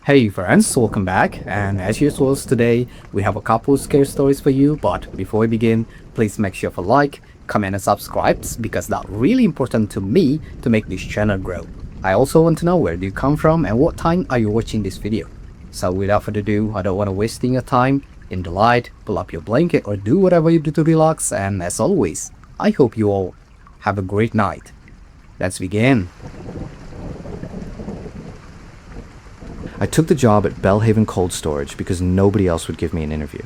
Hey friends, welcome back. And as usual, today we have a couple scare stories for you. But before we begin, please make sure to like, comment, and subscribe because that's really important to me to make this channel grow. I also want to know where do you come from and what time are you watching this video. So without further ado, I don't want to wasting your time. In the light, pull up your blanket or do whatever you do to relax. And as always, I hope you all have a great night. Let's begin. I took the job at Bellhaven Cold Storage because nobody else would give me an interview.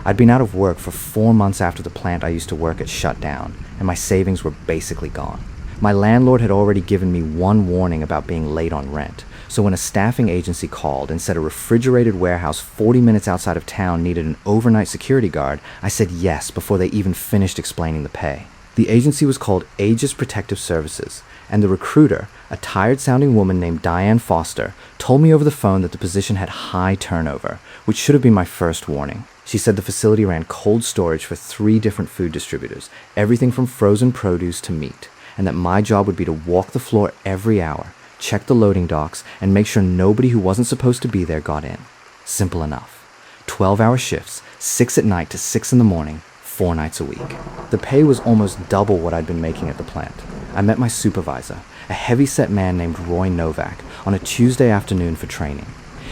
I'd been out of work for 4 months after the plant I used to work at shut down, and my savings were basically gone. My landlord had already given me one warning about being late on rent, so when a staffing agency called and said a refrigerated warehouse 40 minutes outside of town needed an overnight security guard, I said yes before they even finished explaining the pay. The agency was called Aegis Protective Services, and the recruiter, a tired-sounding woman named Diane Foster, told me over the phone that the position had high turnover, which should have been my first warning. She said the facility ran cold storage for 3 different food distributors, everything from frozen produce to meat, and that my job would be to walk the floor every hour, check the loading docks, and make sure nobody who wasn't supposed to be there got in. Simple enough. 12-hour shifts, 6 at night to 6 in the morning, 4 nights a week. The pay was almost double what I'd been making at the plant. I met my supervisor, a heavy-set man named Roy Novak, on a Tuesday afternoon for training.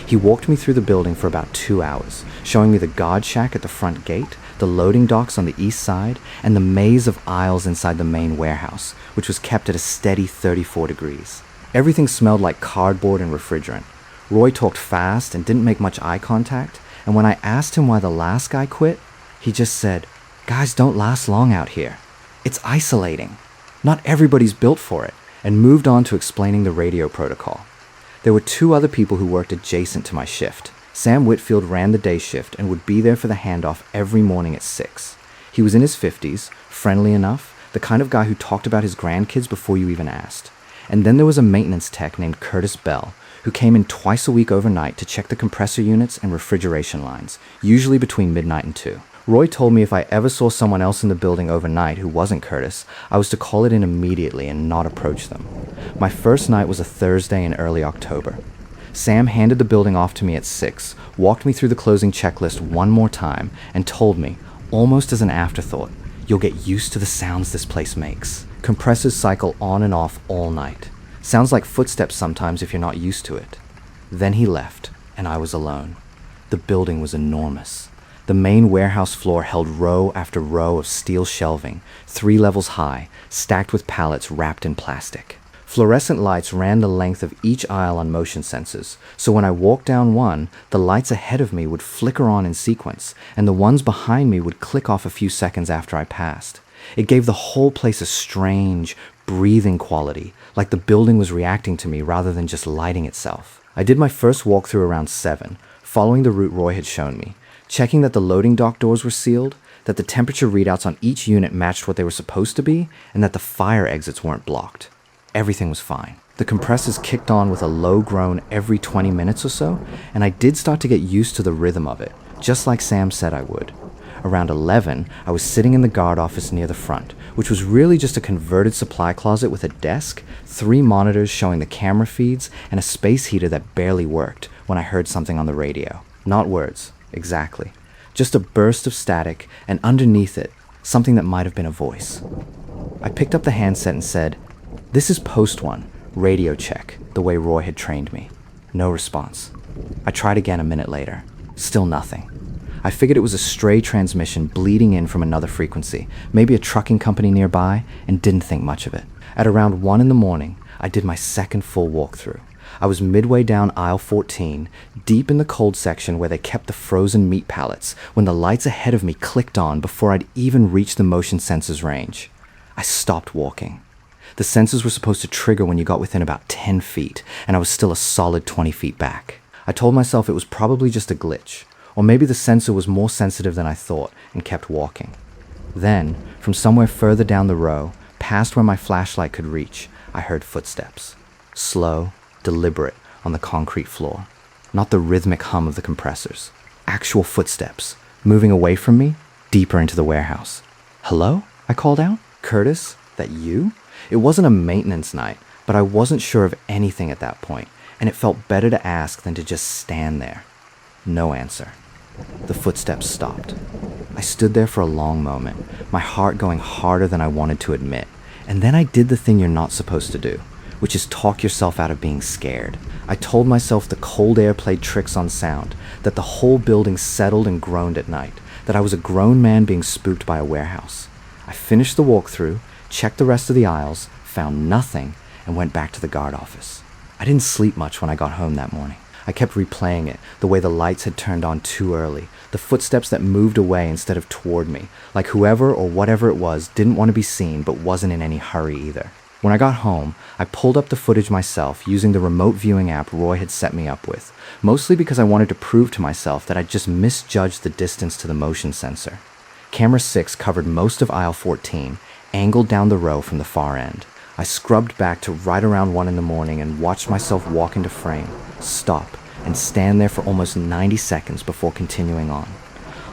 He walked me through the building for about 2 hours, showing me the guard shack at the front gate, the loading docks on the east side, and the maze of aisles inside the main warehouse, which was kept at a steady 34 degrees. Everything smelled like cardboard and refrigerant. Roy talked fast and didn't make much eye contact, and when I asked him why the last guy quit, he just said, "Guys don't last long out here. It's isolating. Not everybody's built for it," and moved on to explaining the radio protocol. There were 2 other people who worked adjacent to my shift. Sam Whitfield ran the day shift and would be there for the handoff every morning at 6. He was in his 50s, friendly enough, the kind of guy who talked about his grandkids before you even asked. And then there was a maintenance tech named Curtis Bell, who came in twice a week overnight to check the compressor units and refrigeration lines, usually between midnight and 2. Roy told me if I ever saw someone else in the building overnight who wasn't Curtis, I was to call it in immediately and not approach them. My first night was a Thursday in early October. Sam handed the building off to me at 6, walked me through the closing checklist one more time, and told me, almost as an afterthought, "You'll get used to the sounds this place makes. Compressors cycle on and off all night. Sounds like footsteps sometimes if you're not used to it." Then he left, and I was alone. The building was enormous. The main warehouse floor held row after row of steel shelving, 3 levels high, stacked with pallets wrapped in plastic. Fluorescent lights ran the length of each aisle on motion sensors, so when I walked down one, the lights ahead of me would flicker on in sequence, and the ones behind me would click off a few seconds after I passed. It gave the whole place a strange, breathing quality, like the building was reacting to me rather than just lighting itself. I did my first walkthrough around 7, following the route Roy had shown me, checking that the loading dock doors were sealed, that the temperature readouts on each unit matched what they were supposed to be, and that the fire exits weren't blocked. Everything was fine. The compressors kicked on with a low groan every 20 minutes or so, and I did start to get used to the rhythm of it, just like Sam said I would. Around 11, I was sitting in the guard office near the front, which was really just a converted supply closet with a desk, 3 monitors showing the camera feeds, and a space heater that barely worked when I heard something on the radio. Not words. Exactly. Just a burst of static, and underneath it, something that might have been a voice. I picked up the handset and said, "This is post 1, radio check," the way Roy had trained me. No response. I tried again a minute later. Still nothing. I figured it was a stray transmission bleeding in from another frequency, maybe a trucking company nearby, and didn't think much of it. At around 1 in the morning, I did my second full walkthrough. I was midway down aisle 14, deep in the cold section where they kept the frozen meat pallets, when the lights ahead of me clicked on before I'd even reached the motion sensors range. I stopped walking. The sensors were supposed to trigger when you got within about 10 feet, and I was still a solid 20 feet back. I told myself it was probably just a glitch, or maybe the sensor was more sensitive than I thought, and kept walking. Then, from somewhere further down the row, past where my flashlight could reach, I heard footsteps. Slow, deliberate, on the concrete floor. Not the rhythmic hum of the compressors. Actual footsteps, moving away from me, deeper into the warehouse. "Hello?" I called out. "Curtis, that you?" It wasn't a maintenance night, but I wasn't sure of anything at that point, and it felt better to ask than to just stand there. No answer. The footsteps stopped. I stood there for a long moment, my heart going harder than I wanted to admit, and then I did the thing you're not supposed to do, which is talk yourself out of being scared. I told myself the cold air played tricks on sound, that the whole building settled and groaned at night, that I was a grown man being spooked by a warehouse. I finished the walkthrough, checked the rest of the aisles, found nothing, and went back to the guard office. I didn't sleep much when I got home that morning. I kept replaying it, the way the lights had turned on too early, the footsteps that moved away instead of toward me, like whoever or whatever it was didn't want to be seen but wasn't in any hurry either. When I got home, I pulled up the footage myself using the remote viewing app Roy had set me up with, mostly because I wanted to prove to myself that I'd just misjudged the distance to the motion sensor. Camera 6 covered most of aisle 14, angled down the row from the far end. I scrubbed back to right around 1 in the morning and watched myself walk into frame, stop, and stand there for almost 90 seconds before continuing on.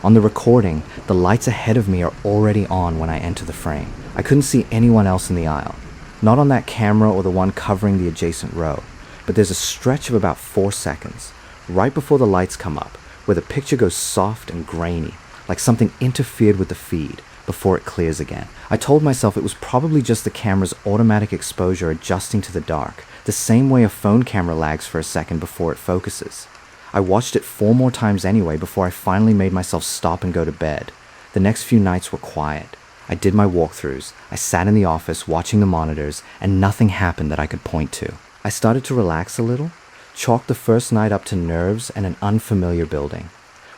On the recording, the lights ahead of me are already on when I enter the frame. I couldn't see anyone else in the aisle. Not on that camera or the one covering the adjacent row, but there's a stretch of about 4 seconds, right before the lights come up, where the picture goes soft and grainy, like something interfered with the feed, before it clears again. I told myself it was probably just the camera's automatic exposure adjusting to the dark, the same way a phone camera lags for a second before it focuses. I watched it 4 more times anyway before I finally made myself stop and go to bed. The next few nights were quiet. I did my walkthroughs, I sat in the office watching the monitors, and nothing happened that I could point to. I started to relax a little, chalked the first night up to nerves and an unfamiliar building.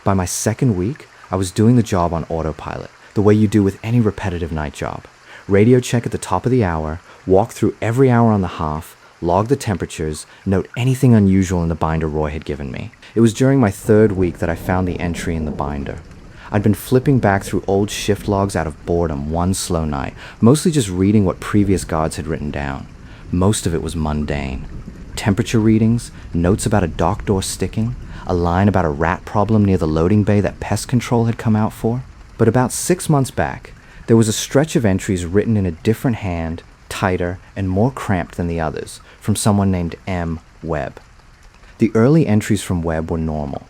By my second week, I was doing the job on autopilot, the way you do with any repetitive night job. Radio check at the top of the hour, walk through every hour on the half, log the temperatures, note anything unusual in the binder Roy had given me. It was during my 3rd week that I found the entry in the binder. I'd been flipping back through old shift logs out of boredom one slow night, mostly just reading what previous guards had written down. Most of it was mundane. Temperature readings, notes about a dock door sticking, a line about a rat problem near the loading bay that pest control had come out for. But about 6 months back, there was a stretch of entries written in a different hand, tighter, and more cramped than the others, from someone named M. Webb. The early entries from Webb were normal.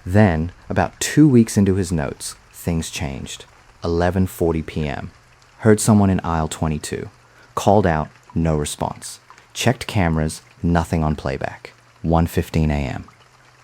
Then, about 2 weeks into his notes, things changed. 11:40 p.m. Heard someone in aisle 22. Called out, no response. Checked cameras, nothing on playback. 1:15 a.m.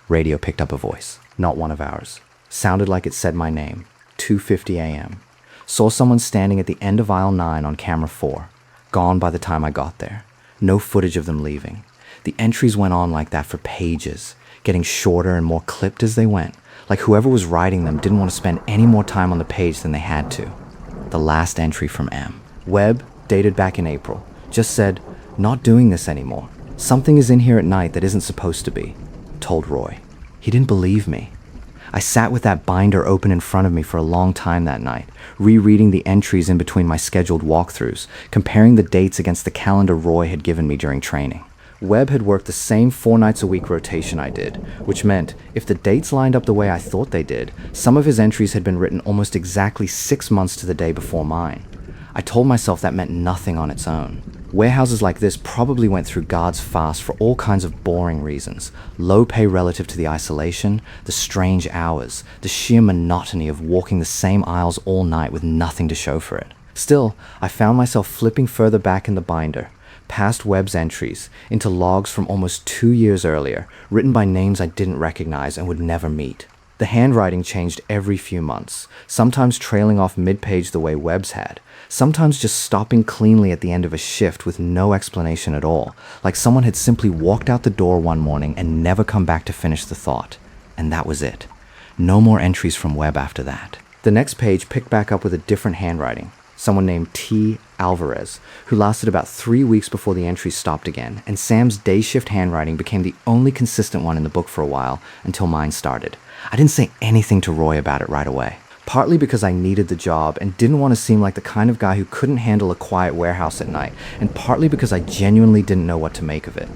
Radio picked up a voice, not one of ours. Sounded like it said my name. 2:50 a.m. Saw someone standing at the end of aisle 9 on camera 4. Gone by the time I got there. No footage of them leaving. The entries went on like that for pages, getting shorter and more clipped as they went, like whoever was writing them didn't want to spend any more time on the page than they had to. The last entry from M. Webb, dated back in April, just said, "Not doing this anymore. Something is in here at night that isn't supposed to be." Told Roy. He didn't believe me. I sat with that binder open in front of me for a long time that night, rereading the entries in between my scheduled walkthroughs, comparing the dates against the calendar Roy had given me during training. Webb had worked the same 4 nights a week rotation I did, which meant if the dates lined up the way I thought they did, some of his entries had been written almost exactly 6 months to the day before mine. I told myself that meant nothing on its own. Warehouses like this probably went through guards fast for all kinds of boring reasons. Low pay relative to the isolation, the strange hours, the sheer monotony of walking the same aisles all night with nothing to show for it. Still, I found myself flipping further back in the binder, past Webb's entries, into logs from almost 2 years earlier, written by names I didn't recognize and would never meet. The handwriting changed every few months, sometimes trailing off mid-page the way Webb's had, sometimes just stopping cleanly at the end of a shift with no explanation at all, like someone had simply walked out the door one morning and never come back to finish the thought. And that was it. No more entries from Webb after that. The next page picked back up with a different handwriting, someone named T. Alvarez, who lasted about 3 weeks before the entries stopped again, and Sam's day shift handwriting became the only consistent one in the book for a while, until mine started. I didn't say anything to Roy about it right away, partly because I needed the job and didn't want to seem like the kind of guy who couldn't handle a quiet warehouse at night, and partly because I genuinely didn't know what to make of it.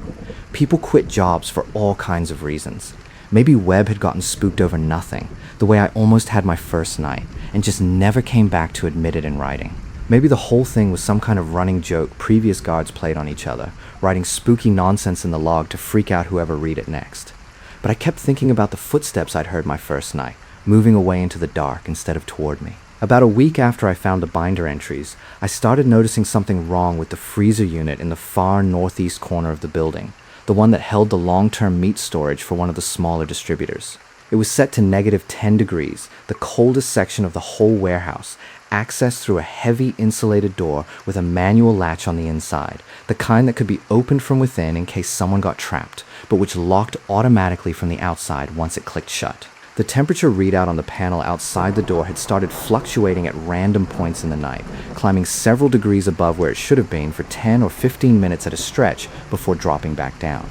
People quit jobs for all kinds of reasons. Maybe Webb had gotten spooked over nothing, the way I almost had my first night, and just never came back to admit it in writing. Maybe the whole thing was some kind of running joke previous guards played on each other, writing spooky nonsense in the log to freak out whoever read it next. But I kept thinking about the footsteps I'd heard my first night, moving away into the dark instead of toward me. About a week after I found the binder entries, I started noticing something wrong with the freezer unit in the far northeast corner of the building, the one that held the long-term meat storage for one of the smaller distributors. It was set to -10 degrees, the coldest section of the whole warehouse, accessed through a heavy insulated door with a manual latch on the inside, the kind that could be opened from within in case someone got trapped, but which locked automatically from the outside once it clicked shut. The temperature readout on the panel outside the door had started fluctuating at random points in the night, climbing several degrees above where it should have been for 10 or 15 minutes at a stretch before dropping back down.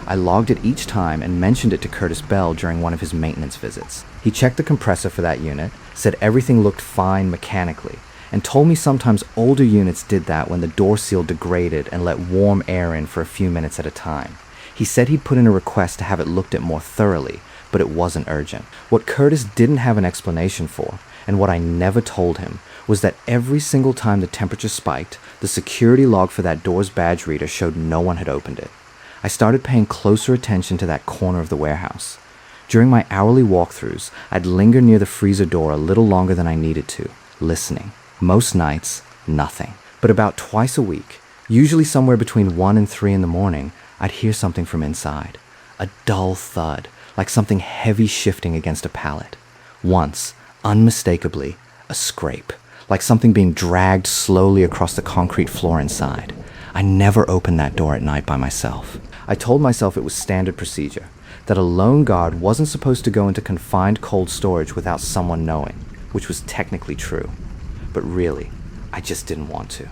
I logged it each time and mentioned it to Curtis Bell during one of his maintenance visits. He checked the compressor for that unit, said everything looked fine mechanically, and told me sometimes older units did that when the door seal degraded and let warm air in for a few minutes at a time. He said he'd put in a request to have it looked at more thoroughly, but it wasn't urgent. What Curtis didn't have an explanation for, and what I never told him, was that every single time the temperature spiked, the security log for that door's badge reader showed no one had opened it. I started paying closer attention to that corner of the warehouse. During my hourly walkthroughs, I'd linger near the freezer door a little longer than I needed to, listening. Most nights, nothing. But about twice a week, usually somewhere between 1 and 3 in the morning, I'd hear something from inside. A dull thud, like something heavy shifting against a pallet. Once, unmistakably, a scrape, like something being dragged slowly across the concrete floor inside. I never opened that door at night by myself. I told myself it was standard procedure, that a lone guard wasn't supposed to go into confined cold storage without someone knowing, which was technically true. But really, I just didn't want to.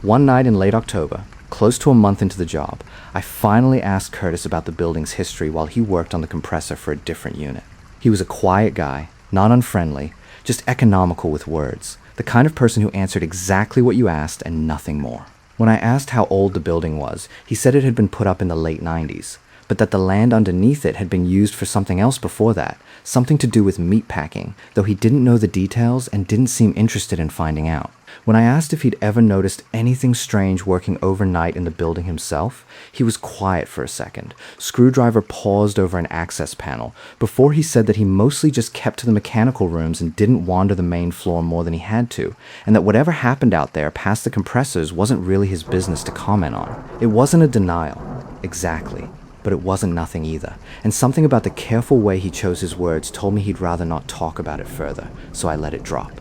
One night in late October, close to a month into the job, I finally asked Curtis about the building's history while he worked on the compressor for a different unit. He was a quiet guy, not unfriendly, just economical with words, the kind of person who answered exactly what you asked and nothing more. When I asked how old the building was, he said it had been put up in the late 90s, but that the land underneath it had been used for something else before that, something to do with meat packing, though he didn't know the details and didn't seem interested in finding out. When I asked if he'd ever noticed anything strange working overnight in the building himself, he was quiet for a second. Screwdriver paused over an access panel before he said that he mostly just kept to the mechanical rooms and didn't wander the main floor more than he had to, and that whatever happened out there past the compressors wasn't really his business to comment on. It wasn't a denial, exactly, but it wasn't nothing either, and something about the careful way he chose his words told me he'd rather not talk about it further, so I let it drop.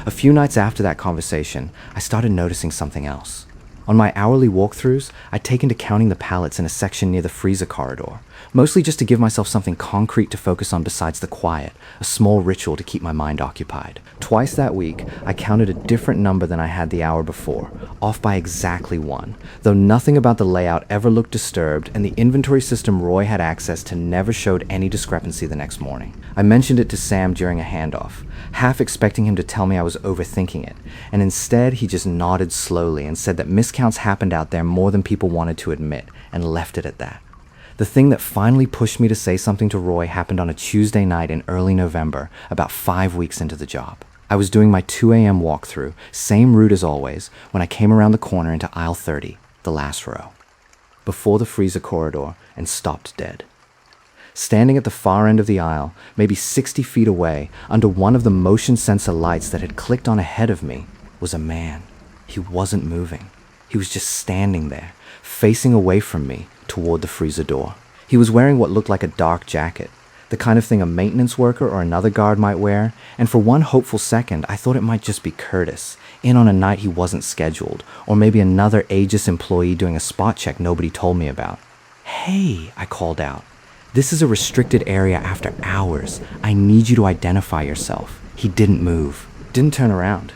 A few nights after that conversation, I started noticing something else. On my hourly walkthroughs, I'd taken to counting the pallets in a section near the freezer corridor, mostly just to give myself something concrete to focus on besides the quiet, a small ritual to keep my mind occupied. Twice that week, I counted a different number than I had the hour before, off by exactly 1, though nothing about the layout ever looked disturbed, and the inventory system Roy had access to never showed any discrepancy the next morning. I mentioned it to Sam during a handoff, half expecting him to tell me I was overthinking it, and instead he just nodded slowly and said that miscounts happened out there more than people wanted to admit, and left it at that. The thing that finally pushed me to say something to Roy happened on a Tuesday night in early November, about 5 weeks into the job. I was doing my 2 a.m. walkthrough, same route as always, when I came around the corner into aisle 30, the last row, before the freezer corridor, and stopped dead. Standing at the far end of the aisle, maybe 60 feet away, under one of the motion sensor lights that had clicked on ahead of me, was a man. He wasn't moving. He was just standing there, facing away from me, toward the freezer door. He was wearing what looked like a dark jacket, the kind of thing a maintenance worker or another guard might wear, and for one hopeful second, I thought it might just be Curtis, in on a night he wasn't scheduled, or maybe another Aegis employee doing a spot check nobody told me about. "Hey," I called out. "This is a restricted area after hours. I need you to identify yourself." He didn't move, didn't turn around,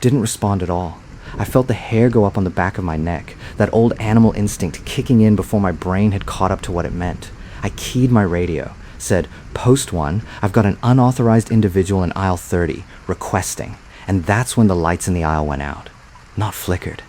didn't respond at all. I felt the hair go up on the back of my neck, that old animal instinct kicking in before my brain had caught up to what it meant. I keyed my radio, said, "Post 1, I've got an unauthorized individual in aisle 30, requesting," and that's when the lights in the aisle went out. Not flickered,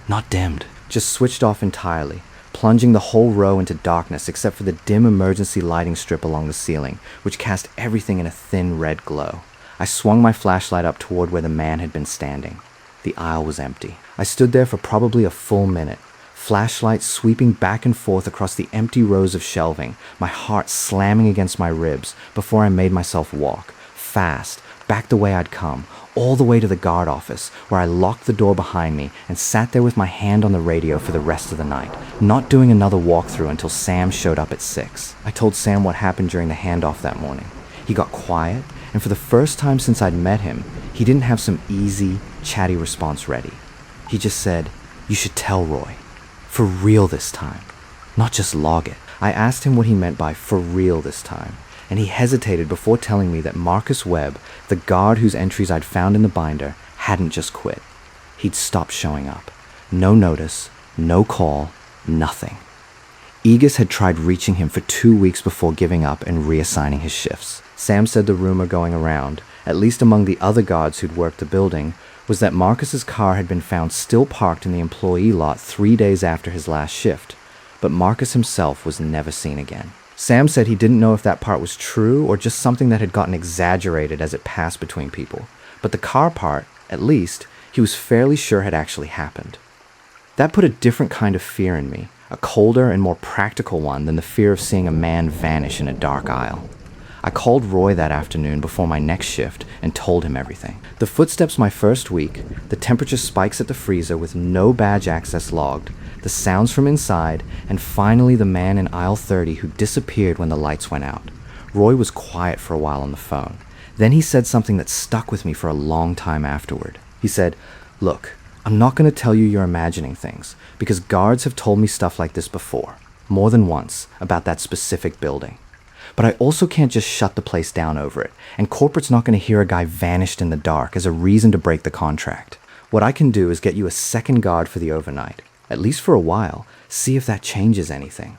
not dimmed, just switched off entirely, plunging the whole row into darkness except for the dim emergency lighting strip along the ceiling, which cast everything in a thin red glow. I swung my flashlight up toward where the man had been standing. The aisle was empty. I stood there for probably a full minute, flashlight sweeping back and forth across the empty rows of shelving, my heart slamming against my ribs before I made myself walk, fast, back the way I'd come, all the way to the guard office, where I locked the door behind me and sat there with my hand on the radio for the rest of the night, not doing another walkthrough until Sam showed up at 6. I told Sam what happened during the handoff that morning. He got quiet, and for the first time since I'd met him, he didn't have some easy, chatty response ready. He just said, "You should tell Roy. For real this time. Not just log it." I asked him what he meant by "for real this time," and he hesitated before telling me that Marcus Webb, the guard whose entries I'd found in the binder, hadn't just quit. He'd stopped showing up. No notice, no call, nothing. Aegis had tried reaching him for 2 weeks before giving up and reassigning his shifts. Sam said the rumor going around, at least among the other guards who'd worked the building, was that Marcus's car had been found still parked in the employee lot 3 days after his last shift, but Marcus himself was never seen again. Sam said he didn't know if that part was true or just something that had gotten exaggerated as it passed between people, but the car part, at least, he was fairly sure had actually happened. That put a different kind of fear in me, a colder and more practical one than the fear of seeing a man vanish in a dark aisle. I called Roy that afternoon before my next shift and told him everything. The footsteps my first week, the temperature spikes at the freezer with no badge access logged, the sounds from inside, and finally the man in aisle 30 who disappeared when the lights went out. Roy was quiet for a while on the phone. Then he said something that stuck with me for a long time afterward. He said, "Look, I'm not going to tell you you're imagining things, because guards have told me stuff like this before, more than once, about that specific building. But I also can't just shut the place down over it, and corporate's not going to hear a guy vanished in the dark as a reason to break the contract. What I can do is get you a second guard for the overnight, at least for a while, see if that changes anything."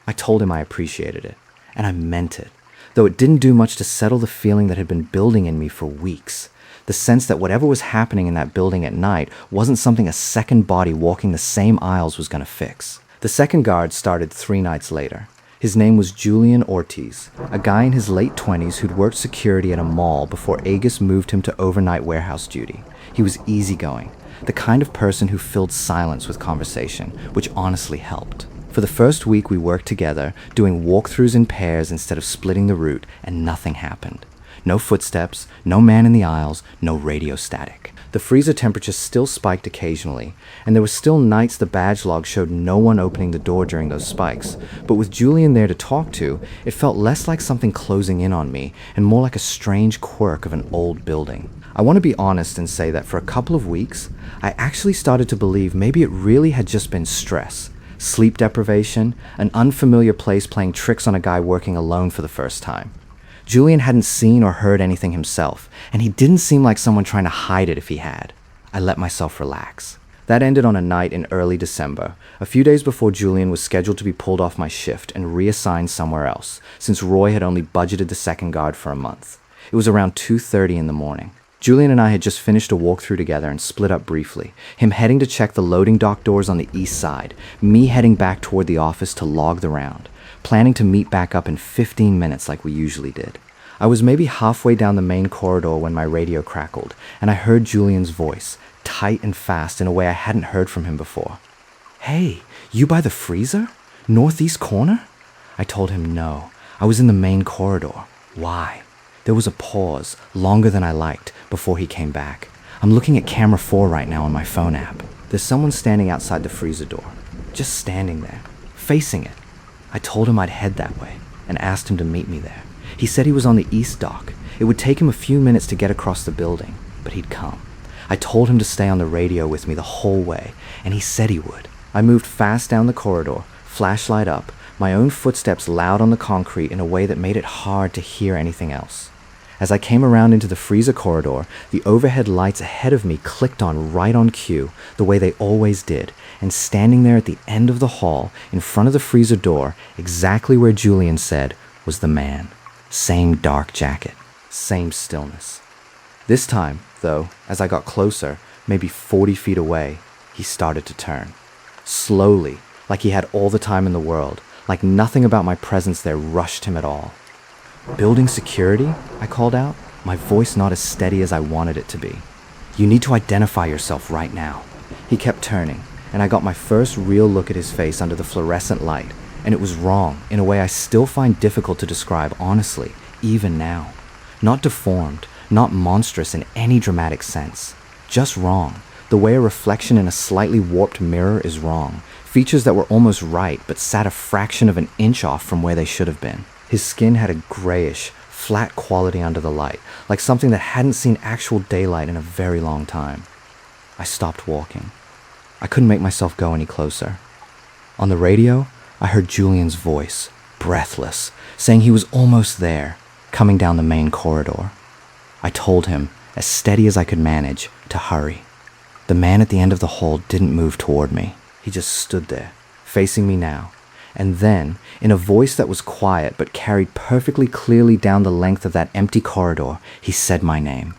I told him I appreciated it, and I meant it, though it didn't do much to settle the feeling that had been building in me for weeks. The sense that whatever was happening in that building at night wasn't something a second body walking the same aisles was going to fix. The second guard started 3 nights later. His name was Julian Ortiz, a guy in his late 20s who'd worked security at a mall before Aegis moved him to overnight warehouse duty. He was easygoing, the kind of person who filled silence with conversation, which honestly helped. For the first week we worked together, doing walkthroughs in pairs instead of splitting the route, and nothing happened. No footsteps, no man in the aisles, no radio static. The freezer temperature still spiked occasionally, and there were still nights the badge log showed no one opening the door during those spikes, but with Julian there to talk to, it felt less like something closing in on me, and more like a strange quirk of an old building. I want to be honest and say that for a couple of weeks, I actually started to believe maybe it really had just been stress, sleep deprivation, an unfamiliar place playing tricks on a guy working alone for the first time. Julian hadn't seen or heard anything himself, and he didn't seem like someone trying to hide it if he had. I let myself relax. That ended on a night in early December, a few days before Julian was scheduled to be pulled off my shift and reassigned somewhere else, since Roy had only budgeted the second guard for a month. It was around 2:30 in the morning. Julian and I had just finished a walkthrough together and split up briefly, him heading to check the loading dock doors on the east side, me heading back toward the office to log the round, planning to meet back up in 15 minutes like we usually did. I was maybe halfway down the main corridor when my radio crackled, and I heard Julian's voice, tight and fast in a way I hadn't heard from him before. "Hey, you by the freezer? Northeast corner?" I told him no. I was in the main corridor. Why? There was a pause, longer than I liked, before he came back. I'm looking at camera 4 right now on my phone app. There's someone standing outside the freezer door. Just standing there, facing it. I told him I'd head that way, and asked him to meet me there. He said he was on the east dock. It would take him a few minutes to get across the building, but he'd come. I told him to stay on the radio with me the whole way, and he said he would. I moved fast down the corridor, flashlight up, my own footsteps loud on the concrete in a way that made it hard to hear anything else. As I came around into the freezer corridor, the overhead lights ahead of me clicked on right on cue, the way they always did, and standing there at the end of the hall, in front of the freezer door, exactly where Julian said, was the man. Same dark jacket, same stillness. This time, though, as I got closer, maybe 40 feet away, he started to turn. Slowly, like he had all the time in the world, like nothing about my presence there rushed him at all. "Building security?" I called out, my voice not as steady as I wanted it to be. You need to identify yourself right now. He kept turning, and I got my first real look at his face under the fluorescent light, and it was wrong in a way I still find difficult to describe honestly, even now. Not deformed, not monstrous in any dramatic sense. Just wrong. The way a reflection in a slightly warped mirror is wrong. Features that were almost right, but sat a fraction of an inch off from where they should have been. His skin had a grayish, flat quality under the light, like something that hadn't seen actual daylight in a very long time. I stopped walking. I couldn't make myself go any closer. On the radio, I heard Julian's voice, breathless, saying he was almost there, coming down the main corridor. I told him, as steady as I could manage, to hurry. The man at the end of the hall didn't move toward me. He just stood there, facing me now. And then, in a voice that was quiet but carried perfectly clearly down the length of that empty corridor, he said my name.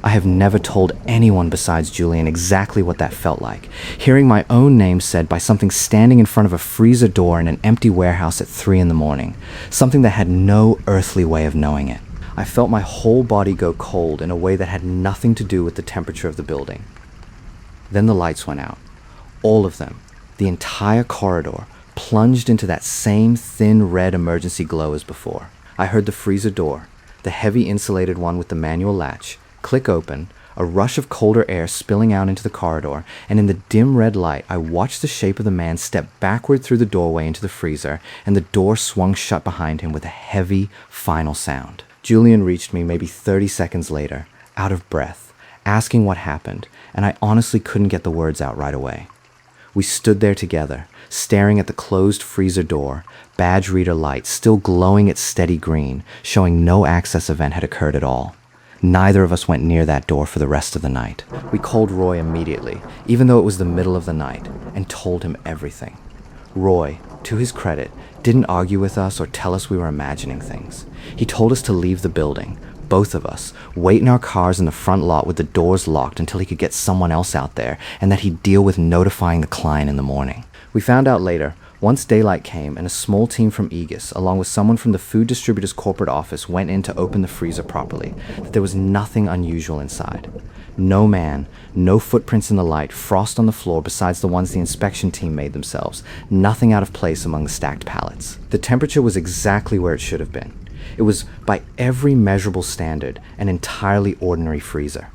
I have never told anyone besides Julian exactly what that felt like, hearing my own name said by something standing in front of a freezer door in an empty warehouse at 3 a.m, something that had no earthly way of knowing it. I felt my whole body go cold in a way that had nothing to do with the temperature of the building. Then the lights went out. All of them, the entire corridor, plunged into that same thin red emergency glow as before. I heard the freezer door, the heavy insulated one with the manual latch, click open, a rush of colder air spilling out into the corridor, and in the dim red light, I watched the shape of the man step backward through the doorway into the freezer, and the door swung shut behind him with a heavy, final sound. Julian reached me maybe 30 seconds later, out of breath, asking what happened, and I honestly couldn't get the words out right away. We stood there together, staring at the closed freezer door, badge reader light still glowing its steady green, showing no access event had occurred at all. Neither of us went near that door for the rest of the night. We called Roy immediately, even though it was the middle of the night, and told him everything. Roy, to his credit, didn't argue with us or tell us we were imagining things. He told us to leave the building, both of us, wait in our cars in the front lot with the doors locked until he could get someone else out there, and that he'd deal with notifying the client in the morning. We found out later, once daylight came and a small team from Aegis, along with someone from the food distributor's corporate office, went in to open the freezer properly, that there was nothing unusual inside. No man, no footprints in the light, frost on the floor besides the ones the inspection team made themselves, nothing out of place among the stacked pallets. The temperature was exactly where it should have been. It was, by every measurable standard, an entirely ordinary freezer.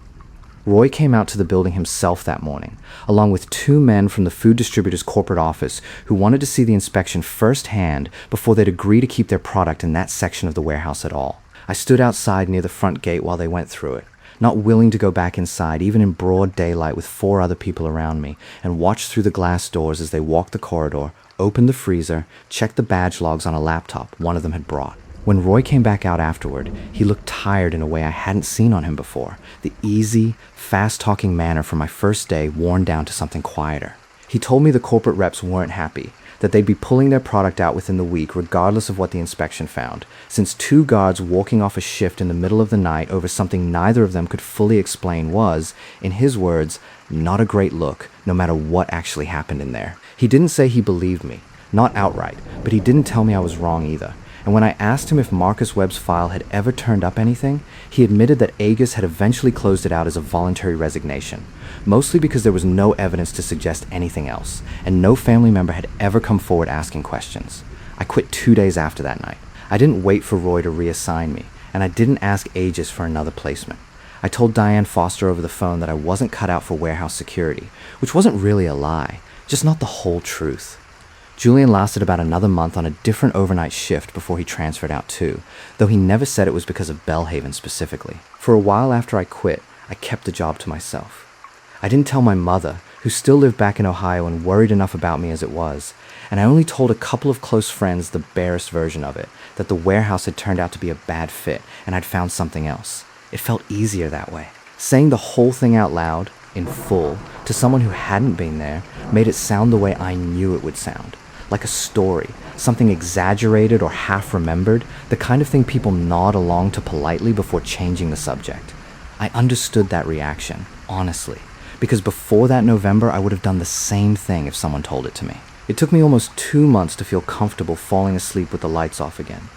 Roy came out to the building himself that morning, along with 2 men from the food distributor's corporate office who wanted to see the inspection firsthand before they'd agree to keep their product in that section of the warehouse at all. I stood outside near the front gate while they went through it, not willing to go back inside even in broad daylight with 4 other people around me, and watched through the glass doors as they walked the corridor, opened the freezer, checked the badge logs on a laptop one of them had brought. When Roy came back out afterward, he looked tired in a way I hadn't seen on him before, the easy, fast-talking manner from my first day worn down to something quieter. He told me the corporate reps weren't happy, that they'd be pulling their product out within the week regardless of what the inspection found, since 2 guards walking off a shift in the middle of the night over something neither of them could fully explain was, in his words, not a great look, no matter what actually happened in there. He didn't say he believed me, not outright, but he didn't tell me I was wrong either. And when I asked him if Marcus Webb's file had ever turned up anything, he admitted that Aegis had eventually closed it out as a voluntary resignation, mostly because there was no evidence to suggest anything else, and no family member had ever come forward asking questions. I quit 2 days after that night. I didn't wait for Roy to reassign me, and I didn't ask Aegis for another placement. I told Diane Foster over the phone that I wasn't cut out for warehouse security, which wasn't really a lie, just not the whole truth. Julian lasted about another month on a different overnight shift before he transferred out too, though he never said it was because of Bellhaven specifically. For a while after I quit, I kept the job to myself. I didn't tell my mother, who still lived back in Ohio and worried enough about me as it was, and I only told a couple of close friends the barest version of it, that the warehouse had turned out to be a bad fit and I'd found something else. It felt easier that way. Saying the whole thing out loud, in full, to someone who hadn't been there, made it sound the way I knew it would sound. Like a story, something exaggerated or half-remembered, the kind of thing people nod along to politely before changing the subject. I understood that reaction, honestly, because before that November I would have done the same thing if someone told it to me. It took me almost 2 months to feel comfortable falling asleep with the lights off again.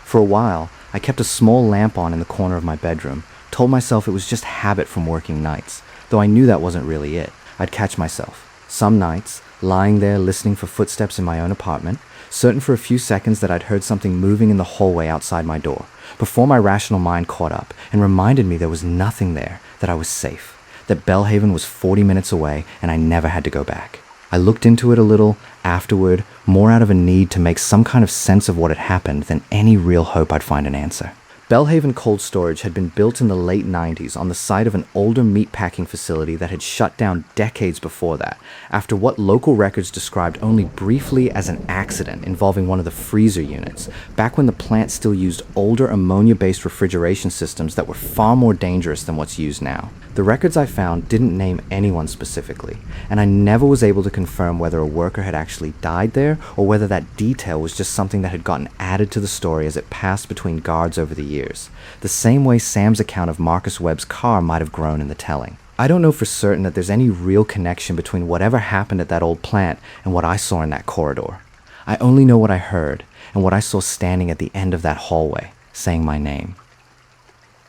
For a while, I kept a small lamp on in the corner of my bedroom, Told myself it was just habit from working nights, though I knew that wasn't really it. I'd catch myself, some nights, lying there listening for footsteps in my own apartment, certain for a few seconds that I'd heard something moving in the hallway outside my door, before my rational mind caught up and reminded me there was nothing there, that I was safe, that Belhaven was 40 minutes away and I never had to go back. I looked into it a little, afterward, more out of a need to make some kind of sense of what had happened than any real hope I'd find an answer. Belhaven Cold Storage had been built in the late 90s on the site of an older meatpacking facility that had shut down decades before that, after what local records described only briefly as an accident involving one of the freezer units, back when the plant still used older ammonia-based refrigeration systems that were far more dangerous than what's used now. The records I found didn't name anyone specifically, and I never was able to confirm whether a worker had actually died there or whether that detail was just something that had gotten added to the story as it passed between guards over the years, the same way Sam's account of Marcus Webb's car might have grown in the telling. I don't know for certain that there's any real connection between whatever happened at that old plant and what I saw in that corridor. I only know what I heard and what I saw standing at the end of that hallway, saying my name.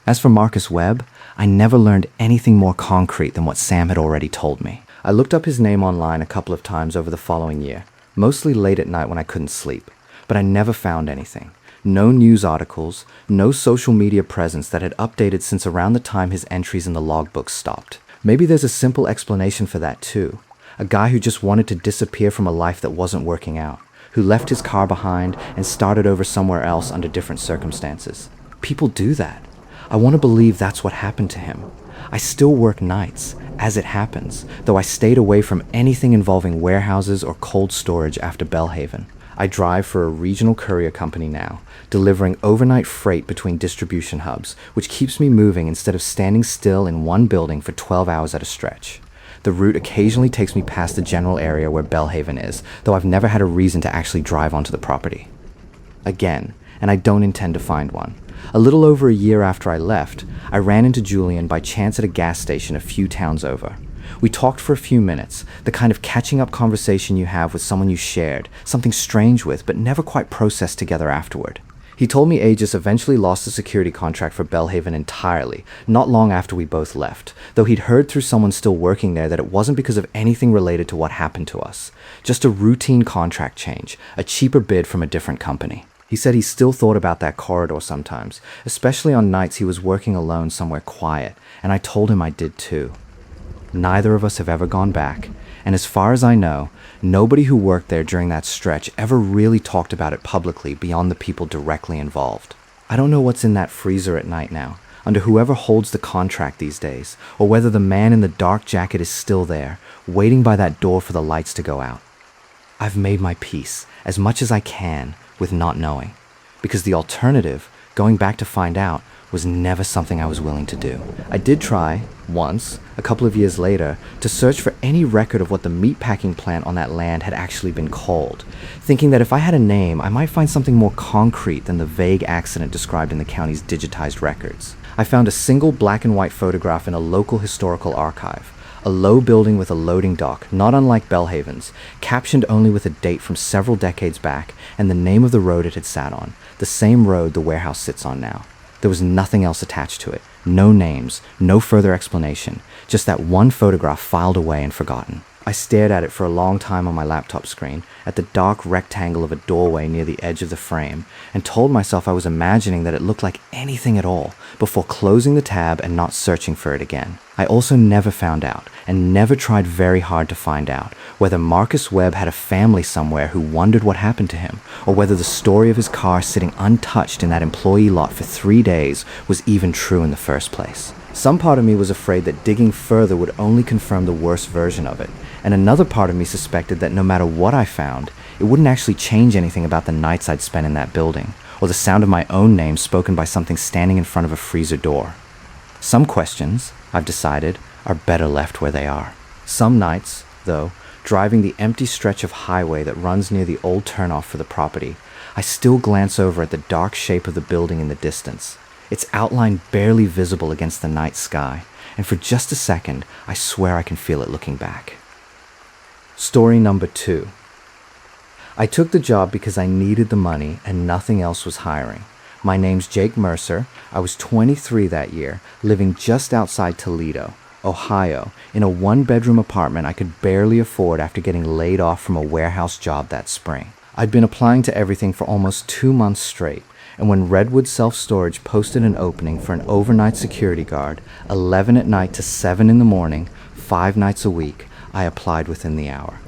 As for Marcus Webb, I never learned anything more concrete than what Sam had already told me. I looked up his name online a couple of times over the following year, mostly late at night when I couldn't sleep, but I never found anything. No news articles, no social media presence that had updated since around the time his entries in the logbook stopped. Maybe there's a simple explanation for that too. A guy who just wanted to disappear from a life that wasn't working out, who left his car behind and started over somewhere else under different circumstances. People do that. I want to believe that's what happened to him. I still work nights, as it happens, though I stayed away from anything involving warehouses or cold storage after Belhaven. I drive for a regional courier company now, delivering overnight freight between distribution hubs, which keeps me moving instead of standing still in one building for 12 hours at a stretch. The route occasionally takes me past the general area where Belhaven is, though I've never had a reason to actually drive onto the property. Again, and I don't intend to find one. A little over a year after I left, I ran into Julian by chance at a gas station a few towns over. We talked for a few minutes, the kind of catching up conversation you have with someone you shared, something strange with, but never quite processed together afterward. He told me Aegis eventually lost the security contract for Belhaven entirely, not long after we both left, though he'd heard through someone still working there that it wasn't because of anything related to what happened to us. Just a routine contract change, a cheaper bid from a different company. He said he still thought about that corridor sometimes, especially on nights he was working alone somewhere quiet, and I told him I did too. Neither of us have ever gone back, and as far as I know, nobody who worked there during that stretch ever really talked about it publicly beyond the people directly involved. I don't know what's in that freezer at night now, under whoever holds the contract these days, or whether the man in the dark jacket is still there, waiting by that door for the lights to go out. I've made my peace, as much as I can, with not knowing, because the alternative, going back to find out, was never something I was willing to do. I did try, once, a couple of years later, to search for any record of what the meatpacking plant on that land had actually been called, thinking that if I had a name, I might find something more concrete than the vague accident described in the county's digitized records. I found a single black and white photograph in a local historical archive, a low building with a loading dock, not unlike Belhaven's, captioned only with a date from several decades back and the name of the road it had sat on, the same road the warehouse sits on now. There was nothing else attached to it, no names, no further explanation, just that one photograph filed away and forgotten. I stared at it for a long time on my laptop screen, at the dark rectangle of a doorway near the edge of the frame, and told myself I was imagining that it looked like anything at all, before closing the tab and not searching for it again. I also never found out, and never tried very hard to find out, whether Marcus Webb had a family somewhere who wondered what happened to him, or whether the story of his car sitting untouched in that employee lot for 3 days was even true in the first place. Some part of me was afraid that digging further would only confirm the worst version of it, and another part of me suspected that no matter what I found, it wouldn't actually change anything about the nights I'd spent in that building, or the sound of my own name spoken by something standing in front of a freezer door. Some questions, I've decided, are better left where they are. Some nights, though, driving the empty stretch of highway that runs near the old turnoff for the property, I still glance over at the dark shape of the building in the distance, its outline barely visible against the night sky, and for just a second, I swear I can feel it looking back. Story number 2. I took the job because I needed the money and nothing else was hiring. My name's Jake Mercer. I was 23 that year, living just outside Toledo, Ohio, in a one-bedroom apartment I could barely afford after getting laid off from a warehouse job that spring. I'd been applying to everything for almost 2 months straight, and when Redwood Self-Storage posted an opening for an overnight security guard, 11 at night to 7 in the morning, 5 nights a week, I applied within the hour.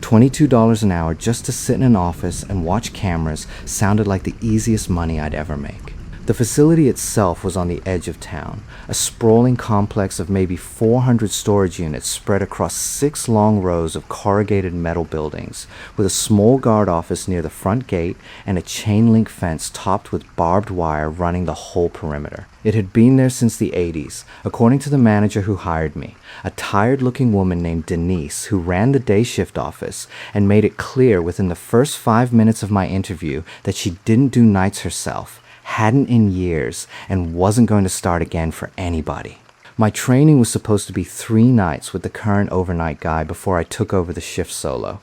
$22 an hour just to sit in an office and watch cameras sounded like the easiest money I'd ever make. The facility itself was on the edge of town, a sprawling complex of maybe 400 storage units spread across 6 long rows of corrugated metal buildings, with a small guard office near the front gate and a chain-link fence topped with barbed wire running the whole perimeter. It had been there since the 80s, according to the manager who hired me, a tired-looking woman named Denise who ran the day shift office and made it clear within the first 5 minutes of my interview that she didn't do nights herself, hadn't in years, and wasn't going to start again for anybody. My training was supposed to be 3 nights with the current overnight guy before I took over the shift solo.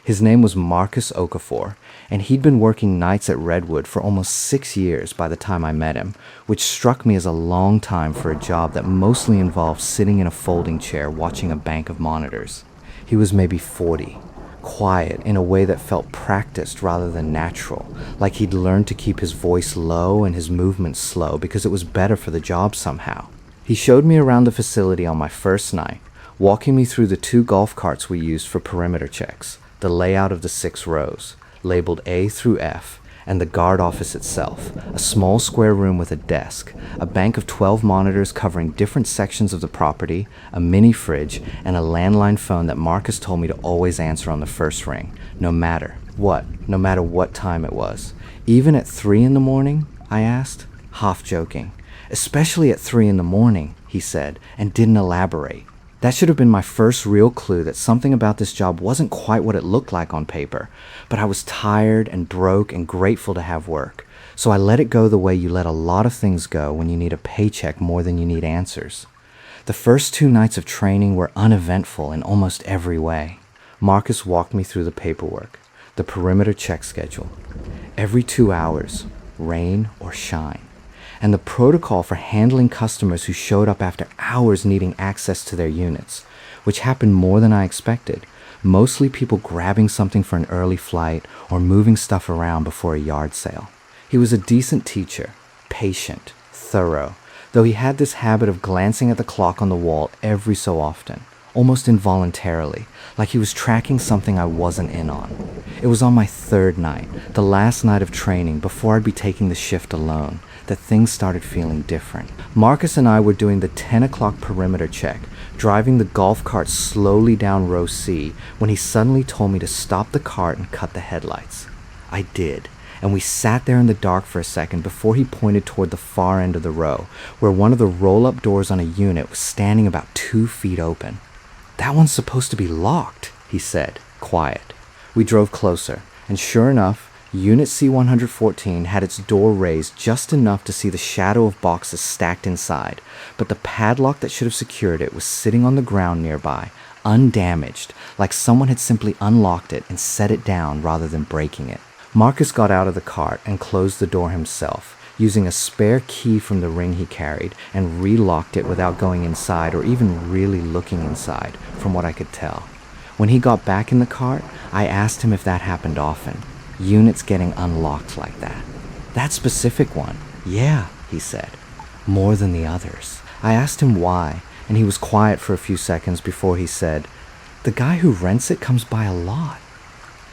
His name was Marcus Okafor, and he'd been working nights at Redwood for almost 6 years by the time I met him, which struck me as a long time for a job that mostly involved sitting in a folding chair watching a bank of monitors. He was maybe 40. Quiet in a way that felt practiced rather than natural, like he'd learned to keep his voice low and his movements slow because it was better for the job somehow. He showed me around the facility on my first night, walking me through the 2 golf carts we used for perimeter checks, the layout of the 6 rows, labeled A through F, and the guard office itself, a small square room with a desk, a bank of 12 monitors covering different sections of the property, a mini fridge, and a landline phone that Marcus told me to always answer on the first ring, no matter what time it was. Even at 3 in the morning? I asked, half joking. Especially at 3 in the morning, he said, and didn't elaborate. That should have been my first real clue that something about this job wasn't quite what it looked like on paper, but I was tired and broke and grateful to have work, so I let it go the way you let a lot of things go when you need a paycheck more than you need answers. The first 2 nights of training were uneventful in almost every way. Marcus walked me through the paperwork, the perimeter check schedule. Every 2 hours, rain or shine. And the protocol for handling customers who showed up after hours needing access to their units, which happened more than I expected, mostly people grabbing something for an early flight or moving stuff around before a yard sale. He was a decent teacher, patient, thorough, though he had this habit of glancing at the clock on the wall every so often, almost involuntarily, like he was tracking something I wasn't in on. It was on my 3rd night, the last night of training before I'd be taking the shift alone, that things started feeling different. Marcus and I were doing the 10 o'clock perimeter check, driving the golf cart slowly down row C, when he suddenly told me to stop the cart and cut the headlights. I did, and we sat there in the dark for a second before he pointed toward the far end of the row, where one of the roll-up doors on a unit was standing about 2 feet open. "That one's supposed to be locked," he said, quiet. We drove closer, and sure enough, Unit C-114 had its door raised just enough to see the shadow of boxes stacked inside, but the padlock that should have secured it was sitting on the ground nearby, undamaged, like someone had simply unlocked it and set it down rather than breaking it. Marcus got out of the cart and closed the door himself, using a spare key from the ring he carried, and relocked it without going inside or even really looking inside, from what I could tell. When he got back in the cart, I asked him if that happened often. Units getting unlocked like that. That specific one, yeah, he said. More than the others. I asked him why, and he was quiet for a few seconds before he said, "The guy who rents it comes by a lot.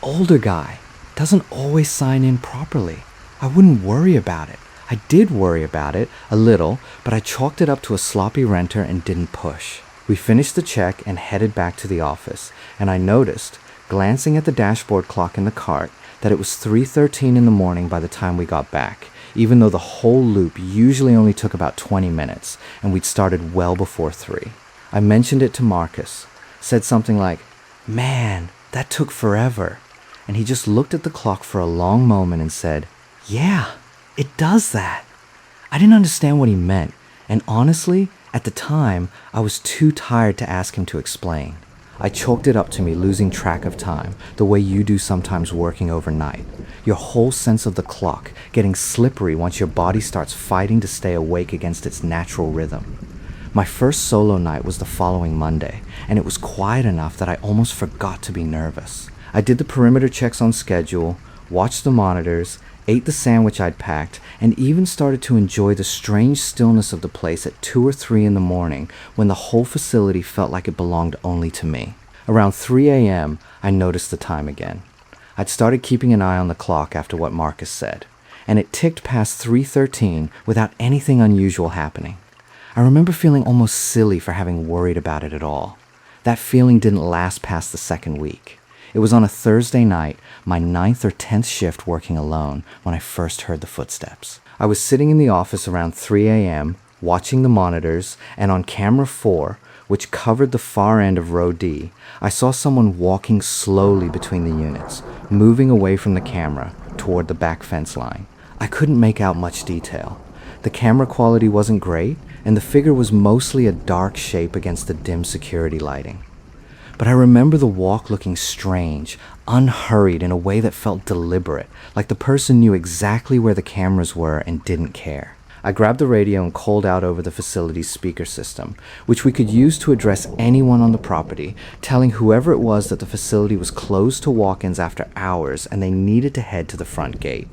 Older guy. Doesn't always sign in properly. I wouldn't worry about it. I did worry about it, a little, but I chalked it up to a sloppy renter and didn't push." We finished the check and headed back to the office, and I noticed, glancing at the dashboard clock in the cart, that it was 3:13 in the morning by the time we got back, even though the whole loop usually only took about 20 minutes, and we'd started well before 3. I mentioned it to Marcus, said something like, "Man, that took forever," and he just looked at the clock for a long moment and said, "Yeah, it does that." I didn't understand what he meant, and honestly, at the time, I was too tired to ask him to explain. I chalked it up to me losing track of time, the way you do sometimes working overnight. Your whole sense of the clock getting slippery once your body starts fighting to stay awake against its natural rhythm. My first solo night was the following Monday, and it was quiet enough that I almost forgot to be nervous. I did the perimeter checks on schedule, watched the monitors, ate the sandwich I'd packed, and even started to enjoy the strange stillness of the place at 2 or 3 in the morning when the whole facility felt like it belonged only to me. Around 3 a.m., I noticed the time again. I'd started keeping an eye on the clock after what Marcus said, and it ticked past 3:13 without anything unusual happening. I remember feeling almost silly for having worried about it at all. That feeling didn't last past the second week. It was on a Thursday night, my 9th or 10th shift working alone, when I first heard the footsteps. I was sitting in the office around 3 a.m., watching the monitors, and on camera 4, which covered the far end of row D, I saw someone walking slowly between the units, moving away from the camera toward the back fence line. I couldn't make out much detail. The camera quality wasn't great, and the figure was mostly a dark shape against the dim security lighting. But I remember the walk looking strange, unhurried in a way that felt deliberate, like the person knew exactly where the cameras were and didn't care. I grabbed the radio and called out over the facility's speaker system, which we could use to address anyone on the property, telling whoever it was that the facility was closed to walk-ins after hours and they needed to head to the front gate.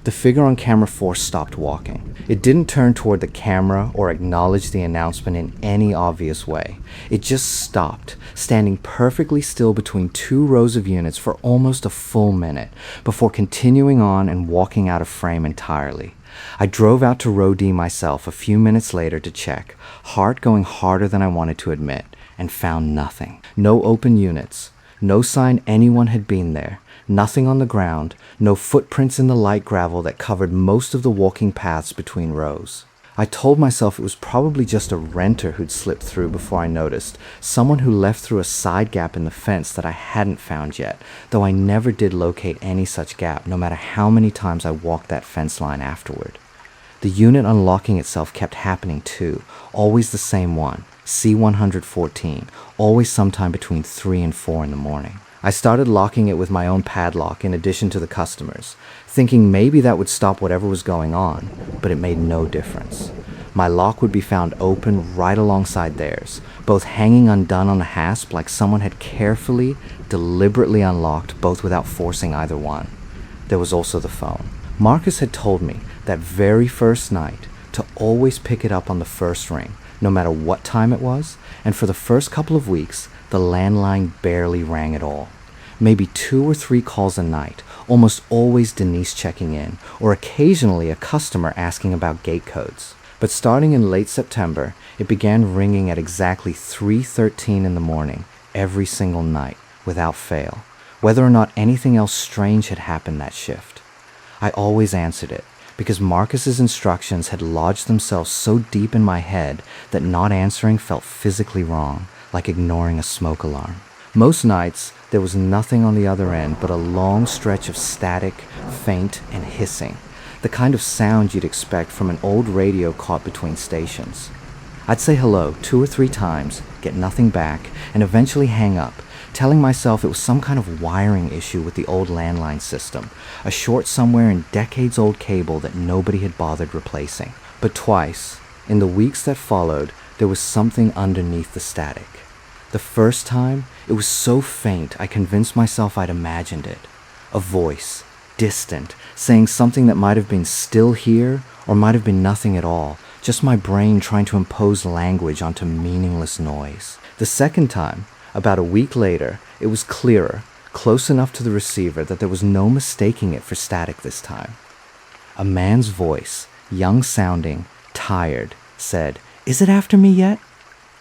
The figure on camera 4 stopped walking. It didn't turn toward the camera or acknowledge the announcement in any obvious way. It just stopped, standing perfectly still between 2 rows of units for almost a full minute, before continuing on and walking out of frame entirely. I drove out to row D myself a few minutes later to check, heart going harder than I wanted to admit, and found nothing. No open units. No sign anyone had been there. Nothing on the ground, no footprints in the light gravel that covered most of the walking paths between rows. I told myself it was probably just a renter who'd slipped through before I noticed, someone who left through a side gap in the fence that I hadn't found yet, though I never did locate any such gap, no matter how many times I walked that fence line afterward. The unit unlocking itself kept happening too, always the same one, C114, always sometime between 3 and 4 in the morning. I started locking it with my own padlock in addition to the customers, thinking maybe that would stop whatever was going on, but it made no difference. My lock would be found open right alongside theirs, both hanging undone on a hasp like someone had carefully, deliberately unlocked both without forcing either one. There was also the phone. Marcus had told me that very first night to always pick it up on the first ring, no matter what time it was, and for the first couple of weeks, the landline barely rang at all. Maybe 2 or 3 calls a night, almost always Denise checking in, or occasionally a customer asking about gate codes. But starting in late September, it began ringing at exactly 3:13 in the morning, every single night, without fail, whether or not anything else strange had happened that shift. I always answered it, because Marcus's instructions had lodged themselves so deep in my head that not answering felt physically wrong, like ignoring a smoke alarm. Most nights, there was nothing on the other end but a long stretch of static, faint, and hissing, the kind of sound you'd expect from an old radio caught between stations. I'd say hello 2 or 3 times, get nothing back, and eventually hang up, telling myself it was some kind of wiring issue with the old landline system, a short somewhere in decades-old cable that nobody had bothered replacing. But twice, in the weeks that followed, there was something underneath the static. The first time, it was so faint I convinced myself I'd imagined it. A voice, distant, saying something that might have been still here or might have been nothing at all, just my brain trying to impose language onto meaningless noise. The second time, about a week later, it was clearer, close enough to the receiver that there was no mistaking it for static this time. A man's voice, young-sounding, tired, said, "Is it after me yet?"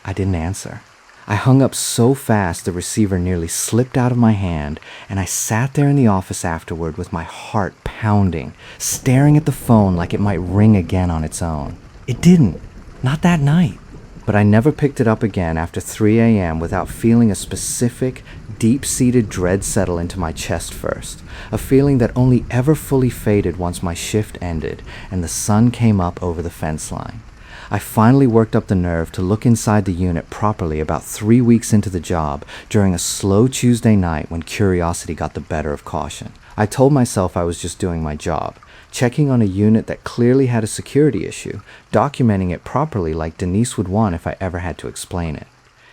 I didn't answer. I hung up so fast the receiver nearly slipped out of my hand, and I sat there in the office afterward with my heart pounding, staring at the phone like it might ring again on its own. It didn't. Not that night. But I never picked it up again after 3 a.m. without feeling a specific, deep-seated dread settle into my chest first, a feeling that only ever fully faded once my shift ended and the sun came up over the fence line. I finally worked up the nerve to look inside the unit properly about 3 weeks into the job during a slow Tuesday night when curiosity got the better of caution. I told myself I was just doing my job, checking on a unit that clearly had a security issue, documenting it properly like Denise would want if I ever had to explain it.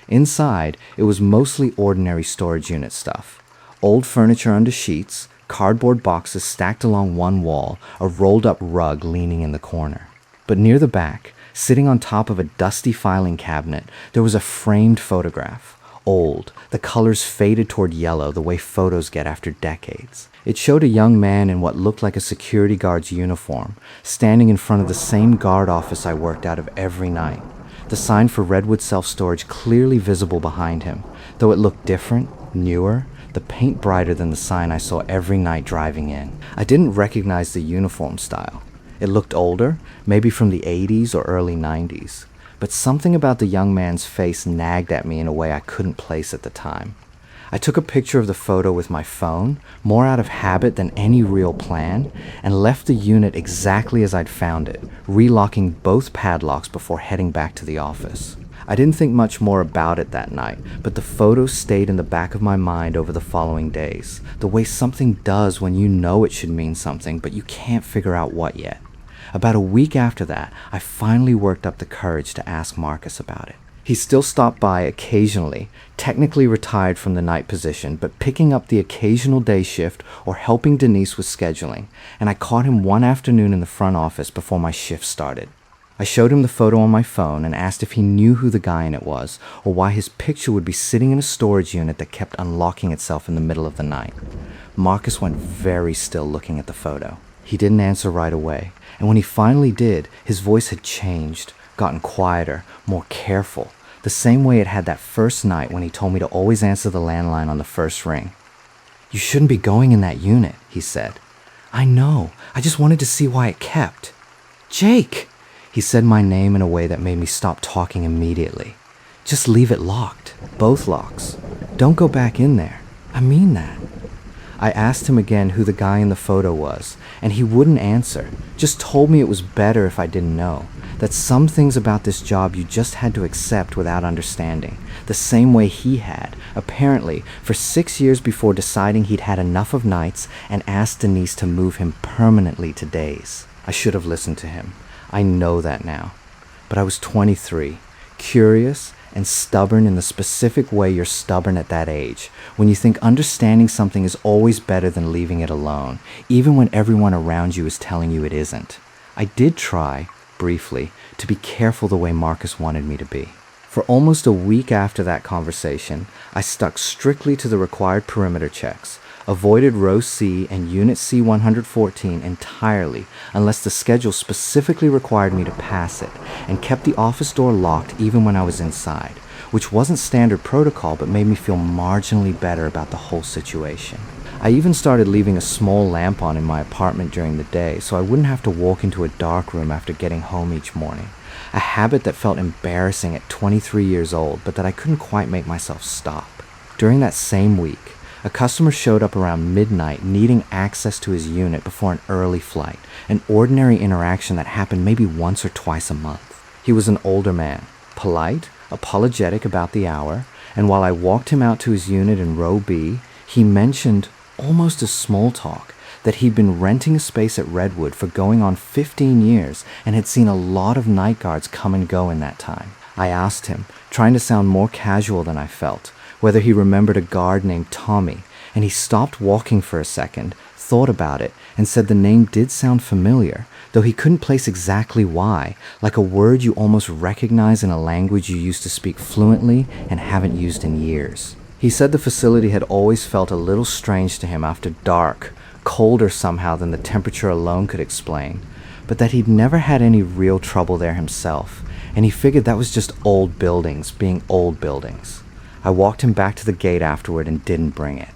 Inside, it was mostly ordinary storage unit stuff. Old furniture under sheets, cardboard boxes stacked along one wall, a rolled-up rug leaning in the corner. But near the back, sitting on top of a dusty filing cabinet, there was a framed photograph. Old, the colors faded toward yellow the way photos get after decades. It showed a young man in what looked like a security guard's uniform, standing in front of the same guard office I worked out of every night. The sign for Redwood Self-Storage clearly visible behind him, though it looked different, newer, the paint brighter than the sign I saw every night driving in. I didn't recognize the uniform style. It looked older, maybe from the 80s or early 90s, but something about the young man's face nagged at me in a way I couldn't place at the time. I took a picture of the photo with my phone, more out of habit than any real plan, and left the unit exactly as I'd found it, relocking both padlocks before heading back to the office. I didn't think much more about it that night, but the photo stayed in the back of my mind over the following days, the way something does when you know it should mean something, but you can't figure out what yet. About a week after that, I finally worked up the courage to ask Marcus about it. He still stopped by occasionally, technically retired from the night position, but picking up the occasional day shift or helping Denise with scheduling, and I caught him one afternoon in the front office before my shift started. I showed him the photo on my phone and asked if he knew who the guy in it was, or why his picture would be sitting in a storage unit that kept unlocking itself in the middle of the night. Marcus went very still looking at the photo. He didn't answer right away, and when he finally did, his voice had changed, gotten quieter, more careful, the same way it had that first night when he told me to always answer the landline on the first ring. "You shouldn't be going in that unit," he said. "I know, I just wanted to see why it kept." "Jake!" He said my name in a way that made me stop talking immediately. "Just leave it locked, both locks. Don't go back in there. I mean that." I asked him again who the guy in the photo was, and he wouldn't answer, just told me it was better if I didn't know, that some things about this job you just had to accept without understanding, the same way he had, apparently, for 6 years before deciding he'd had enough of nights and asked Denise to move him permanently to days. I should have listened to him. I know that now. But I was 23, curious and stubborn in the specific way you're stubborn at that age, when you think understanding something is always better than leaving it alone, even when everyone around you is telling you it isn't. I did try, briefly, to be careful the way Marcus wanted me to be. For almost a week after that conversation, I stuck strictly to the required perimeter checks, avoided row C and unit C114 entirely unless the schedule specifically required me to pass it, and kept the office door locked even when I was inside, which wasn't standard protocol but made me feel marginally better about the whole situation. I even started leaving a small lamp on in my apartment during the day so I wouldn't have to walk into a dark room after getting home each morning, a habit that felt embarrassing at 23 years old but that I couldn't quite make myself stop. During that same week, a customer showed up around midnight needing access to his unit before an early flight, an ordinary interaction that happened maybe once or twice a month. He was an older man, polite, apologetic about the hour, and while I walked him out to his unit in row B, he mentioned, almost as small talk, that he'd been renting a space at Redwood for going on 15 years and had seen a lot of night guards come and go in that time. I asked him, trying to sound more casual than I felt, whether he remembered a guard named Tommy, and he stopped walking for a second, thought about it, and said the name did sound familiar, though he couldn't place exactly why, like a word you almost recognize in a language you used to speak fluently and haven't used in years. He said the facility had always felt a little strange to him after dark, colder somehow than the temperature alone could explain, but that he'd never had any real trouble there himself, and he figured that was just old buildings being old buildings. I walked him back to the gate afterward and didn't bring it.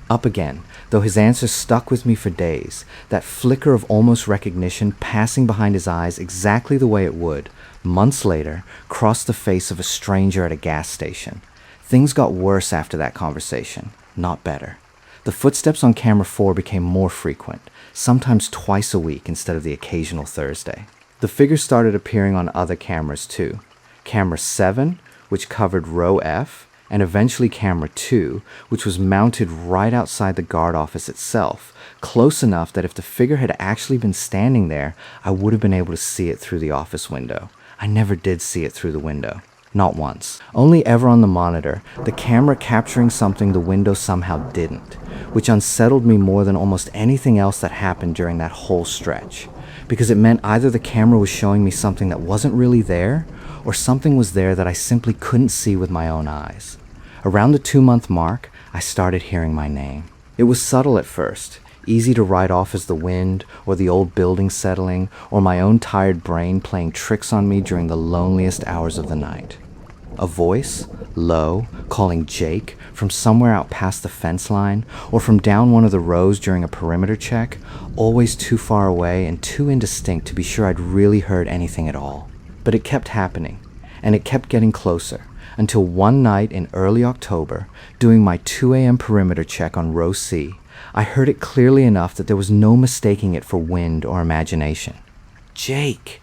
Up again, though his answer stuck with me for days, that flicker of almost recognition passing behind his eyes exactly the way it would, months later, cross the face of a stranger at a gas station. Things got worse after that conversation, not better. The footsteps on camera 4 became more frequent, sometimes twice a week instead of the occasional Thursday. The figure started appearing on other cameras too. Camera 7, which covered row F, and eventually camera 2, which was mounted right outside the guard office itself, close enough that if the figure had actually been standing there, I would have been able to see it through the office window. I never did see it through the window. Not once. Only ever on the monitor, the camera capturing something the window somehow didn't, which unsettled me more than almost anything else that happened during that whole stretch, because it meant either the camera was showing me something that wasn't really there, or something was there that I simply couldn't see with my own eyes. Around the 2-month mark, I started hearing my name. It was subtle at first, easy to write off as the wind, or the old building settling, or my own tired brain playing tricks on me during the loneliest hours of the night. A voice, low, calling Jake from somewhere out past the fence line, or from down one of the rows during a perimeter check, always too far away and too indistinct to be sure I'd really heard anything at all. But it kept happening, and it kept getting closer, until one night in early October, doing my 2 a.m. perimeter check on row C, I heard it clearly enough that there was no mistaking it for wind or imagination. Jake!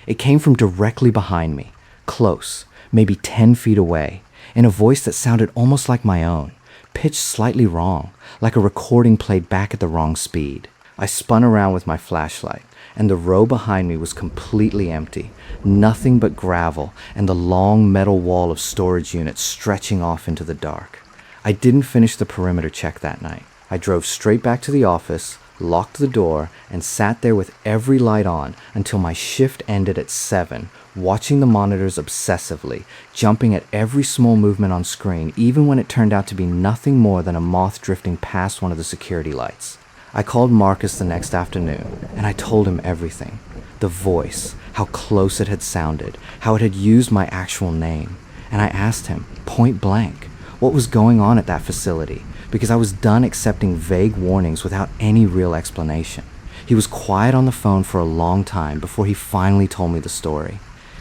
It came from directly behind me, close, maybe 10 feet away, in a voice that sounded almost like my own, pitched slightly wrong, like a recording played back at the wrong speed. I spun around with my flashlight, and the row behind me was completely empty, nothing but gravel and the long metal wall of storage units stretching off into the dark. I didn't finish the perimeter check that night. I drove straight back to the office, locked the door, and sat there with every light on until my shift ended at 7, watching the monitors obsessively, jumping at every small movement on screen, even when it turned out to be nothing more than a moth drifting past one of the security lights. I called Marcus the next afternoon, and I told him everything. The voice, how close it had sounded, how it had used my actual name. And I asked him, point blank, what was going on at that facility, because I was done accepting vague warnings without any real explanation. He was quiet on the phone for a long time before he finally told me the story.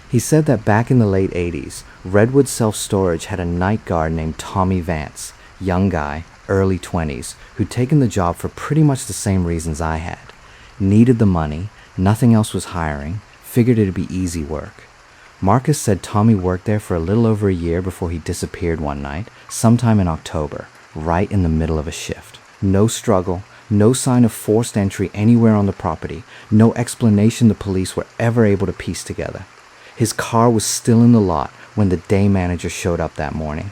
He said that back in the late 80s, Redwood Self-Storage had a night guard named Tommy Vance, young guy, early 20s, who'd taken the job for pretty much the same reasons I had. Needed the money, nothing else was hiring, figured it'd be easy work. Marcus said Tommy worked there for a little over a year before he disappeared one night, sometime in October, right in the middle of a shift. No struggle, no sign of forced entry anywhere on the property, no explanation the police were ever able to piece together. His car was still in the lot when the day manager showed up that morning.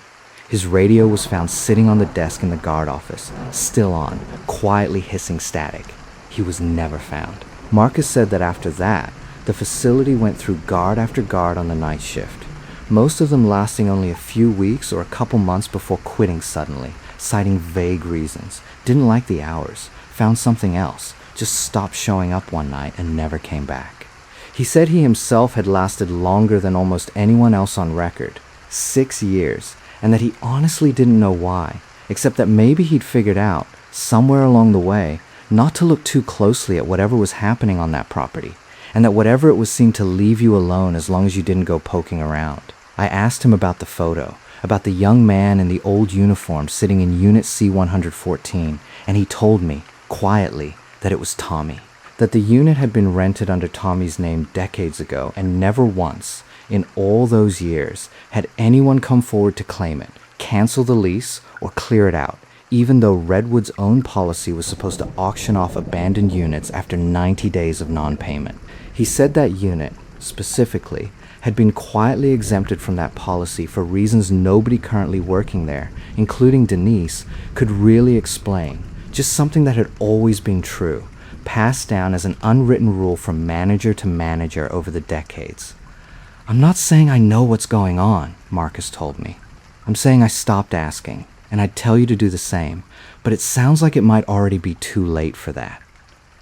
His radio was found sitting on the desk in the guard office, still on, quietly hissing static. He was never found. Marcus said that after that, the facility went through guard after guard on the night shift, most of them lasting only a few weeks or a couple months before quitting suddenly, citing vague reasons, didn't like the hours, found something else, just stopped showing up one night and never came back. He said he himself had lasted longer than almost anyone else on record, 6 years, and that he honestly didn't know why, except that maybe he'd figured out, somewhere along the way, not to look too closely at whatever was happening on that property, and that whatever it was seemed to leave you alone as long as you didn't go poking around. I asked him about the photo, about the young man in the old uniform sitting in Unit C-114, and he told me, quietly, that it was Tommy. That the unit had been rented under Tommy's name decades ago, and never once, in all those years, had anyone come forward to claim it, cancel the lease, or clear it out, even though Redwood's own policy was supposed to auction off abandoned units after 90 days of non-payment. He said that unit, specifically, had been quietly exempted from that policy for reasons nobody currently working there, including Denise, could really explain, just something that had always been true, passed down as an unwritten rule from manager to manager over the decades. I'm not saying I know what's going on, Marcus told me. I'm saying I stopped asking, and I'd tell you to do the same, but it sounds like it might already be too late for that.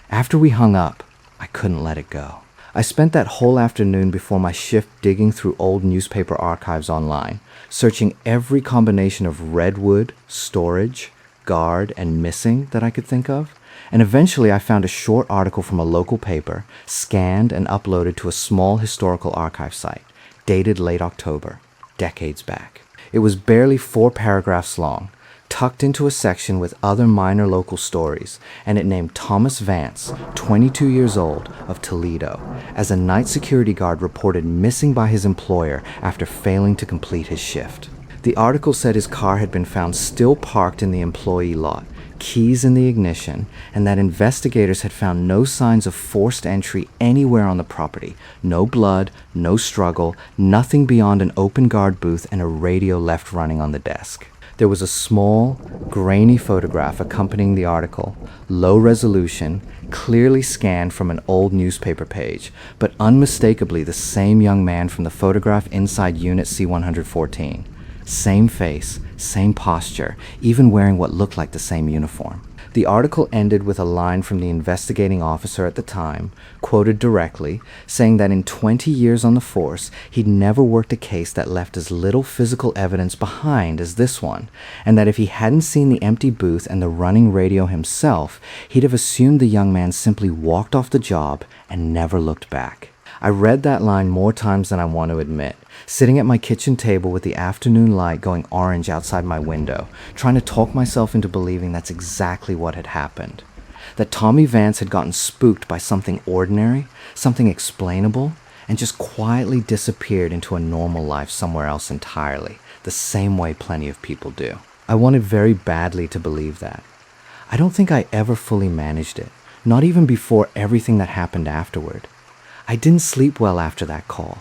After we hung up, I couldn't let it go. I spent that whole afternoon before my shift digging through old newspaper archives online, searching every combination of Redwood, storage, guard, and missing that I could think of. And eventually I found a short article from a local paper, scanned and uploaded to a small historical archive site, dated late October, decades back. It was barely 4 paragraphs long, tucked into a section with other minor local stories, and it named Thomas Vance, 22 years old, of Toledo, as a night security guard reported missing by his employer after failing to complete his shift. The article said his car had been found still parked in the employee lot, keys in the ignition, and that investigators had found no signs of forced entry anywhere on the property. No blood, no struggle, nothing beyond an open guard booth and a radio left running on the desk. There was a small, grainy photograph accompanying the article, low resolution, clearly scanned from an old newspaper page, but unmistakably the same young man from the photograph inside Unit C-114. Same face, same posture, even wearing what looked like the same uniform. The article ended with a line from the investigating officer at the time, quoted directly, saying that in 20 years on the force, he'd never worked a case that left as little physical evidence behind as this one, and that if he hadn't seen the empty booth and the running radio himself, he'd have assumed the young man simply walked off the job and never looked back. I read that line more times than I want to admit, sitting at my kitchen table with the afternoon light going orange outside my window, trying to talk myself into believing that's exactly what had happened. That Tommy Vance had gotten spooked by something ordinary, something explainable, and just quietly disappeared into a normal life somewhere else entirely, the same way plenty of people do. I wanted very badly to believe that. I don't think I ever fully managed it, not even before everything that happened afterward. I didn't sleep well after that call.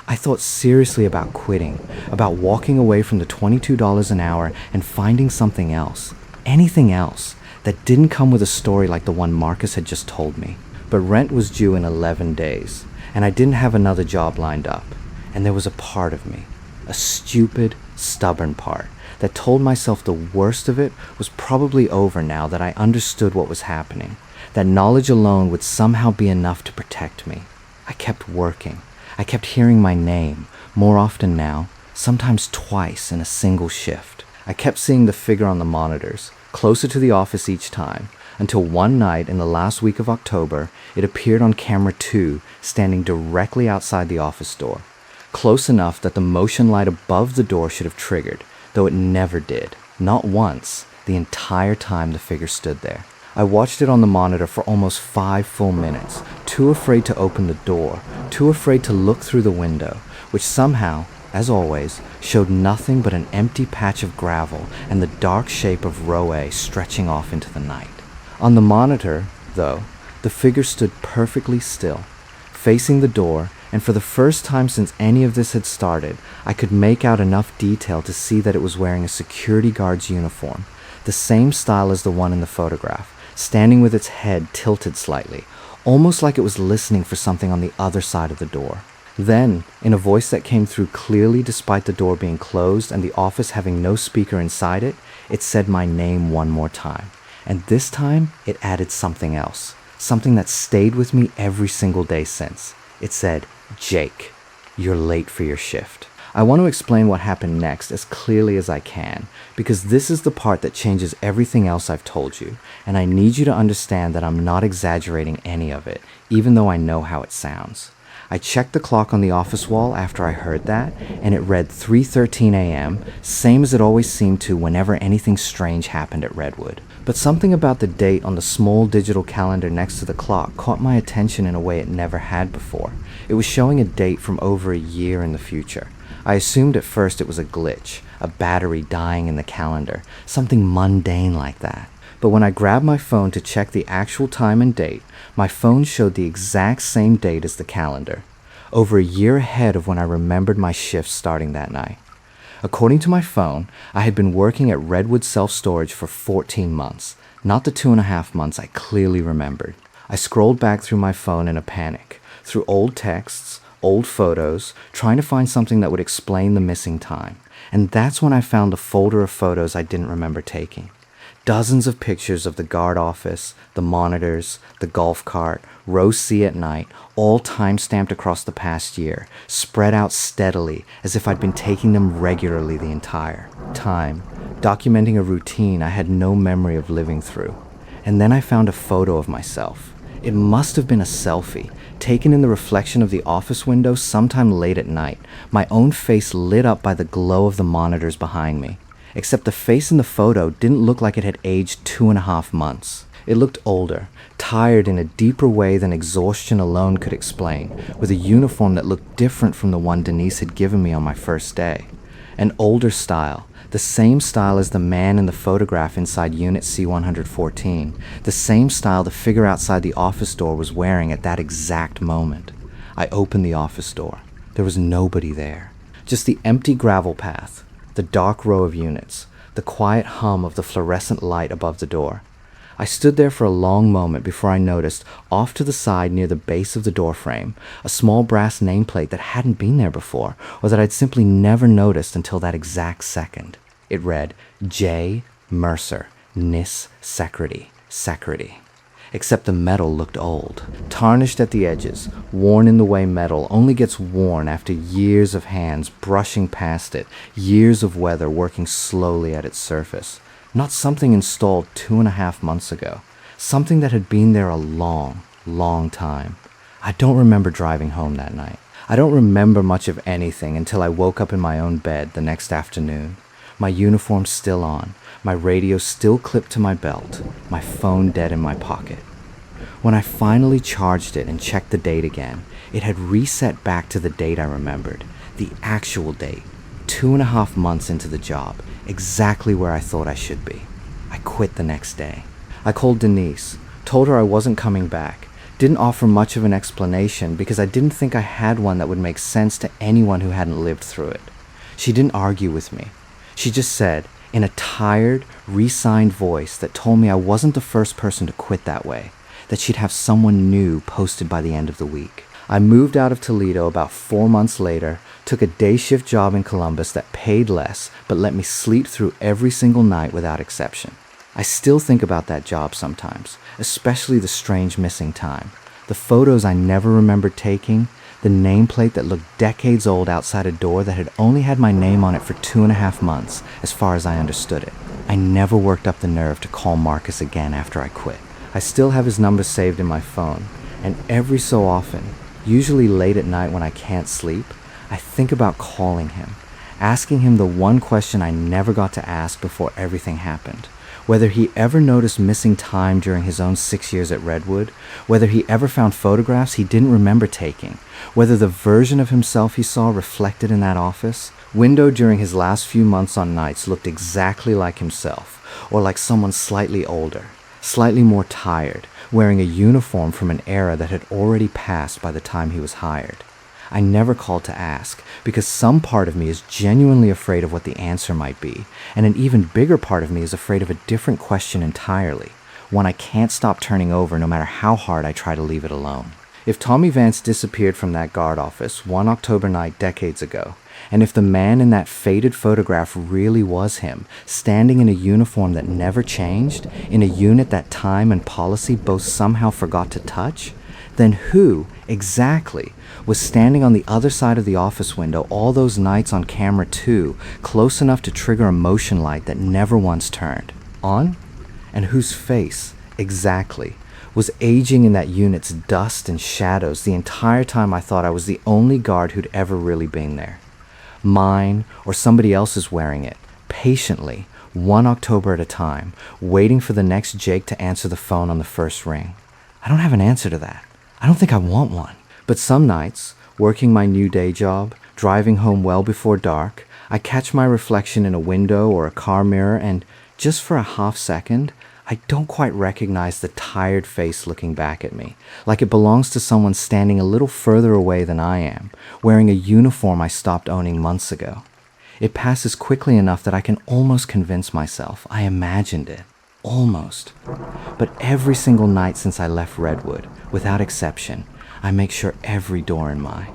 I thought seriously about quitting, about walking away from the $22 an hour and finding something else, anything else, that didn't come with a story like the one Marcus had just told me. But rent was due in 11 days, and I didn't have another job lined up. And there was a part of me, a stupid, stubborn part, that told myself the worst of it was probably over now that I understood what was happening, that knowledge alone would somehow be enough to protect me. I kept working. I kept hearing my name, more often now, sometimes twice in a single shift. I kept seeing the figure on the monitors, closer to the office each time, until one night in the last week of October, it appeared on camera 2, standing directly outside the office door, close enough that the motion light above the door should have triggered, though it never did, not once, the entire time the figure stood there. I watched it on the monitor for almost 5 full minutes, too afraid to open the door, too afraid to look through the window, which somehow, as always, showed nothing but an empty patch of gravel and the dark shape of row A stretching off into the night. On the monitor, though, the figure stood perfectly still, facing the door, and for the first time since any of this had started, I could make out enough detail to see that it was wearing a security guard's uniform, the same style as the one in the photograph, standing with its head tilted slightly, almost like it was listening for something on the other side of the door. Then, in a voice that came through clearly despite the door being closed and the office having no speaker inside it, it said my name one more time. And this time, it added something else, something that stayed with me every single day since. It said, "Jake, you're late for your shift." I want to explain what happened next as clearly as I can, because this is the part that changes everything else I've told you, and I need you to understand that I'm not exaggerating any of it, even though I know how it sounds. I checked the clock on the office wall after I heard that, and it read 3:13 a.m., same as it always seemed to whenever anything strange happened at Redwood. But something about the date on the small digital calendar next to the clock caught my attention in a way it never had before. It was showing a date from over a year in the future. I assumed at first it was a glitch, a battery dying in the calendar, something mundane like that. But when I grabbed my phone to check the actual time and date, my phone showed the exact same date as the calendar, over a year ahead of when I remembered my shift starting that night. According to my phone, I had been working at Redwood Self-Storage for 14 months, not the 2.5 months I clearly remembered. I scrolled back through my phone in a panic, through old texts, old photos, trying to find something that would explain the missing time. And that's when I found a folder of photos I didn't remember taking. Dozens of pictures of the guard office, the monitors, the golf cart, row C at night, all time-stamped across the past year, spread out steadily as if I'd been taking them regularly the entire time, documenting a routine I had no memory of living through. And then I found a photo of myself. It must have been a selfie, taken in the reflection of the office window sometime late at night, my own face lit up by the glow of the monitors behind me. except the face in the photo didn't look like it had aged 2.5 months. It looked older, tired in a deeper way than exhaustion alone could explain, with a uniform that looked different from the one Denise had given me on my first day. An older style, the same style as the man in the photograph inside Unit C-114, the same style the figure outside the office door was wearing at that exact moment. I opened the office door. There was nobody there. Just the empty gravel path, the dark row of units, the quiet hum of the fluorescent light above the door. I stood there for a long moment before I noticed, off to the side near the base of the doorframe, a small brass nameplate that hadn't been there before, or that I'd simply never noticed until that exact second. It read, J. Mercer, Nis Security, Security. Except the metal looked old, tarnished at the edges, worn in the way metal only gets worn after years of hands brushing past it, years of weather working slowly at its surface. Not something installed 2.5 months ago. Something that had been there a long, long time. I don't remember driving home that night. I don't remember much of anything until I woke up in my own bed the next afternoon. My uniform still on, my radio still clipped to my belt, my phone dead in my pocket. When I finally charged it and checked the date again, it had reset back to the date I remembered. The actual date. 2.5 months into the job. Exactly where I thought I should be. I quit the next day. I called Denise, told her I wasn't coming back, didn't offer much of an explanation because I didn't think I had one that would make sense to anyone who hadn't lived through it. She didn't argue with me. She just said, in a tired, resigned voice that told me I wasn't the first person to quit that way, that she'd have someone new posted by the end of the week. I moved out of Toledo about 4 months later, took a day shift job in Columbus that paid less but let me sleep through every single night without exception. I still think about that job sometimes, especially the strange missing time, the photos I never remembered taking, the nameplate that looked decades old outside a door that had only had my name on it for 2.5 months, as far as I understood it. I never worked up the nerve to call Marcus again after I quit. I still have his number saved in my phone, and every so often, usually late at night when I can't sleep, I think about calling him, asking him the one question I never got to ask before everything happened. Whether he ever noticed missing time during his own 6 years at Redwood, whether he ever found photographs he didn't remember taking, whether the version of himself he saw reflected in that office, window during his last few months on nights looked exactly like himself, or like someone slightly older, slightly more tired, wearing a uniform from an era that had already passed by the time he was hired. I never called to ask, because some part of me is genuinely afraid of what the answer might be, and an even bigger part of me is afraid of a different question entirely, one I can't stop turning over no matter how hard I try to leave it alone. If Tommy Vance disappeared from that guard office one October night decades ago, and if the man in that faded photograph really was him, standing in a uniform that never changed, in a unit that time and policy both somehow forgot to touch, then who, exactly, was standing on the other side of the office window all those nights on camera too, close enough to trigger a motion light that never once turned on? And whose face, exactly, was aging in that unit's dust and shadows the entire time I thought I was the only guard who'd ever really been there? Mine, or somebody else's wearing it, patiently, one October at a time, waiting for the next Jake to answer the phone on the first ring. I don't have an answer to that. I don't think I want one. But some nights, working my new day job, driving home well before dark, I catch my reflection in a window or a car mirror and, just for a half second, I don't quite recognize the tired face looking back at me, like it belongs to someone standing a little further away than I am, wearing a uniform I stopped owning months ago. It passes quickly enough that I can almost convince myself I imagined it. Almost. But every single night since I left Redwood, without exception, I make sure every door in my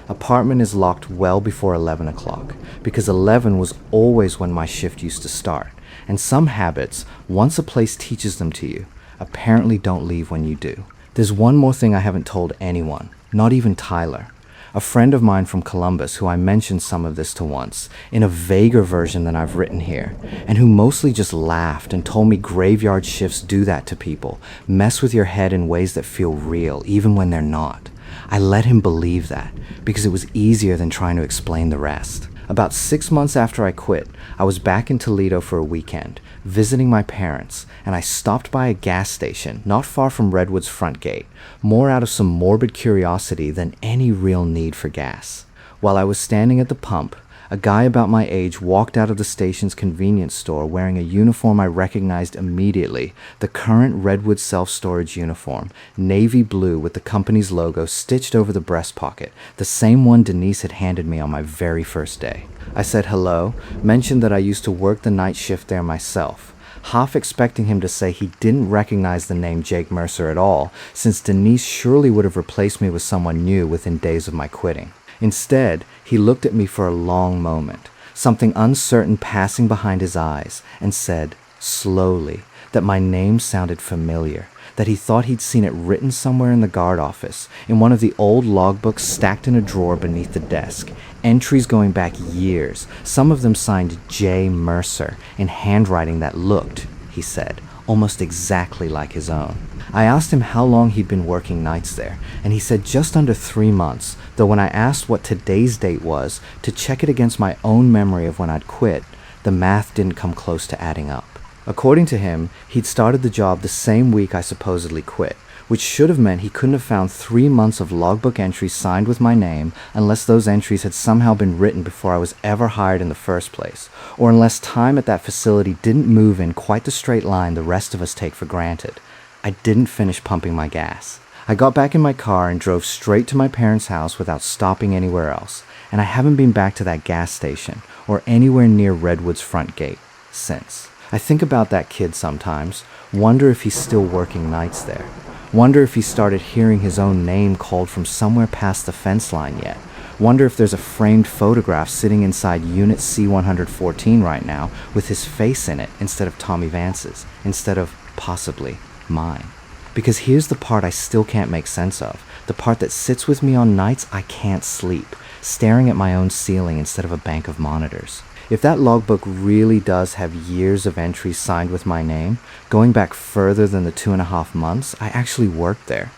apartment is locked well before 11 o'clock, because 11 was always when my shift used to start, and some habits, once a place teaches them to you, apparently don't leave when you do. There's one more thing I haven't told anyone, not even Tyler. A friend of mine from Columbus who I mentioned some of this to once, in a vaguer version than I've written here, and who mostly just laughed and told me graveyard shifts do that to people, mess with your head in ways that feel real, even when they're not. I let him believe that, because it was easier than trying to explain the rest. About 6 months after I quit, I was back in Toledo for a weekend, visiting my parents, and I stopped by a gas station not far from Redwood's front gate, more out of some morbid curiosity than any real need for gas. While I was standing at the pump, a guy about my age walked out of the station's convenience store wearing a uniform I recognized immediately, the current Redwood self-storage uniform, navy blue with the company's logo stitched over the breast pocket, the same one Denise had handed me on my very first day. I said hello, mentioned that I used to work the night shift there myself, half expecting him to say he didn't recognize the name Jake Mercer at all, since Denise surely would have replaced me with someone new within days of my quitting. Instead, he looked at me for a long moment, something uncertain passing behind his eyes, and said, slowly, that my name sounded familiar, that he thought he'd seen it written somewhere in the guard office, in one of the old logbooks stacked in a drawer beneath the desk, entries going back years, some of them signed J. Mercer, in handwriting that looked, he said, almost exactly like his own. I asked him how long he'd been working nights there, and he said just under 3 months, though when I asked what today's date was, to check it against my own memory of when I'd quit, the math didn't come close to adding up. According to him, he'd started the job the same week I supposedly quit, which should have meant he couldn't have found 3 months of logbook entries signed with my name unless those entries had somehow been written before I was ever hired in the first place, or unless time at that facility didn't move in quite the straight line the rest of us take for granted. I didn't finish pumping my gas. I got back in my car and drove straight to my parents' house without stopping anywhere else, and I haven't been back to that gas station or anywhere near Redwood's front gate since. I think about that kid sometimes, wonder if he's still working nights there. Wonder if he started hearing his own name called from somewhere past the fence line yet. Wonder if there's a framed photograph sitting inside Unit C-114 right now with his face in it instead of Tommy Vance's, instead of, possibly, mine. Because here's the part I still can't make sense of, the part that sits with me on nights I can't sleep, staring at my own ceiling instead of a bank of monitors. If that logbook really does have years of entries signed with my name, going back further than the 2.5 months I actually worked there,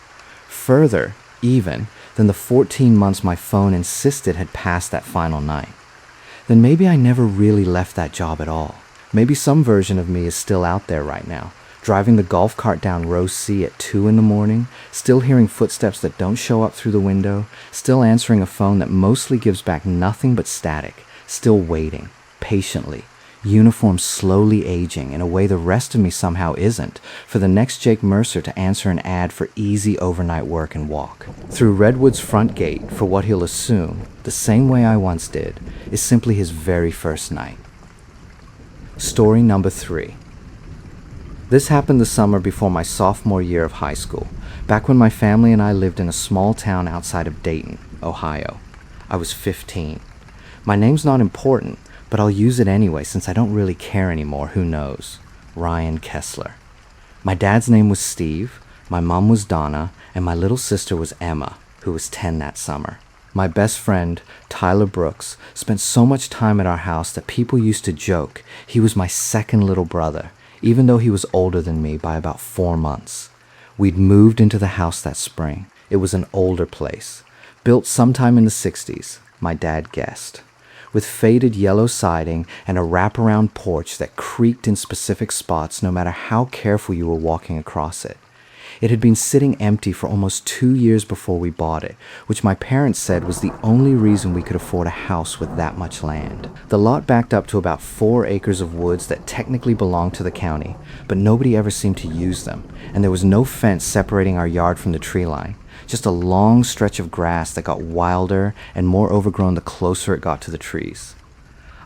further, even, than the 14 months my phone insisted had passed that final night, then maybe I never really left that job at all. Maybe some version of me is still out there right now, driving the golf cart down row C at 2 in the morning, still hearing footsteps that don't show up through the window, still answering a phone that mostly gives back nothing but static, still waiting, patiently, uniform slowly aging in a way the rest of me somehow isn't, for the next Jake Mercer to answer an ad for easy overnight work and walk. Through Redwood's front gate, for what he'll assume, the same way I once did, is simply his very first night. Story number 3. This happened the summer before my sophomore year of high school, back when my family and I lived in a small town outside of Dayton, Ohio. I was 15. My name's not important, but I'll use it anyway since I don't really care anymore, who knows. Ryan Kessler. My dad's name was Steve, my mom was Donna, and my little sister was Emma, who was 10 that summer. My best friend, Tyler Brooks, spent so much time at our house that people used to joke he was my second little brother, even though he was older than me by about 4 months. We'd moved into the house that spring. It was an older place, built sometime in the 60s, my dad guessed, with faded yellow siding and a wraparound porch that creaked in specific spots no matter how careful you were walking across it. It had been sitting empty for almost 2 years before we bought it, which my parents said was the only reason we could afford a house with that much land. The lot backed up to about 4 acres of woods that technically belonged to the county, but nobody ever seemed to use them, and there was no fence separating our yard from the tree line. Just a long stretch of grass that got wilder and more overgrown the closer it got to the trees.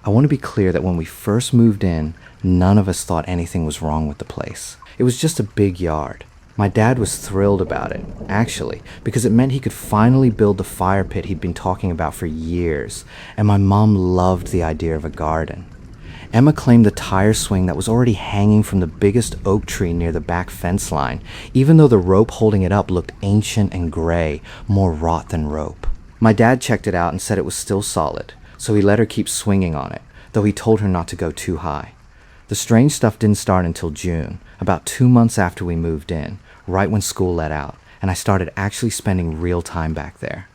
I want to be clear that when we first moved in, none of us thought anything was wrong with the place. It was just a big yard. My dad was thrilled about it, actually, because it meant he could finally build the fire pit he'd been talking about for years, and my mom loved the idea of a garden. Emma claimed the tire swing that was already hanging from the biggest oak tree near the back fence line, even though the rope holding it up looked ancient and gray, more rot than rope. My dad checked it out and said it was still solid, so he let her keep swinging on it, though he told her not to go too high. The strange stuff didn't start until June, about 2 months after we moved in, right when school let out, and I started actually spending real time back there.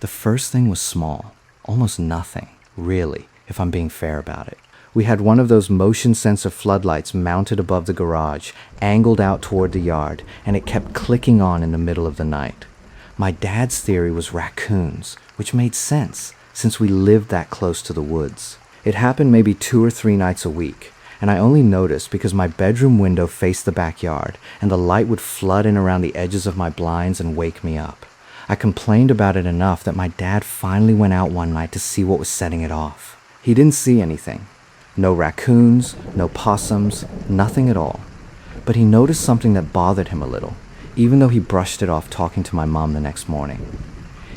The first thing was small, almost nothing, really, if I'm being fair about it. We had one of those motion sensor floodlights mounted above the garage, angled out toward the yard, and it kept clicking on in the middle of the night. My dad's theory was raccoons, which made sense, since we lived that close to the woods. It happened maybe 2 or 3 nights a week, and I only noticed because my bedroom window faced the backyard, and the light would flood in around the edges of my blinds and wake me up. I complained about it enough that my dad finally went out one night to see what was setting it off. He didn't see anything. No raccoons, no possums, nothing at all. But he noticed something that bothered him a little, even though he brushed it off talking to my mom the next morning.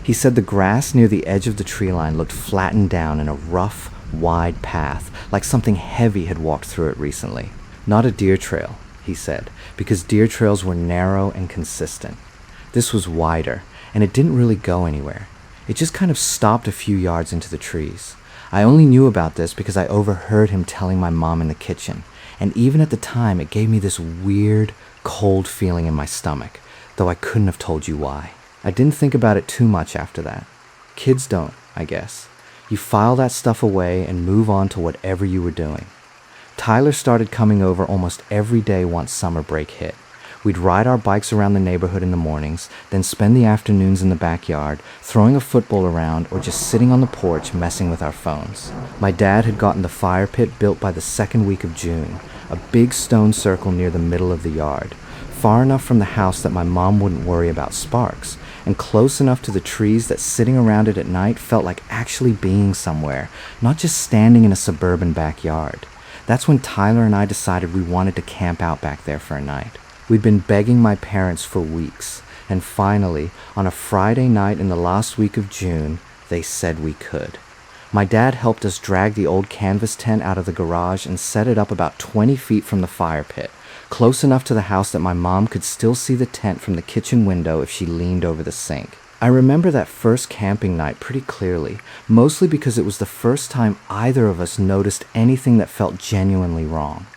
He said the grass near the edge of the tree line looked flattened down in a rough, wide path, like something heavy had walked through it recently. Not a deer trail, he said, because deer trails were narrow and consistent. This was wider, and it didn't really go anywhere. It just kind of stopped a few yards into the trees. I only knew about this because I overheard him telling my mom in the kitchen, and even at the time it gave me this weird, cold feeling in my stomach, though I couldn't have told you why. I didn't think about it too much after that. Kids don't, I guess. You file that stuff away and move on to whatever you were doing. Tyler started coming over almost every day once summer break hit. We'd ride our bikes around the neighborhood in the mornings, then spend the afternoons in the backyard, throwing a football around or just sitting on the porch messing with our phones. My dad had gotten the fire pit built by the second week of June, a big stone circle near the middle of the yard, far enough from the house that my mom wouldn't worry about sparks, and close enough to the trees that sitting around it at night felt like actually being somewhere, not just standing in a suburban backyard. That's when Tyler and I decided we wanted to camp out back there for a night. We'd been begging my parents for weeks, and finally, on a Friday night in the last week of June, they said we could. My dad helped us drag the old canvas tent out of the garage and set it up about 20 feet from the fire pit, close enough to the house that my mom could still see the tent from the kitchen window if she leaned over the sink. I remember that first camping night pretty clearly, mostly because it was the first time either of us noticed anything that felt genuinely wrong.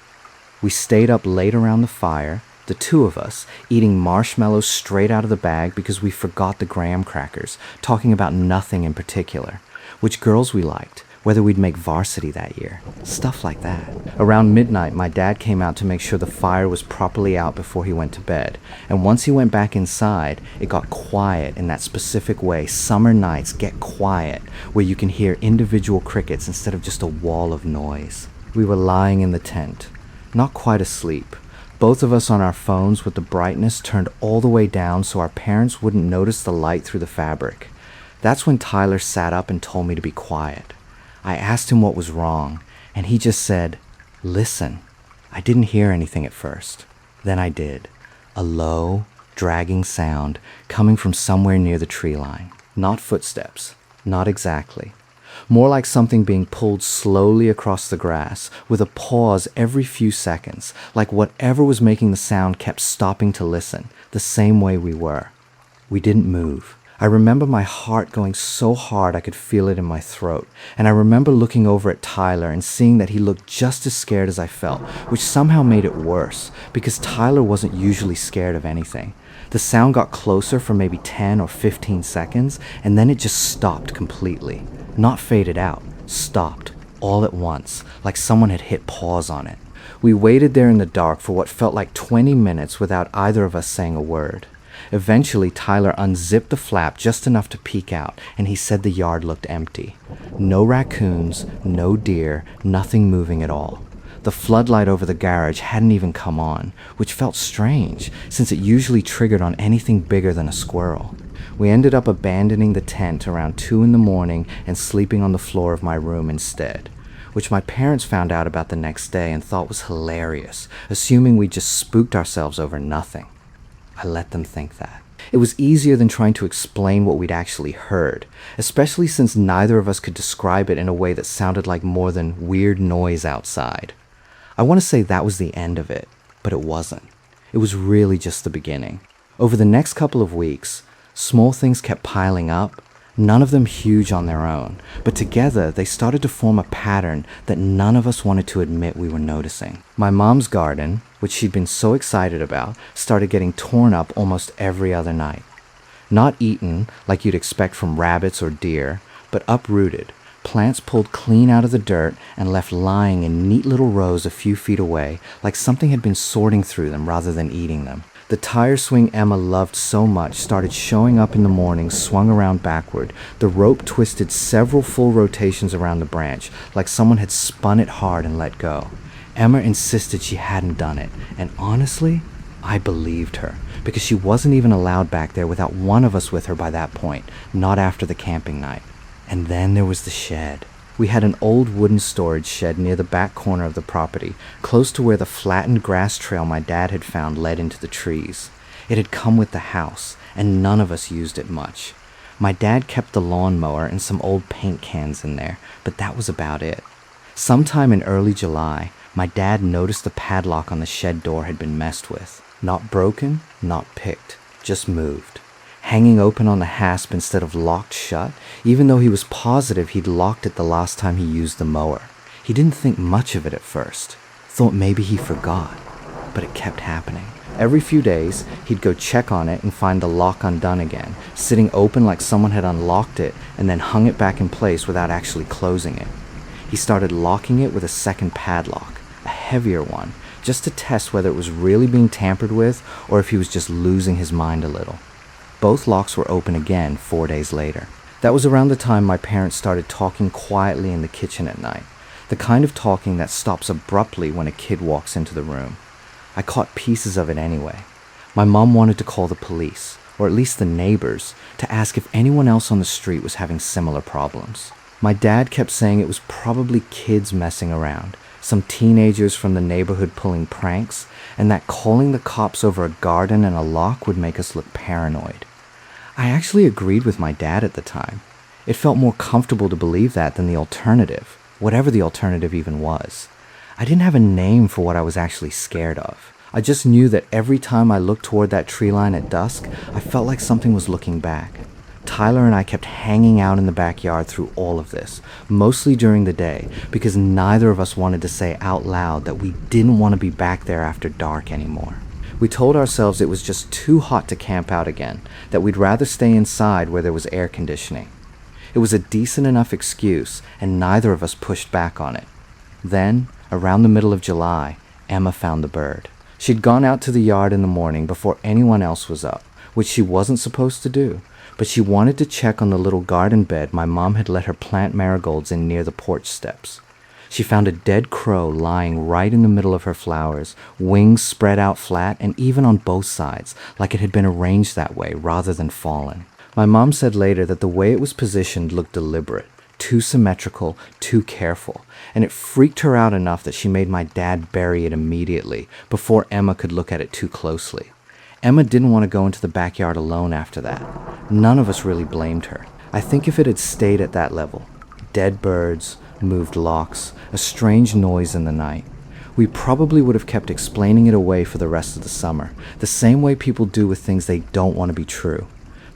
We stayed up late around the fire, the two of us, eating marshmallows straight out of the bag because we forgot the graham crackers, talking about nothing in particular, which girls we liked, whether we'd make varsity that year, stuff like that. Around midnight, my dad came out to make sure the fire was properly out before he went to bed, and once he went back inside, it got quiet in that specific way summer nights get quiet, where you can hear individual crickets instead of just a wall of noise. We were lying in the tent, not quite asleep, both of us on our phones with the brightness turned all the way down so our parents wouldn't notice the light through the fabric. That's when Tyler sat up and told me to be quiet. I asked him what was wrong, and he just said, "Listen." I didn't hear anything at first. Then I did. A low, dragging sound coming from somewhere near the tree line. Not footsteps. Not exactly. More like something being pulled slowly across the grass, with a pause every few seconds, like whatever was making the sound kept stopping to listen, the same way we were. We didn't move. I remember my heart going so hard I could feel it in my throat, and I remember looking over at Tyler and seeing that he looked just as scared as I felt, which somehow made it worse, because Tyler wasn't usually scared of anything. The sound got closer for maybe 10 or 15 seconds, and then it just stopped completely. Not faded out, stopped, all at once, like someone had hit pause on it. We waited there in the dark for what felt like 20 minutes without either of us saying a word. Eventually, Tyler unzipped the flap just enough to peek out, and he said the yard looked empty. No raccoons, no deer, nothing moving at all. The floodlight over the garage hadn't even come on, which felt strange, since it usually triggered on anything bigger than a squirrel. We ended up abandoning the tent around 2 in the morning and sleeping on the floor of my room instead, which my parents found out about the next day and thought was hilarious, assuming we just spooked ourselves over nothing. I let them think that. It was easier than trying to explain what we'd actually heard, especially since neither of us could describe it in a way that sounded like more than weird noise outside. I want to say that was the end of it, but it wasn't. It was really just the beginning. Over the next couple of weeks, small things kept piling up, none of them huge on their own, but together they started to form a pattern that none of us wanted to admit we were noticing. My mom's garden, which she'd been so excited about, started getting torn up almost every other night. Not eaten, like you'd expect from rabbits or deer, but uprooted, Plants pulled clean out of the dirt and left lying in neat little rows a few feet away, like something had been sorting through them rather than eating them. The tire swing Emma loved so much started showing up in the morning, swung around backward. The rope twisted several full rotations around the branch, like someone had spun it hard and let go. Emma insisted she hadn't done it, and honestly, I believed her, because she wasn't even allowed back there without one of us with her by that point, not after the camping night. And then there was the shed. We had an old wooden storage shed near the back corner of the property, close to where the flattened grass trail my dad had found led into the trees. It had come with the house, and none of us used it much. My dad kept the lawnmower and some old paint cans in there, but that was about it. Sometime in early July, my dad noticed the padlock on the shed door had been messed with. Not broken, not picked, just moved. Hanging open on the hasp instead of locked shut, even though he was positive he'd locked it the last time he used the mower. He didn't think much of it at first. Thought maybe he forgot. But it kept happening. Every few days, he'd go check on it and find the lock undone again, sitting open like someone had unlocked it and then hung it back in place without actually closing it. He started locking it with a second padlock, a heavier one, just to test whether it was really being tampered with or if he was just losing his mind a little. Both locks were open again 4 days later. That was around the time my parents started talking quietly in the kitchen at night, the kind of talking that stops abruptly when a kid walks into the room. I caught pieces of it anyway. My mom wanted to call the police, or at least the neighbors, to ask if anyone else on the street was having similar problems. My dad kept saying it was probably kids messing around, some teenagers from the neighborhood pulling pranks, and that calling the cops over a garden and a lock would make us look paranoid. I actually agreed with my dad at the time. It felt more comfortable to believe that than the alternative, whatever the alternative even was. I didn't have a name for what I was actually scared of. I just knew that every time I looked toward that tree line at dusk, I felt like something was looking back. Tyler and I kept hanging out in the backyard through all of this, mostly during the day, because neither of us wanted to say out loud that we didn't want to be back there after dark anymore. We told ourselves it was just too hot to camp out again, that we'd rather stay inside where there was air conditioning. It was a decent enough excuse, and neither of us pushed back on it. Then, around the middle of July, Emma found the bird. She'd gone out to the yard in the morning before anyone else was up, which she wasn't supposed to do, but she wanted to check on the little garden bed my mom had let her plant marigolds in near the porch steps. She found a dead crow lying right in the middle of her flowers, wings spread out flat and even on both sides, like it had been arranged that way rather than fallen. My mom said later that the way it was positioned looked deliberate, too symmetrical, too careful, and it freaked her out enough that she made my dad bury it immediately, before Emma could look at it too closely. Emma didn't want to go into the backyard alone after that. None of us really blamed her. I think if it had stayed at that level, dead birds, moved locks, a strange noise in the night, we probably would have kept explaining it away for the rest of the summer, the same way people do with things they don't want to be true.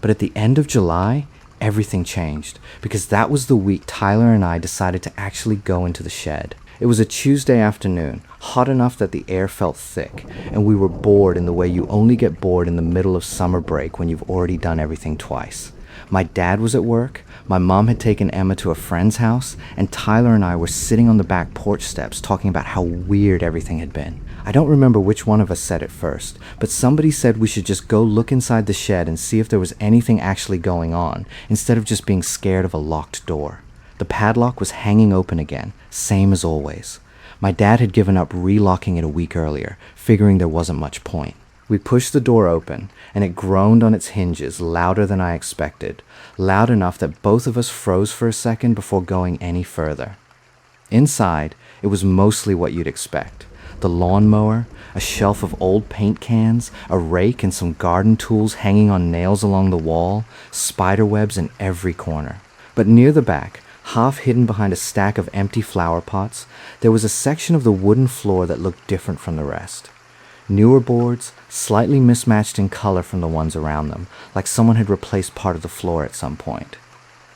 But at the end of July, everything changed, because that was the week Tyler and I decided to actually go into the shed. It was a Tuesday afternoon, hot enough that the air felt thick, and we were bored in the way you only get bored in the middle of summer break when you've already done everything twice. My dad was at work, my mom had taken Emma to a friend's house, and Tyler and I were sitting on the back porch steps talking about how weird everything had been. I don't remember which one of us said it first, but somebody said we should just go look inside the shed and see if there was anything actually going on, instead of just being scared of a locked door. The padlock was hanging open again, same as always. My dad had given up relocking it a week earlier, figuring there wasn't much point. We pushed the door open, and it groaned on its hinges louder than I expected, loud enough that both of us froze for a second before going any further. Inside, it was mostly what you'd expect. The lawnmower, a shelf of old paint cans, a rake and some garden tools hanging on nails along the wall, spider webs in every corner. But near the back, half hidden behind a stack of empty flower pots, there was a section of the wooden floor that looked different from the rest. Newer boards, slightly mismatched in color from the ones around them, like someone had replaced part of the floor at some point.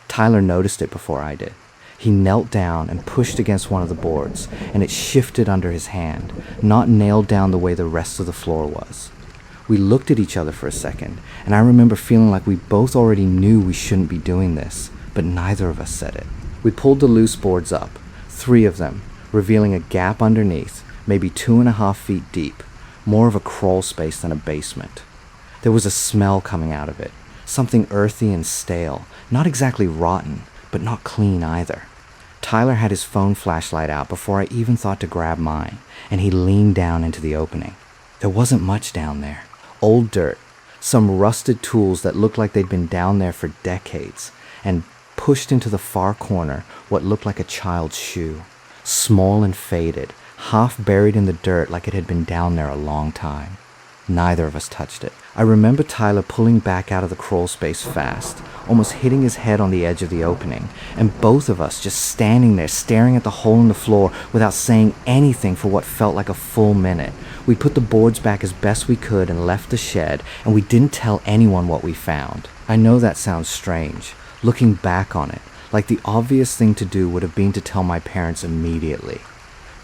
Tyler noticed it before I did. He knelt down and pushed against one of the boards, and it shifted under his hand, not nailed down the way the rest of the floor was. We looked at each other for a second, and I remember feeling like we both already knew we shouldn't be doing this, but neither of us said it. We pulled the loose boards up, 3 of them, revealing a gap underneath, maybe 2.5 feet deep, more of a crawl space than a basement. There was a smell coming out of it, something earthy and stale, not exactly rotten, but not clean either. Tyler had his phone flashlight out before I even thought to grab mine, and he leaned down into the opening. There wasn't much down there. Old dirt, some rusted tools that looked like they'd been down there for decades, and pushed into the far corner what looked like a child's shoe, small and faded, half buried in the dirt like it had been down there a long time. Neither of us touched it. I remember Tyler pulling back out of the crawl space fast, almost hitting his head on the edge of the opening, and both of us just standing there staring at the hole in the floor without saying anything for what felt like a full minute. We put the boards back as best we could and left the shed, and we didn't tell anyone what we found. I know that sounds strange, looking back on it, like the obvious thing to do would have been to tell my parents immediately.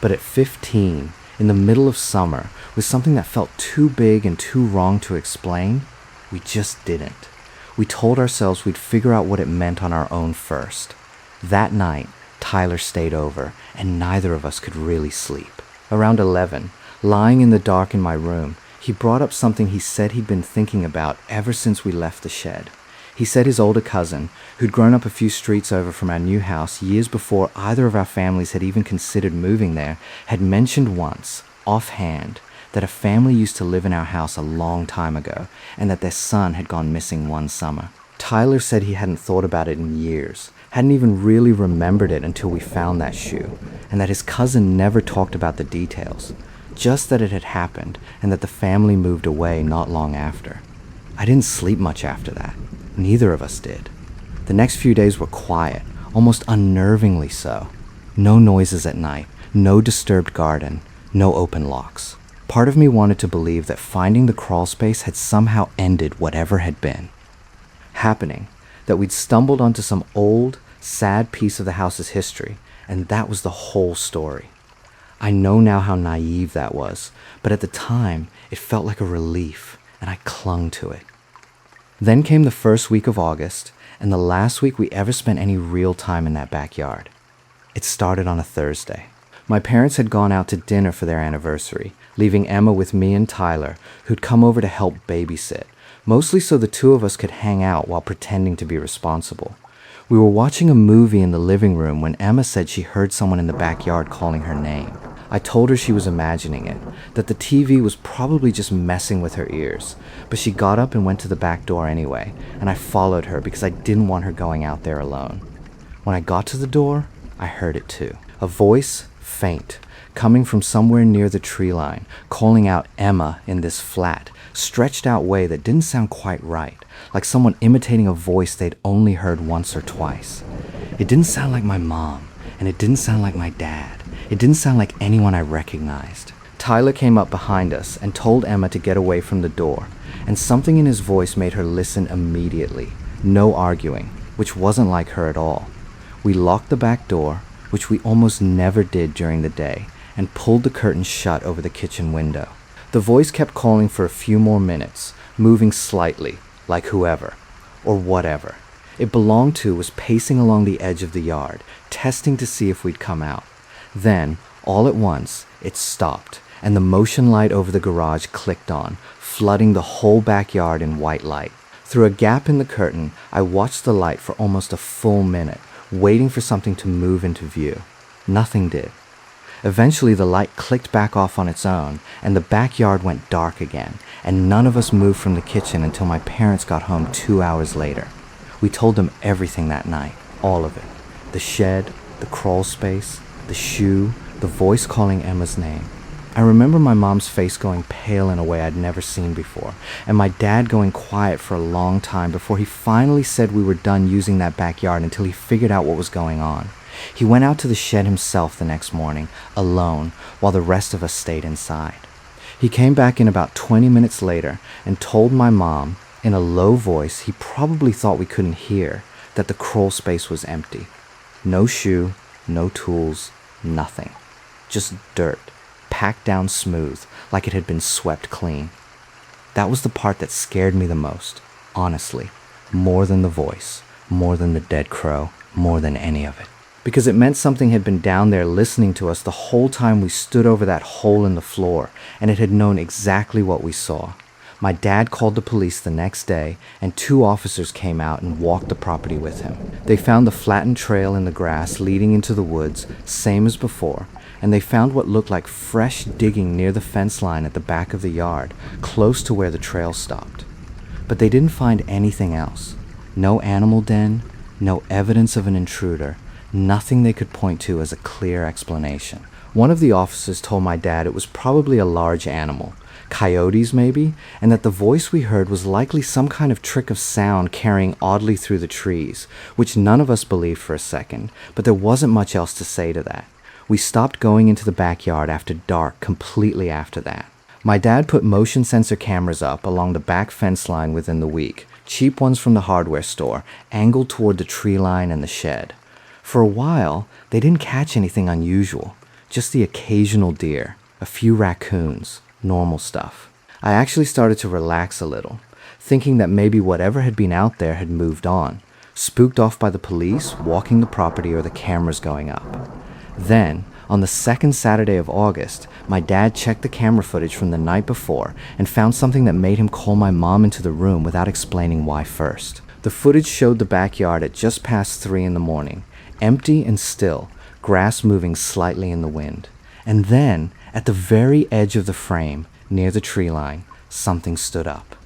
But at 15, in the middle of summer, with something that felt too big and too wrong to explain, we just didn't. We told ourselves we'd figure out what it meant on our own first. That night, Tyler stayed over, and neither of us could really sleep. Around 11, lying in the dark in my room, he brought up something he said he'd been thinking about ever since we left the shed. He said his older cousin, who'd grown up a few streets over from our new house years before either of our families had even considered moving there, had mentioned once, offhand, that a family used to live in our house a long time ago, and that their son had gone missing one summer. Tyler said he hadn't thought about it in years, hadn't even really remembered it until we found that shoe, and that his cousin never talked about the details, just that it had happened and that the family moved away not long after. I didn't sleep much after that. Neither of us did. The next few days were quiet, almost unnervingly so. No noises at night, no disturbed garden, no open locks. Part of me wanted to believe that finding the crawl space had somehow ended whatever had been happening, that we'd stumbled onto some old, sad piece of the house's history, and that was the whole story. I know now how naive that was, but at the time, it felt like a relief, and I clung to it. Then came the first week of August, and the last week we ever spent any real time in that backyard. It started on a Thursday. My parents had gone out to dinner for their anniversary, leaving Emma with me and Tyler, who'd come over to help babysit, mostly so the two of us could hang out while pretending to be responsible. We were watching a movie in the living room when Emma said she heard someone in the backyard calling her name. I told her she was imagining it, that the TV was probably just messing with her ears, but she got up and went to the back door anyway, and I followed her because I didn't want her going out there alone. When I got to the door, I heard it too. A voice, faint, coming from somewhere near the tree line, calling out Emma in this flat, stretched out way that didn't sound quite right, like someone imitating a voice they'd only heard once or twice. It didn't sound like my mom, and it didn't sound like my dad. It didn't sound like anyone I recognized. Tyler came up behind us and told Emma to get away from the door, and something in his voice made her listen immediately. No arguing, which wasn't like her at all. We locked the back door, which we almost never did during the day, and pulled the curtains shut over the kitchen window. The voice kept calling for a few more minutes, moving slightly, like whoever, or whatever it belonged to was pacing along the edge of the yard, testing to see if we'd come out. Then, all at once, it stopped, and the motion light over the garage clicked on, flooding the whole backyard in white light. Through a gap in the curtain, I watched the light for almost a full minute, waiting for something to move into view. Nothing did. Eventually, the light clicked back off on its own, and the backyard went dark again, and none of us moved from the kitchen until my parents got home 2 hours later. We told them everything that night, all of it. The shed, the crawl space, the shoe, the voice calling Emma's name. I remember my mom's face going pale in a way I'd never seen before, and my dad going quiet for a long time before he finally said we were done using that backyard until he figured out what was going on. He went out to the shed himself the next morning, alone, while the rest of us stayed inside. He came back in about 20 minutes later and told my mom, in a low voice he probably thought we couldn't hear, that the crawl space was empty. No shoe, no tools, nothing. Just dirt, packed down smooth, like it had been swept clean. That was the part that scared me the most, honestly. More than the voice, more than the dead crow, more than any of it. because it meant something had been down there listening to us the whole time we stood over that hole in the floor, and it had known exactly what we saw. My dad called the police the next day, and 2 officers came out and walked the property with him. They found the flattened trail in the grass leading into the woods, same as before, and they found what looked like fresh digging near the fence line at the back of the yard, close to where the trail stopped. But they didn't find anything else. No animal den, no evidence of an intruder, nothing they could point to as a clear explanation. One of the officers told my dad it was probably a large animal, coyotes maybe, and that the voice we heard was likely some kind of trick of sound carrying oddly through the trees, which none of us believed for a second, but there wasn't much else to say to that. We stopped going into the backyard after dark completely after that. My dad put motion sensor cameras up along the back fence line within the week, cheap ones from the hardware store, angled toward the tree line and the shed. For a while, they didn't catch anything unusual, just the occasional deer, a few raccoons, normal stuff. I actually started to relax a little, thinking that maybe whatever had been out there had moved on, spooked off by the police walking the property or the cameras going up. Then, on the second Saturday of August, my dad checked the camera footage from the night before and found something that made him call my mom into the room without explaining why first. The footage showed the backyard at just past 3 in the morning, empty and still, grass moving slightly in the wind. And then, at the very edge of the frame, near the tree line, something stood up.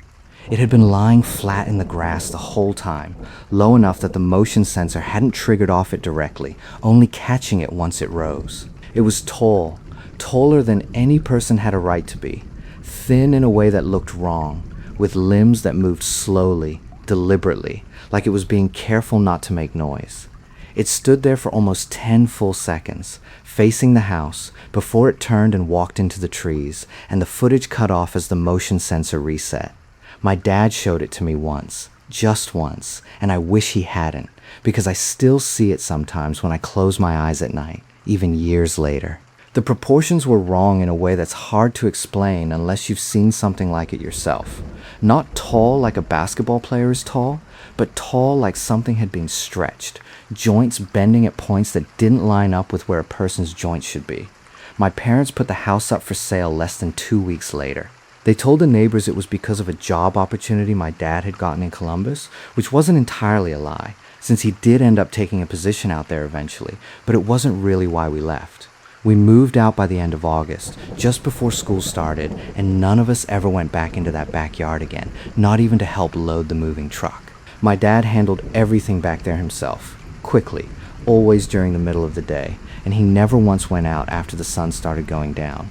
It had been lying flat in the grass the whole time, low enough that the motion sensor hadn't triggered off it directly, only catching it once it rose. It was tall, taller than any person had a right to be, thin in a way that looked wrong, with limbs that moved slowly, deliberately, like it was being careful not to make noise. It stood there for almost 10 full seconds, facing the house, before it turned and walked into the trees, and the footage cut off as the motion sensor reset. My dad showed it to me once, just once, and I wish he hadn't, because I still see it sometimes when I close my eyes at night, even years later. The proportions were wrong in a way that's hard to explain unless you've seen something like it yourself. Not tall like a basketball player is tall, but tall like something had been stretched, joints bending at points that didn't line up with where a person's joints should be. My parents put the house up for sale less than 2 weeks later. They told the neighbors it was because of a job opportunity my dad had gotten in Columbus, which wasn't entirely a lie, since he did end up taking a position out there eventually, but it wasn't really why we left. We moved out by the end of August, just before school started, and none of us ever went back into that backyard again, not even to help load the moving truck. My dad handled everything back there himself, quickly, always during the middle of the day, and he never once went out after the sun started going down.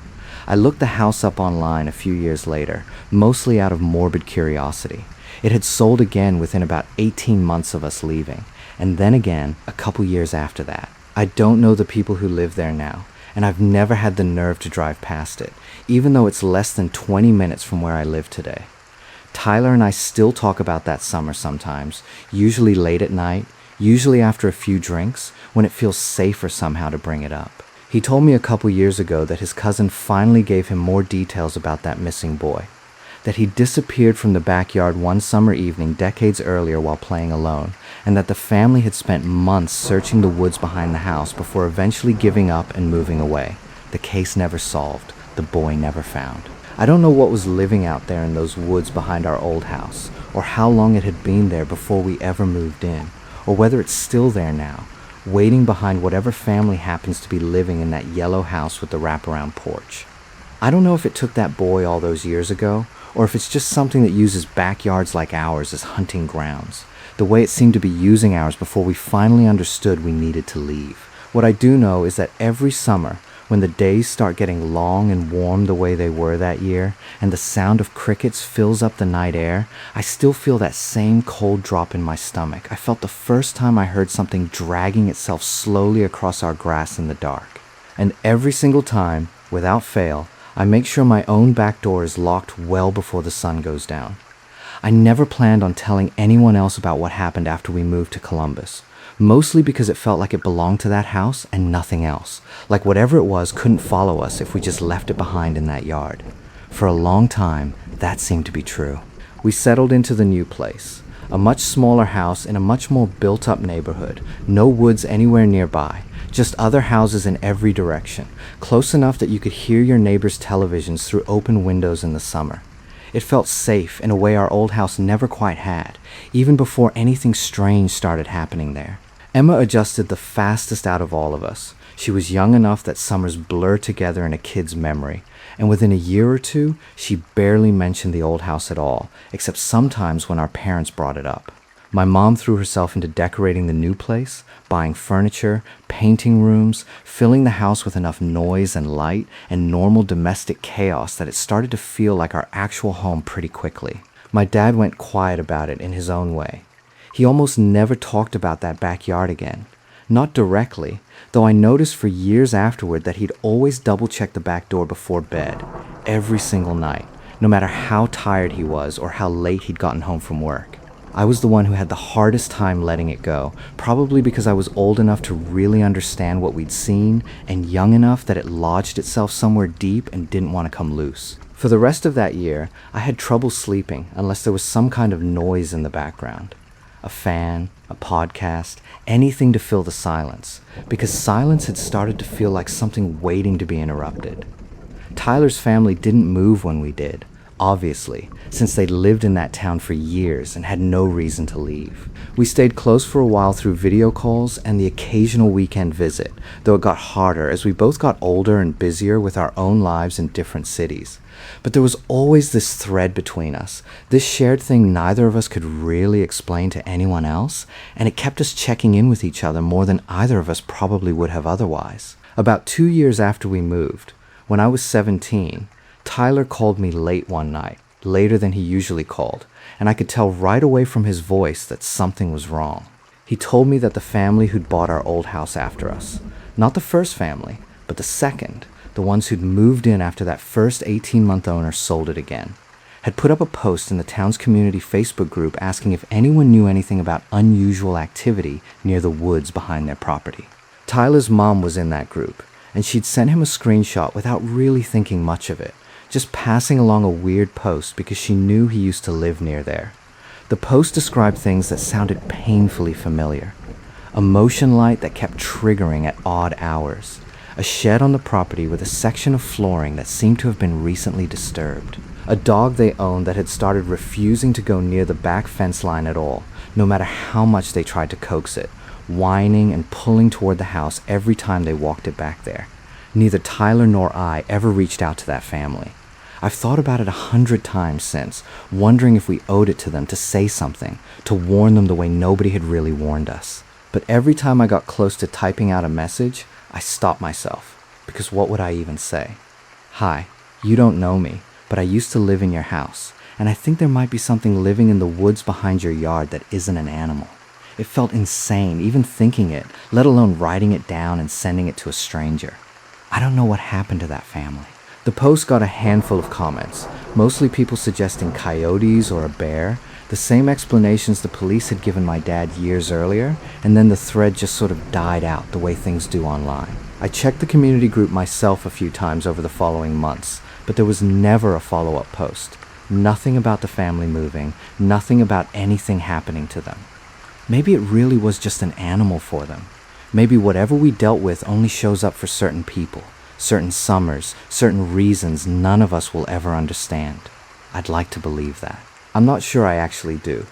I looked the house up online a few years later, mostly out of morbid curiosity. It had sold again within about 18 months of us leaving, and then again a couple years after that. I don't know the people who live there now, and I've never had the nerve to drive past it, even though it's less than 20 minutes from where I live today. Tyler and I still talk about that summer sometimes, usually late at night, usually after a few drinks, when it feels safer somehow to bring it up. He told me a couple years ago that his cousin finally gave him more details about that missing boy, that he disappeared from the backyard one summer evening decades earlier while playing alone, and that the family had spent months searching the woods behind the house before eventually giving up and moving away. The case never solved, the boy never found. I don't know what was living out there in those woods behind our old house, or how long it had been there before we ever moved in, or whether it's still there now, waiting behind whatever family happens to be living in that yellow house with the wraparound porch. I don't know if it took that boy all those years ago, or if it's just something that uses backyards like ours as hunting grounds, the way it seemed to be using ours before we finally understood we needed to leave. What I do know is that every summer, when the days start getting long and warm the way they were that year, and the sound of crickets fills up the night air, I still feel that same cold drop in my stomach I felt the first time I heard something dragging itself slowly across our grass in the dark. And every single time, without fail, I make sure my own back door is locked well before the sun goes down. I never planned on telling anyone else about what happened after we moved to Columbus. Mostly because it felt like it belonged to that house and nothing else, like whatever it was couldn't follow us if we just left it behind in that yard. For a long time, that seemed to be true. We settled into the new place. A much smaller house in a much more built-up neighborhood, no woods anywhere nearby, just other houses in every direction, close enough that you could hear your neighbors' televisions through open windows in the summer. It felt safe in a way our old house never quite had, even before anything strange started happening there. Emma adjusted the fastest out of all of us. She was young enough that summers blur together in a kid's memory, and within a year or two, she barely mentioned the old house at all, except sometimes when our parents brought it up. My mom threw herself into decorating the new place, buying furniture, painting rooms, filling the house with enough noise and light and normal domestic chaos that it started to feel like our actual home pretty quickly. My dad went quiet about it in his own way. He almost never talked about that backyard again. Not directly, though I noticed for years afterward that he'd always double-check the back door before bed, every single night, no matter how tired he was or how late he'd gotten home from work. I was the one who had the hardest time letting it go, probably because I was old enough to really understand what we'd seen and young enough that it lodged itself somewhere deep and didn't want to come loose. For the rest of that year, I had trouble sleeping unless there was some kind of noise in the background. A fan, a podcast, anything to fill the silence, because silence had started to feel like something waiting to be interrupted. Tyler's family didn't move when we did, obviously, since they'd lived in that town for years and had no reason to leave. We stayed close for a while through video calls and the occasional weekend visit, though it got harder as we both got older and busier with our own lives in different cities. But there was always this thread between us, this shared thing neither of us could really explain to anyone else, and it kept us checking in with each other more than either of us probably would have otherwise. About 2 years after we moved, when I was 17, Tyler called me late one night, later than he usually called, and I could tell right away from his voice that something was wrong. He told me that the family who'd bought our old house after us, not the first family, but the second, the ones who'd moved in after that first 18-month owner sold it again, had put up a post in the town's community Facebook group asking if anyone knew anything about unusual activity near the woods behind their property. Tyler's mom was in that group, and she'd sent him a screenshot without really thinking much of it, just passing along a weird post because she knew he used to live near there. The post described things that sounded painfully familiar. A motion light that kept triggering at odd hours. A shed on the property with a section of flooring that seemed to have been recently disturbed. A dog they owned that had started refusing to go near the back fence line at all, no matter how much they tried to coax it, whining and pulling toward the house every time they walked it back there. Neither Tyler nor I ever reached out to that family. I've thought about it 100 times since, wondering if we owed it to them to say something, to warn them the way nobody had really warned us. But every time I got close to typing out a message, I stopped myself, because what would I even say? Hi, you don't know me, but I used to live in your house, and I think there might be something living in the woods behind your yard that isn't an animal. It felt insane, even thinking it, let alone writing it down and sending it to a stranger. I don't know what happened to that family. The post got a handful of comments, mostly people suggesting coyotes or a bear, the same explanations the police had given my dad years earlier, and then the thread just sort of died out the way things do online. I checked the community group myself a few times over the following months, but there was never a follow-up post. Nothing about the family moving, nothing about anything happening to them. Maybe it really was just an animal for them. Maybe whatever we dealt with only shows up for certain people, certain summers, certain reasons none of us will ever understand. I'd like to believe that. I'm not sure I actually do.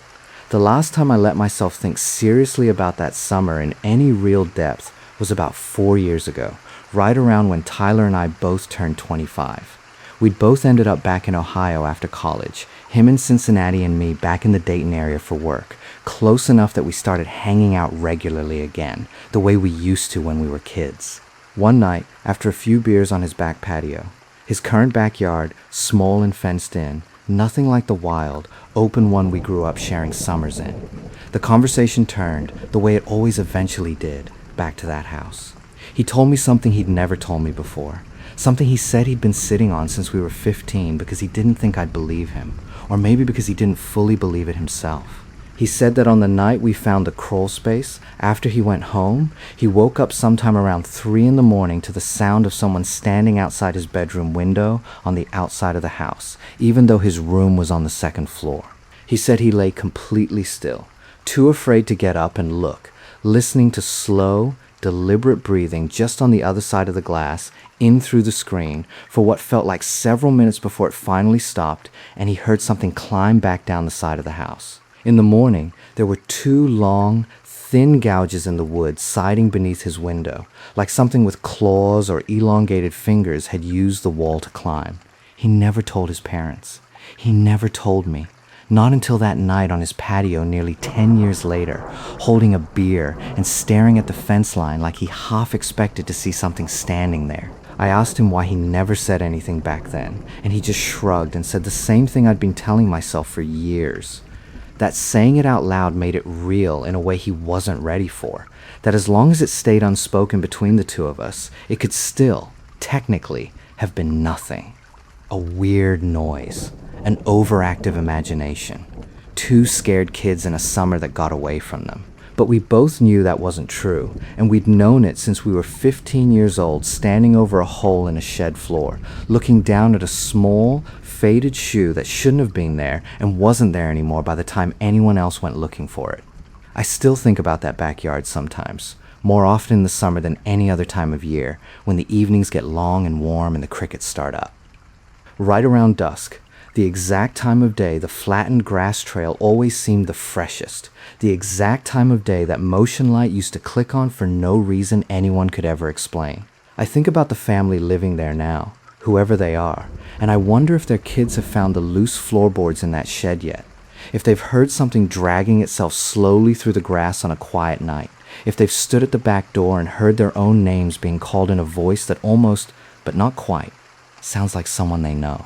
The last time I let myself think seriously about that summer in any real depth was about 4 years ago, right around when Tyler and I both turned 25. We'd both ended up back in Ohio after college, him in Cincinnati and me back in the Dayton area for work, close enough that we started hanging out regularly again, the way we used to when we were kids. One night, after a few beers on his back patio, his current backyard, small and fenced in, nothing like the wild, open one we grew up sharing summers in. The conversation turned, the way it always eventually did, back to that house. He told me something he'd never told me before, something he said he'd been sitting on since we were 15 because he didn't think I'd believe him, or maybe because he didn't fully believe it himself. He said that on the night we found the crawl space, after he went home, he woke up sometime around 3 in the morning to the sound of someone standing outside his bedroom window on the outside of the house, even though his room was on the second floor. He said he lay completely still, too afraid to get up and look, listening to slow, deliberate breathing just on the other side of the glass, in through the screen, for what felt like several minutes before it finally stopped, and he heard something climb back down the side of the house. In the morning, there were 2 long, thin gouges in the wood siding beneath his window, like something with claws or elongated fingers had used the wall to climb. He never told his parents. He never told me. Not until that night on his patio nearly 10 years later, holding a beer and staring at the fence line like he half expected to see something standing there. I asked him why he never said anything back then, and he just shrugged and said the same thing I'd been telling myself for years. That saying it out loud made it real in a way he wasn't ready for. That as long as it stayed unspoken between the two of us, it could still, technically, have been nothing. A weird noise. An overactive imagination. 2 scared kids in a summer that got away from them. But we both knew that wasn't true, and we'd known it since we were 15 years old, standing over a hole in a shed floor, looking down at a small, faded shoe that shouldn't have been there and wasn't there anymore by the time anyone else went looking for it. I still think about that backyard sometimes, more often in the summer than any other time of year, when the evenings get long and warm and the crickets start up. Right around dusk, the exact time of day the flattened grass trail always seemed the freshest, the exact time of day that motion light used to click on for no reason anyone could ever explain. I think about the family living there now, whoever they are, and I wonder if their kids have found the loose floorboards in that shed yet, if they've heard something dragging itself slowly through the grass on a quiet night, if they've stood at the back door and heard their own names being called in a voice that almost, but not quite, sounds like someone they know.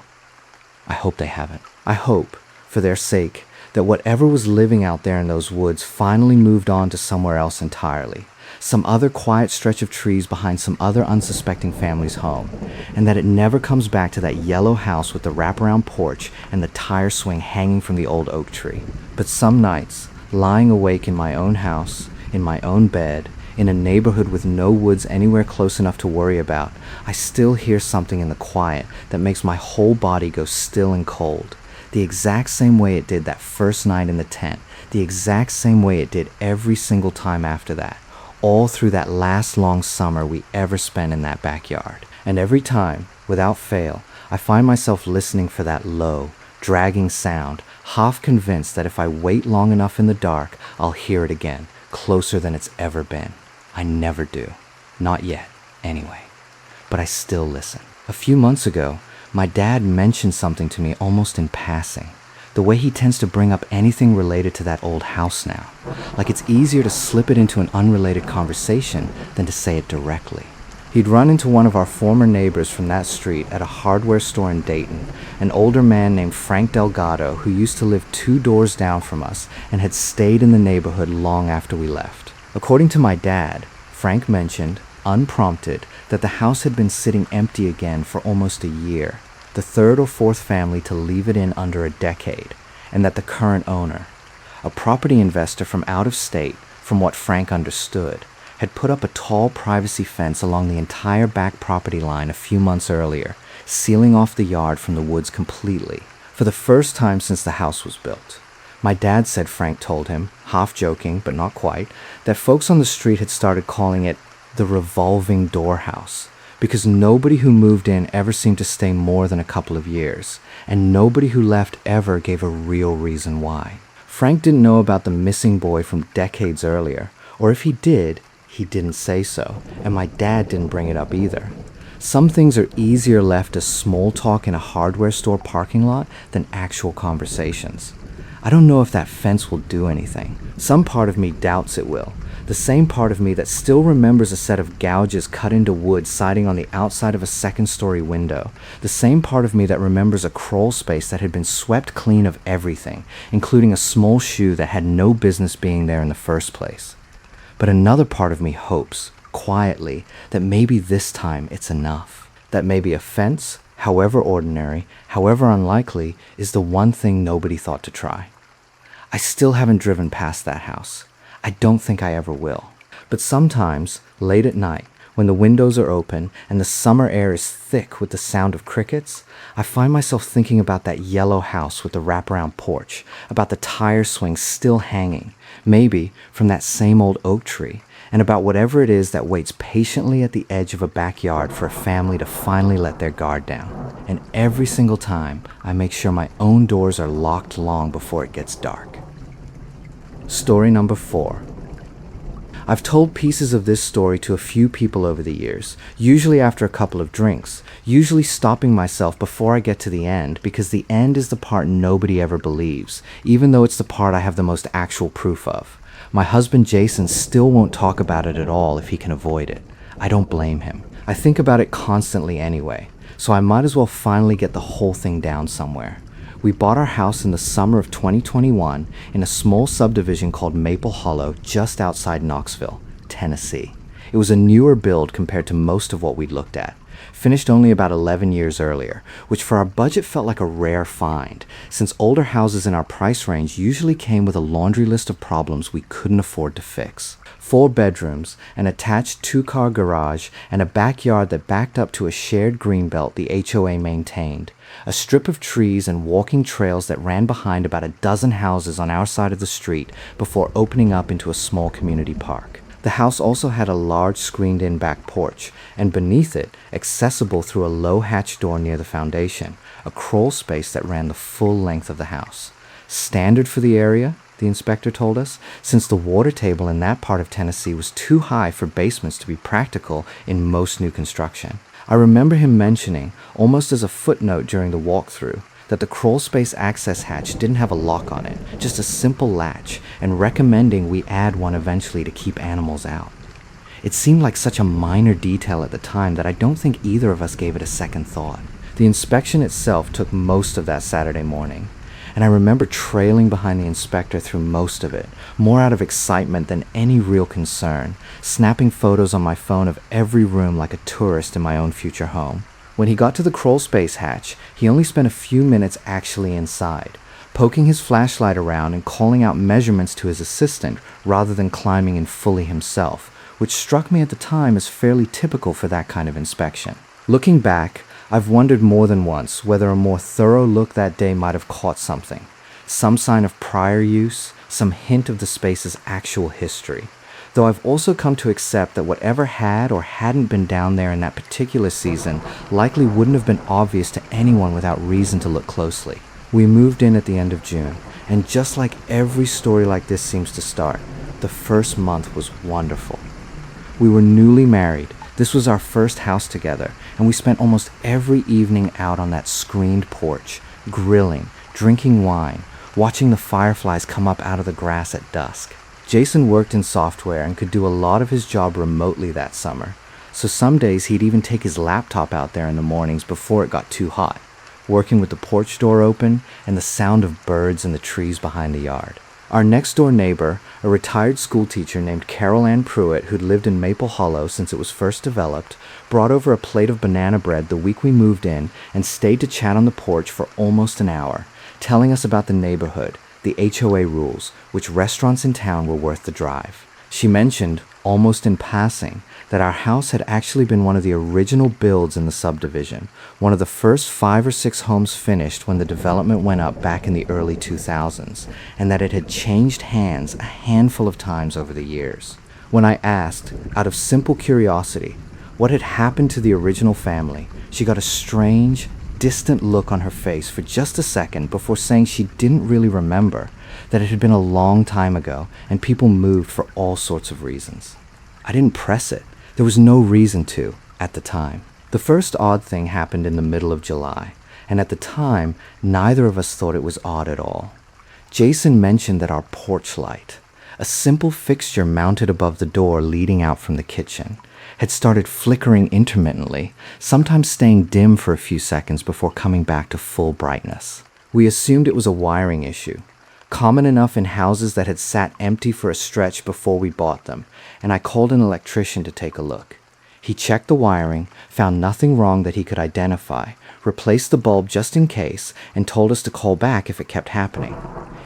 I hope they haven't. I hope, for their sake, that whatever was living out there in those woods finally moved on to somewhere else entirely, some other quiet stretch of trees behind some other unsuspecting family's home, and that it never comes back to that yellow house with the wraparound porch and the tire swing hanging from the old oak tree. But some nights, lying awake in my own house, in my own bed, in a neighborhood with no woods anywhere close enough to worry about, I still hear something in the quiet that makes my whole body go still and cold. The exact same way it did that first night in the tent, the exact same way it did every single time after that, all through that last long summer we ever spent in that backyard. And every time, without fail, I find myself listening for that low, dragging sound, half convinced that if I wait long enough in the dark, I'll hear it again, closer than it's ever been. I never do. Not yet, anyway. But I still listen. A few months ago, my dad mentioned something to me almost in passing. The way he tends to bring up anything related to that old house now. Like it's easier to slip it into an unrelated conversation than to say it directly. He'd run into one of our former neighbors from that street at a hardware store in Dayton, an older man named Frank Delgado who used to live 2 doors down from us and had stayed in the neighborhood long after we left. According to my dad, Frank mentioned, unprompted, that the house had been sitting empty again for almost a year, the 3rd or 4th family to leave it in under a decade, and that the current owner, a property investor from out of state, from what Frank understood, had put up a tall privacy fence along the entire back property line a few months earlier, sealing off the yard from the woods completely, for the first time since the house was built. My dad said Frank told him, half joking but not quite, that folks on the street had started calling it the revolving door house, because nobody who moved in ever seemed to stay more than a couple of years, and nobody who left ever gave a real reason why. Frank didn't know about the missing boy from decades earlier, or if he did, he didn't say so, and my dad didn't bring it up either. Some things are easier left as small talk in a hardware store parking lot than actual conversations. I don't know if that fence will do anything. Some part of me doubts it will. The same part of me that still remembers a set of gouges cut into wood siding on the outside of a 2nd-story window. The same part of me that remembers a crawl space that had been swept clean of everything, including a small shoe that had no business being there in the first place. But another part of me hopes, quietly, that maybe this time it's enough. That maybe a fence, however ordinary, however unlikely, is the one thing nobody thought to try. I still haven't driven past that house. I don't think I ever will. But sometimes, late at night, when the windows are open and the summer air is thick with the sound of crickets, I find myself thinking about that yellow house with the wraparound porch, about the tire swings still hanging, maybe from that same old oak tree, and about whatever it is that waits patiently at the edge of a backyard for a family to finally let their guard down. And every single time, I make sure my own doors are locked long before it gets dark. Story number 4. I've told pieces of this story to a few people over the years, usually after a couple of drinks, usually stopping myself before I get to the end because the end is the part nobody ever believes, even though it's the part I have the most actual proof of. My husband Jason still won't talk about it at all if he can avoid it. I don't blame him. I think about it constantly anyway, so I might as well finally get the whole thing down somewhere. We bought our house in the summer of 2021 in a small subdivision called Maple Hollow just outside Knoxville, Tennessee. It was a newer build compared to most of what we'd looked at, finished only about 11 years earlier, which for our budget felt like a rare find, since older houses in our price range usually came with a laundry list of problems we couldn't afford to fix. 4 bedrooms, an attached 2-car garage, and a backyard that backed up to a shared greenbelt the HOA maintained, a strip of trees and walking trails that ran behind about a dozen houses on our side of the street before opening up into a small community park. The house also had a large screened-in back porch, and beneath it, accessible through a low hatch door near the foundation, a crawl space that ran the full length of the house. Standard for the area, the inspector told us, since the water table in that part of Tennessee was too high for basements to be practical in most new construction. I remember him mentioning, almost as a footnote during the walkthrough, that the crawl space access hatch didn't have a lock on it, just a simple latch, and recommending we add one eventually to keep animals out. It seemed like such a minor detail at the time that I don't think either of us gave it a second thought. The inspection itself took most of that Saturday morning, and I remember trailing behind the inspector through most of it, more out of excitement than any real concern, snapping photos on my phone of every room like a tourist in my own future home. When he got to the crawl space hatch, he only spent a few minutes actually inside, poking his flashlight around and calling out measurements to his assistant rather than climbing in fully himself, which struck me at the time as fairly typical for that kind of inspection. Looking back, I've wondered more than once whether a more thorough look that day might have caught something, some sign of prior use, some hint of the space's actual history. Though I've also come to accept that whatever had or hadn't been down there in that particular season likely wouldn't have been obvious to anyone without reason to look closely. We moved in at the end of June, and just like every story like this seems to start, the first month was wonderful. We were newly married. This was our first house together, and we spent almost every evening out on that screened porch, grilling, drinking wine, watching the fireflies come up out of the grass at dusk. Jason worked in software and could do a lot of his job remotely that summer, so some days he'd even take his laptop out there in the mornings before it got too hot, working with the porch door open and the sound of birds in the trees behind the yard. Our next-door neighbor, a retired schoolteacher named Carol Ann Pruitt, who'd lived in Maple Hollow since it was first developed, brought over a plate of banana bread the week we moved in and stayed to chat on the porch for almost an hour, telling us about the neighborhood, the HOA rules, which restaurants in town were worth the drive. She mentioned, almost in passing, that our house had actually been one of the original builds in the subdivision, one of the first 5 or 6 homes finished when the development went up back in the early 2000s, and that it had changed hands a handful of times over the years. When I asked, out of simple curiosity, what had happened to the original family, she got a strange, distant look on her face for just a second before saying she didn't really remember, that it had been a long time ago and people moved for all sorts of reasons. I didn't press it. There was no reason to, at the time. The first odd thing happened in the middle of July, and at the time, neither of us thought it was odd at all. Jason mentioned that our porch light, a simple fixture mounted above the door leading out from the kitchen, had started flickering intermittently, sometimes staying dim for a few seconds before coming back to full brightness. We assumed it was a wiring issue, common enough in houses that had sat empty for a stretch before we bought them, and I called an electrician to take a look. He checked the wiring, found nothing wrong that he could identify, replaced the bulb just in case, and told us to call back if it kept happening.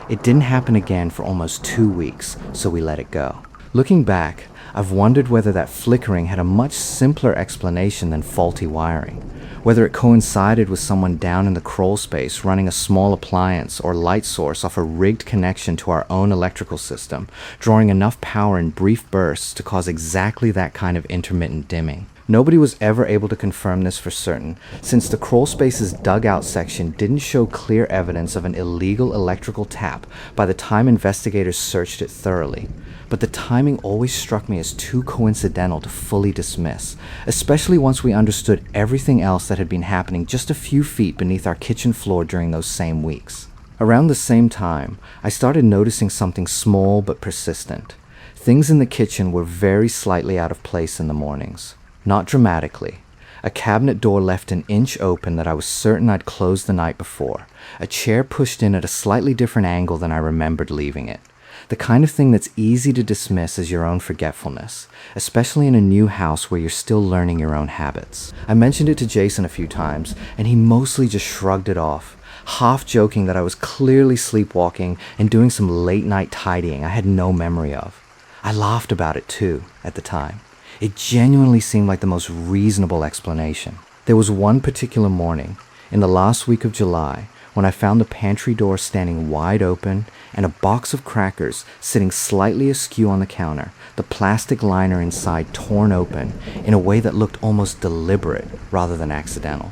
It didn't happen again for almost 2 weeks, so we let it go. Looking back, I've wondered whether that flickering had a much simpler explanation than faulty wiring, whether it coincided with someone down in the crawl space running a small appliance or light source off a rigged connection to our own electrical system, drawing enough power in brief bursts to cause exactly that kind of intermittent dimming. Nobody was ever able to confirm this for certain, since the crawl space's dugout section didn't show clear evidence of an illegal electrical tap by the time investigators searched it thoroughly. But the timing always struck me as too coincidental to fully dismiss, especially once we understood everything else that had been happening just a few feet beneath our kitchen floor during those same weeks. Around the same time, I started noticing something small but persistent. Things in the kitchen were very slightly out of place in the mornings. Not dramatically. A cabinet door left an inch open that I was certain I'd closed the night before. A chair pushed in at a slightly different angle than I remembered leaving it. The kind of thing that's easy to dismiss as your own forgetfulness, especially in a new house where you're still learning your own habits. I mentioned it to Jason a few times, and he mostly just shrugged it off, half joking that I was clearly sleepwalking and doing some late-night tidying I had no memory of. I laughed about it too, at the time. It genuinely seemed like the most reasonable explanation. There was one particular morning, in the last week of July, when I found the pantry door standing wide open and a box of crackers sitting slightly askew on the counter, the plastic liner inside torn open in a way that looked almost deliberate rather than accidental.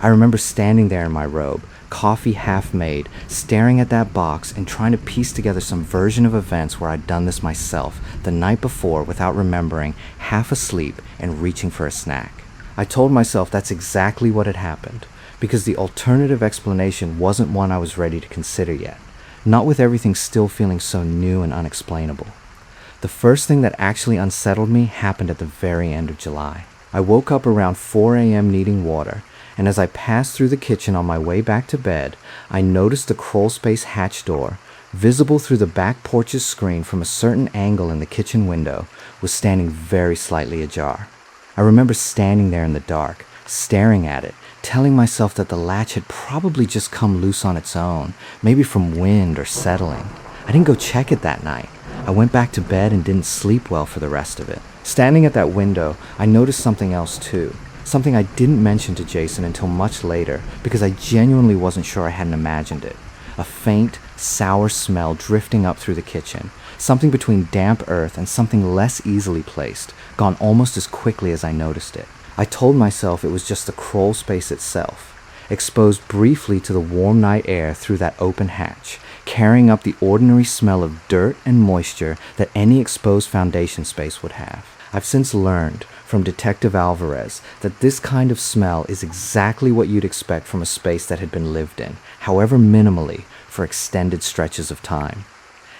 I remember standing there in my robe, coffee half made, staring at that box and trying to piece together some version of events where I'd done this myself the night before without remembering, half asleep and reaching for a snack. I told myself that's exactly what had happened, because the alternative explanation wasn't one I was ready to consider yet, not with everything still feeling so new and unexplainable. The first thing that actually unsettled me happened at the very end of July. I woke up around 4 a.m. needing water, and as I passed through the kitchen on my way back to bed, I noticed the crawl space hatch door, visible through the back porch's screen from a certain angle in the kitchen window, was standing very slightly ajar. I remember standing there in the dark, staring at it, telling myself that the latch had probably just come loose on its own, maybe from wind or settling. I didn't go check it that night. I went back to bed and didn't sleep well for the rest of it. Standing at that window, I noticed something else too. Something I didn't mention to Jason until much later because I genuinely wasn't sure I hadn't imagined it. A faint, sour smell drifting up through the kitchen. Something between damp earth and something less easily placed, gone almost as quickly as I noticed it. I told myself it was just the crawl space itself, exposed briefly to the warm night air through that open hatch, carrying up the ordinary smell of dirt and moisture that any exposed foundation space would have. I've since learned from Detective Alvarez that this kind of smell is exactly what you'd expect from a space that had been lived in, however minimally, for extended stretches of time.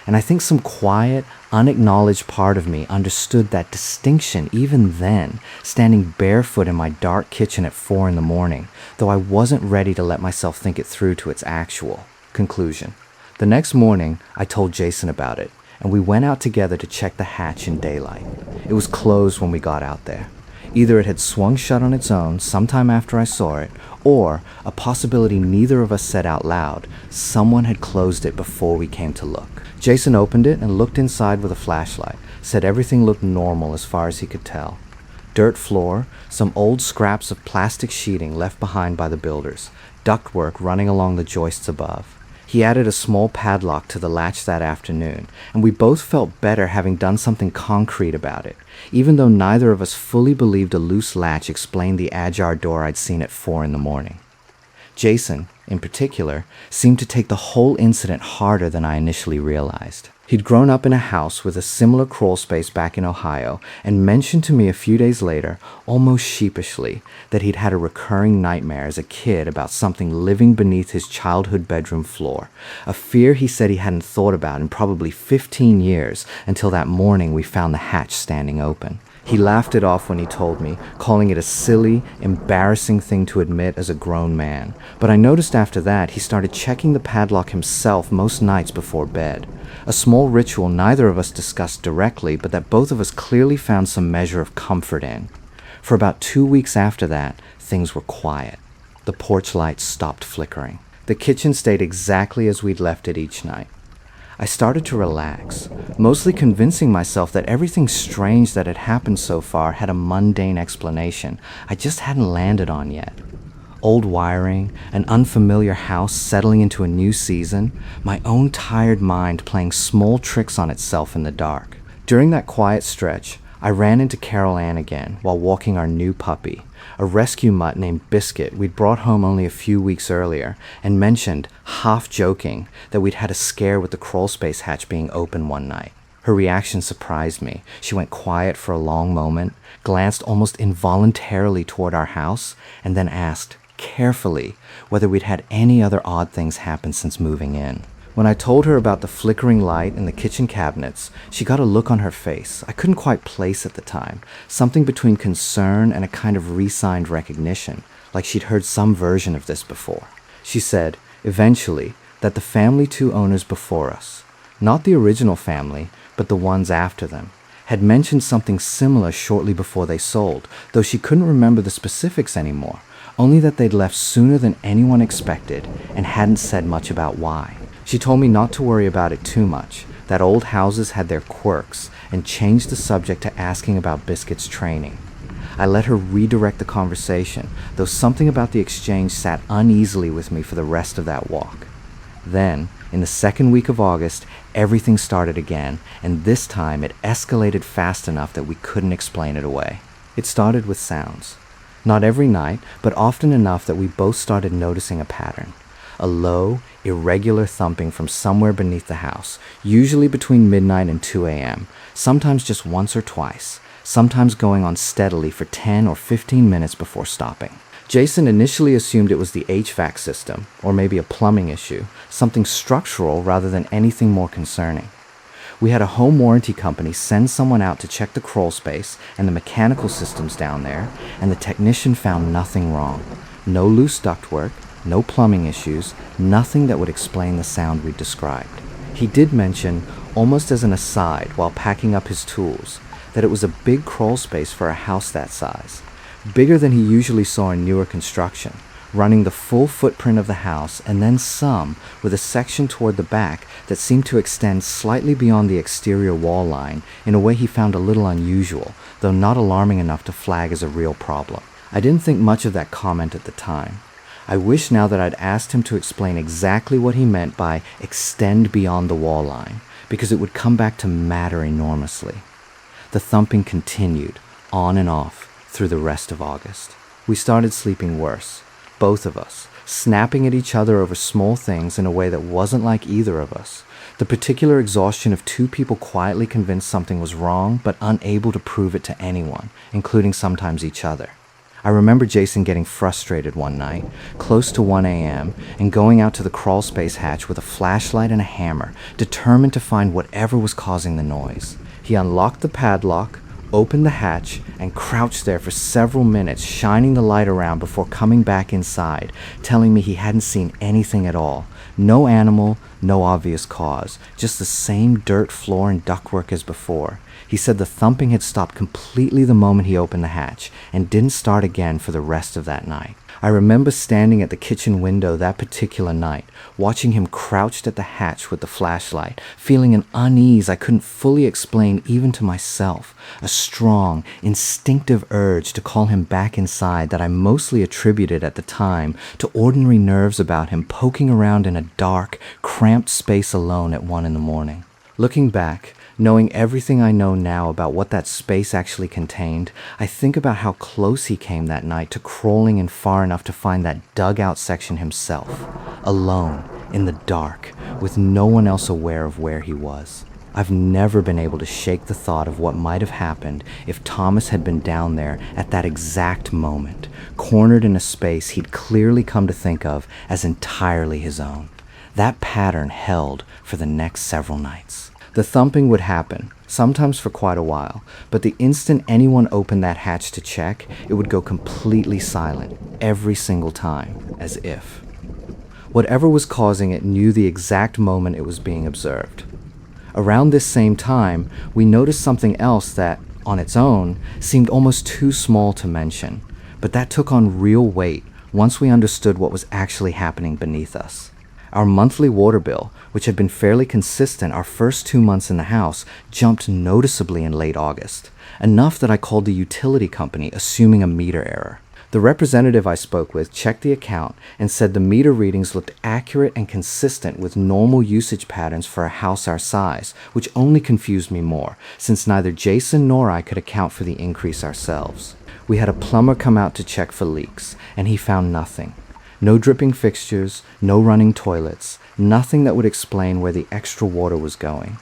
And I think some quiet, unacknowledged part of me understood that distinction even then, standing barefoot in my dark kitchen at 4 in the morning, though I wasn't ready to let myself think it through to its actual conclusion. The next morning, I told Jason about it, and we went out together to check the hatch in daylight. It was closed when we got out there. Either it had swung shut on its own sometime after I saw it, or, a possibility neither of us said out loud, someone had closed it before we came to look. Jason opened it and looked inside with a flashlight, said everything looked normal as far as he could tell. Dirt floor, some old scraps of plastic sheeting left behind by the builders, ductwork running along the joists above. He added a small padlock to the latch that afternoon, and we both felt better having done something concrete about it, even though neither of us fully believed a loose latch explained the ajar door I'd seen at 4 in the morning. Jason, in particular, seemed to take the whole incident harder than I initially realized. He'd grown up in a house with a similar crawl space back in Ohio and mentioned to me a few days later, almost sheepishly, that he'd had a recurring nightmare as a kid about something living beneath his childhood bedroom floor, a fear he said he hadn't thought about in probably 15 years until that morning we found the hatch standing open. He laughed it off when he told me, calling it a silly, embarrassing thing to admit as a grown man. But I noticed after that he started checking the padlock himself most nights before bed. A small ritual neither of us discussed directly, but that both of us clearly found some measure of comfort in. For about 2 weeks after that, things were quiet. The porch lights stopped flickering. The kitchen stayed exactly as we'd left it each night. I started to relax, mostly convincing myself that everything strange that had happened so far had a mundane explanation I just hadn't landed on yet. Old wiring, an unfamiliar house settling into a new season, my own tired mind playing small tricks on itself in the dark. During that quiet stretch, I ran into Carol Ann again while walking our new puppy, a rescue mutt named Biscuit we'd brought home only a few weeks earlier, and mentioned, half joking, that we'd had a scare with the crawlspace hatch being open one night. Her reaction surprised me. She went quiet for a long moment, glanced almost involuntarily toward our house, and then asked, carefully, whether we'd had any other odd things happen since moving in. When I told her about the flickering light in the kitchen cabinets, she got a look on her face I couldn't quite place at the time, something between concern and a kind of resigned recognition, like she'd heard some version of this before. She said, eventually, that the family two owners before us, not the original family, but the ones after them, had mentioned something similar shortly before they sold, though she couldn't remember the specifics anymore, only that they'd left sooner than anyone expected and hadn't said much about why. She told me not to worry about it too much, that old houses had their quirks, and changed the subject to asking about Biscuit's training. I let her redirect the conversation, though something about the exchange sat uneasily with me for the rest of that walk. Then, in the second week of August, everything started again, and this time it escalated fast enough that we couldn't explain it away. It started with sounds. Not every night, but often enough that we both started noticing a pattern. A low, irregular thumping from somewhere beneath the house, usually between midnight and 2 a.m., sometimes just once or twice, sometimes going on steadily for 10 or 15 minutes before stopping. Jason initially assumed it was the HVAC system, or maybe a plumbing issue, something structural rather than anything more concerning. We had a home warranty company send someone out to check the crawl space and the mechanical systems down there, and the technician found nothing wrong. No loose ductwork, no plumbing issues, nothing that would explain the sound we described. He did mention, almost as an aside while packing up his tools, that it was a big crawl space for a house that size, bigger than he usually saw in newer construction, running the full footprint of the house and then some, with a section toward the back that seemed to extend slightly beyond the exterior wall line in a way he found a little unusual, though not alarming enough to flag as a real problem. I didn't think much of that comment at the time. I wish now that I'd asked him to explain exactly what he meant by extend beyond the wall line, because it would come back to matter enormously. The thumping continued, on and off, through the rest of August. We started sleeping worse, both of us, snapping at each other over small things in a way that wasn't like either of us. The particular exhaustion of two people quietly convinced something was wrong, but unable to prove it to anyone, including sometimes each other. I remember Jason getting frustrated one night, close to 1 a.m., and going out to the crawlspace hatch with a flashlight and a hammer, determined to find whatever was causing the noise. He unlocked the padlock, opened the hatch, and crouched there for several minutes, shining the light around before coming back inside, telling me he hadn't seen anything at all. No animal, no obvious cause, just the same dirt floor and ductwork as before. He said the thumping had stopped completely the moment he opened the hatch, and didn't start again for the rest of that night. I remember standing at the kitchen window that particular night, watching him crouched at the hatch with the flashlight, feeling an unease I couldn't fully explain even to myself, a strong, instinctive urge to call him back inside that I mostly attributed at the time to ordinary nerves about him poking around in a dark, cramped space alone at 1 a.m. Looking back, knowing everything I know now about what that space actually contained, I think about how close he came that night to crawling in far enough to find that dugout section himself, alone, in the dark, with no one else aware of where he was. I've never been able to shake the thought of what might have happened if Thomas had been down there at that exact moment, cornered in a space he'd clearly come to think of as entirely his own. That pattern held for the next several nights. The thumping would happen, sometimes for quite a while, but the instant anyone opened that hatch to check, it would go completely silent, every single time, as if. Whatever was causing it knew the exact moment it was being observed. Around this same time, we noticed something else that, on its own, seemed almost too small to mention, but that took on real weight once we understood what was actually happening beneath us. Our monthly water bill, which had been fairly consistent our first 2 months in the house, jumped noticeably in late August, enough that I called the utility company, assuming a meter error. The representative I spoke with checked the account and said the meter readings looked accurate and consistent with normal usage patterns for a house our size, which only confused me more, since neither Jason nor I could account for the increase ourselves. We had a plumber come out to check for leaks, and he found nothing. No dripping fixtures, no running toilets, nothing that would explain where the extra water was going.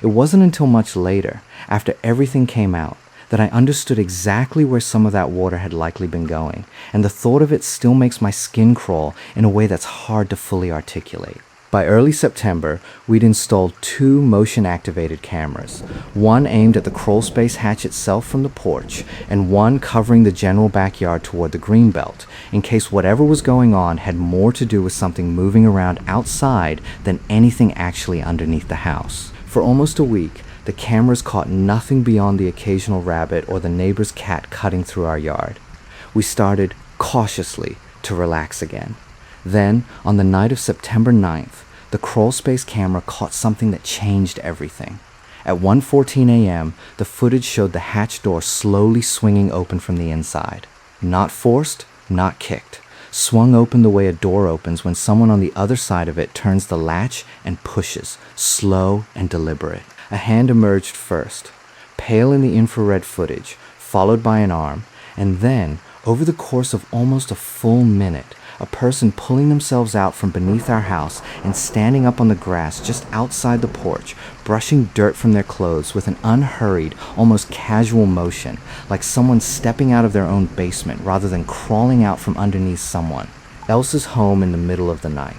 It wasn't until much later, after everything came out, that I understood exactly where some of that water had likely been going, and the thought of it still makes my skin crawl in a way that's hard to fully articulate. By early September, we'd installed 2 motion-activated cameras, one aimed at the crawlspace hatch itself from the porch, and one covering the general backyard toward the greenbelt, in case whatever was going on had more to do with something moving around outside than anything actually underneath the house. For almost a week, the cameras caught nothing beyond the occasional rabbit or the neighbor's cat cutting through our yard. We started, cautiously, to relax again. Then, on the night of September 9th, the crawlspace camera caught something that changed everything. At 1:14 a.m., the footage showed the hatch door slowly swinging open from the inside. Not forced, not kicked. Swung open the way a door opens when someone on the other side of it turns the latch and pushes, slow and deliberate. A hand emerged first, pale in the infrared footage, followed by an arm, and then, over the course of almost a full minute, a person pulling themselves out from beneath our house and standing up on the grass just outside the porch, brushing dirt from their clothes with an unhurried, almost casual motion, like someone stepping out of their own basement rather than crawling out from underneath someone else's home in the middle of the night.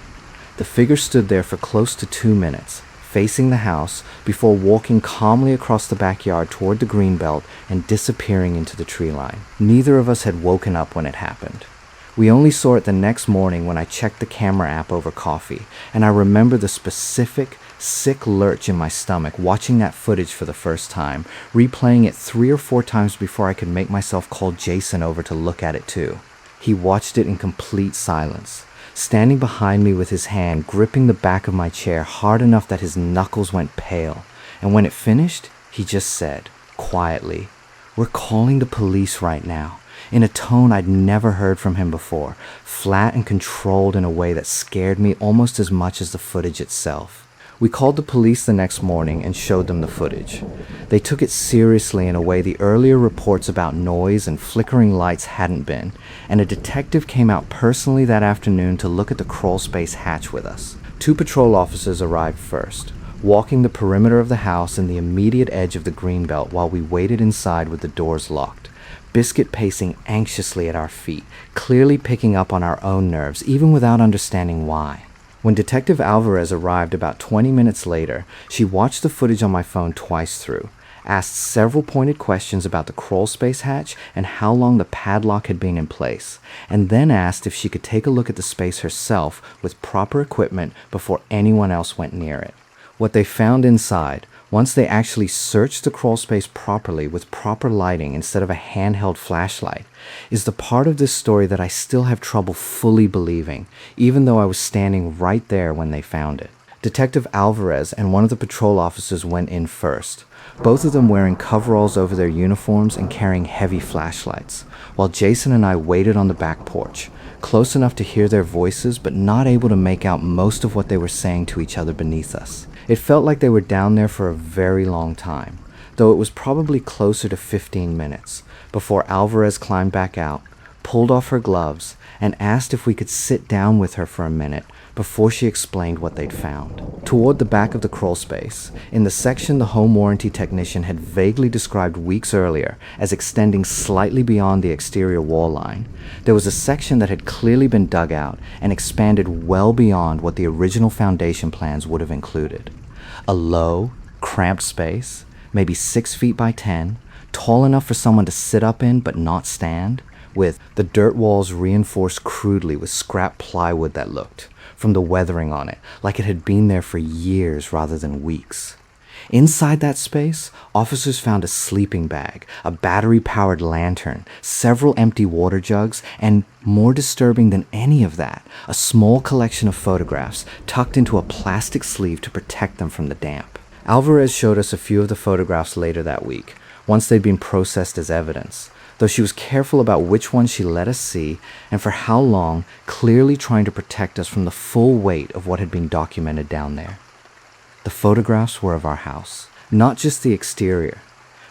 The figure stood there for close to 2 minutes, facing the house, before walking calmly across the backyard toward the greenbelt and disappearing into the tree line. Neither of us had woken up when it happened. We only saw it the next morning when I checked the camera app over coffee, and I remember the specific, sick lurch in my stomach watching that footage for the first time, replaying it 3 or 4 times before I could make myself call Jason over to look at it too. He watched it in complete silence, standing behind me with his hand gripping the back of my chair hard enough that his knuckles went pale, and when it finished, he just said, quietly, "We're calling the police right now," in a tone I'd never heard from him before, flat and controlled in a way that scared me almost as much as the footage itself. We called the police the next morning and showed them the footage. They took it seriously in a way the earlier reports about noise and flickering lights hadn't been, and a detective came out personally that afternoon to look at the crawlspace hatch with us. 2 patrol officers arrived first, walking the perimeter of the house and the immediate edge of the greenbelt while we waited inside with the doors locked. Biscuit pacing anxiously at our feet, clearly picking up on our own nerves, even without understanding why. When Detective Alvarez arrived about 20 minutes later, she watched the footage on my phone twice through, asked several pointed questions about the crawlspace hatch and how long the padlock had been in place, and then asked if she could take a look at the space herself with proper equipment before anyone else went near it. What they found inside, once they actually searched the crawlspace properly with proper lighting instead of a handheld flashlight, is the part of this story that I still have trouble fully believing, even though I was standing right there when they found it. Detective Alvarez and one of the patrol officers went in first, both of them wearing coveralls over their uniforms and carrying heavy flashlights, while Jason and I waited on the back porch, close enough to hear their voices but not able to make out most of what they were saying to each other beneath us. It felt like they were down there for a very long time, though it was probably closer to 15 minutes, before Alvarez climbed back out, pulled off her gloves, and asked if we could sit down with her for a minute before she explained what they'd found. Toward the back of the crawlspace, in the section the home warranty technician had vaguely described weeks earlier as extending slightly beyond the exterior wall line, there was a section that had clearly been dug out and expanded well beyond what the original foundation plans would have included. A low, cramped space, maybe 6 feet by 10, tall enough for someone to sit up in but not stand, with the dirt walls reinforced crudely with scrap plywood that looked, from the weathering on it, like it had been there for years rather than weeks. Inside that space, officers found a sleeping bag, a battery-powered lantern, several empty water jugs, and, more disturbing than any of that, a small collection of photographs tucked into a plastic sleeve to protect them from the damp. Alvarez showed us a few of the photographs later that week, once they'd been processed as evidence, though she was careful about which ones she let us see and for how long, clearly trying to protect us from the full weight of what had been documented down there. The photographs were of our house, not just the exterior.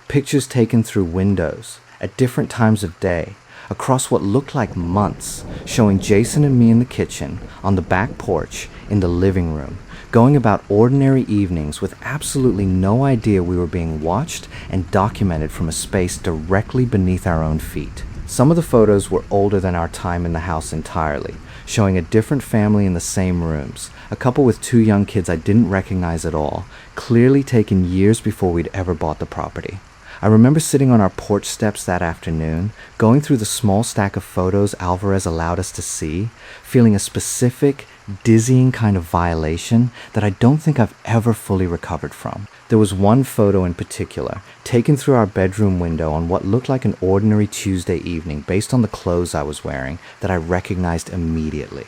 Pictures taken through windows, at different times of day, across what looked like months, showing Jason and me in the kitchen, on the back porch, in the living room, going about ordinary evenings with absolutely no idea we were being watched and documented from a space directly beneath our own feet. Some of the photos were older than our time in the house entirely, showing a different family in the same rooms, a couple with 2 young kids I didn't recognize at all, clearly taken years before we'd ever bought the property. I remember sitting on our porch steps that afternoon, going through the small stack of photos Alvarez allowed us to see, feeling a specific, dizzying kind of violation that I don't think I've ever fully recovered from. There was one photo in particular, taken through our bedroom window on what looked like an ordinary Tuesday evening based on the clothes I was wearing, that I recognized immediately.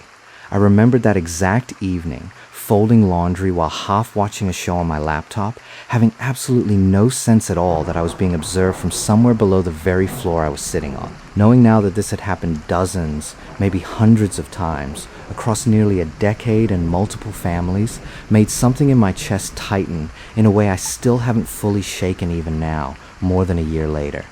I remembered that exact evening, folding laundry while half watching a show on my laptop, having absolutely no sense at all that I was being observed from somewhere below the very floor I was sitting on. Knowing now that this had happened dozens, maybe hundreds of times, across nearly a decade and multiple families, made something in my chest tighten in a way I still haven't fully shaken even now, more than a year later.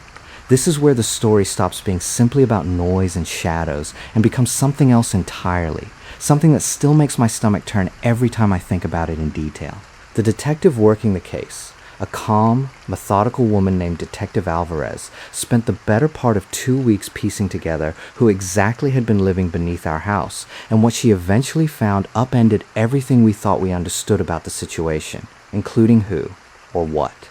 This is where the story stops being simply about noise and shadows and becomes something else entirely, something that still makes my stomach turn every time I think about it in detail. The detective working the case, a calm, methodical woman named Detective Alvarez, spent the better part of 2 weeks piecing together who exactly had been living beneath our house, and what she eventually found upended everything we thought we understood about the situation, including who, or what,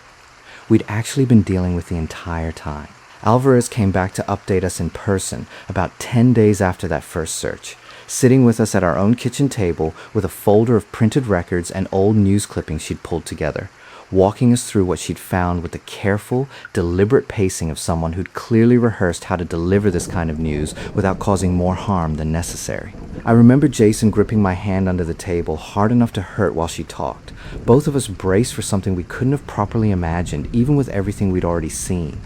we'd actually been dealing with the entire time. Alvarez came back to update us in person about 10 days after that first search, sitting with us at our own kitchen table with a folder of printed records and old news clippings she'd pulled together, walking us through what she'd found with the careful, deliberate pacing of someone who'd clearly rehearsed how to deliver this kind of news without causing more harm than necessary. I remember Jason gripping my hand under the table hard enough to hurt while she talked, both of us braced for something we couldn't have properly imagined, even with everything we'd already seen.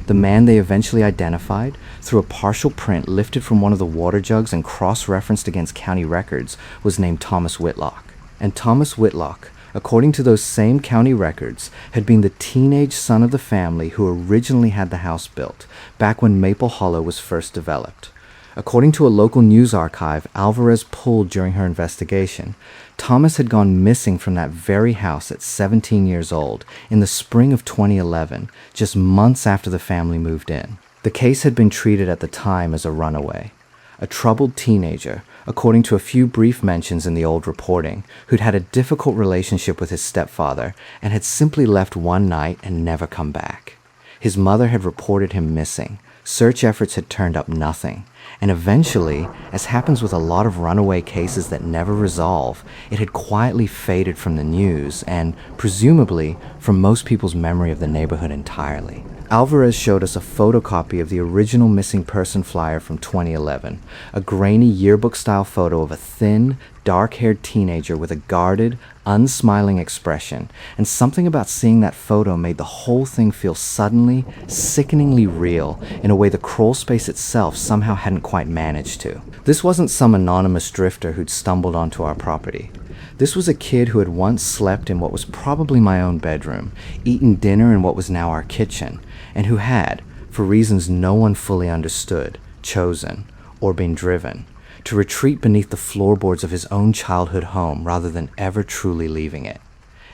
The man they eventually identified, through a partial print lifted from one of the water jugs and cross-referenced against county records, was named Thomas Whitlock. And Thomas Whitlock, according to those same county records, had been the teenage son of the family who originally had the house built, back when Maple Hollow was first developed. According to a local news archive Alvarez pulled during her investigation, Thomas had gone missing from that very house at 17 years old in the spring of 2011, just months after the family moved in. The case had been treated at the time as a runaway. A troubled teenager, according to a few brief mentions in the old reporting, who'd had a difficult relationship with his stepfather and had simply left one night and never come back. His mother had reported him missing. Search efforts had turned up nothing, and eventually, as happens with a lot of runaway cases that never resolve, it had quietly faded from the news and, presumably, from most people's memory of the neighborhood entirely. Alvarez showed us a photocopy of the original missing person flyer from 2011, a grainy yearbook-style photo of a thin, dark-haired teenager with a guarded, unsmiling expression, and something about seeing that photo made the whole thing feel suddenly, sickeningly real in a way the crawl space itself somehow hadn't quite managed to. This wasn't some anonymous drifter who'd stumbled onto our property. This was a kid who had once slept in what was probably my own bedroom, eaten dinner in what was now our kitchen, and who had, for reasons no one fully understood, chosen, or been driven, to retreat beneath the floorboards of his own childhood home rather than ever truly leaving it.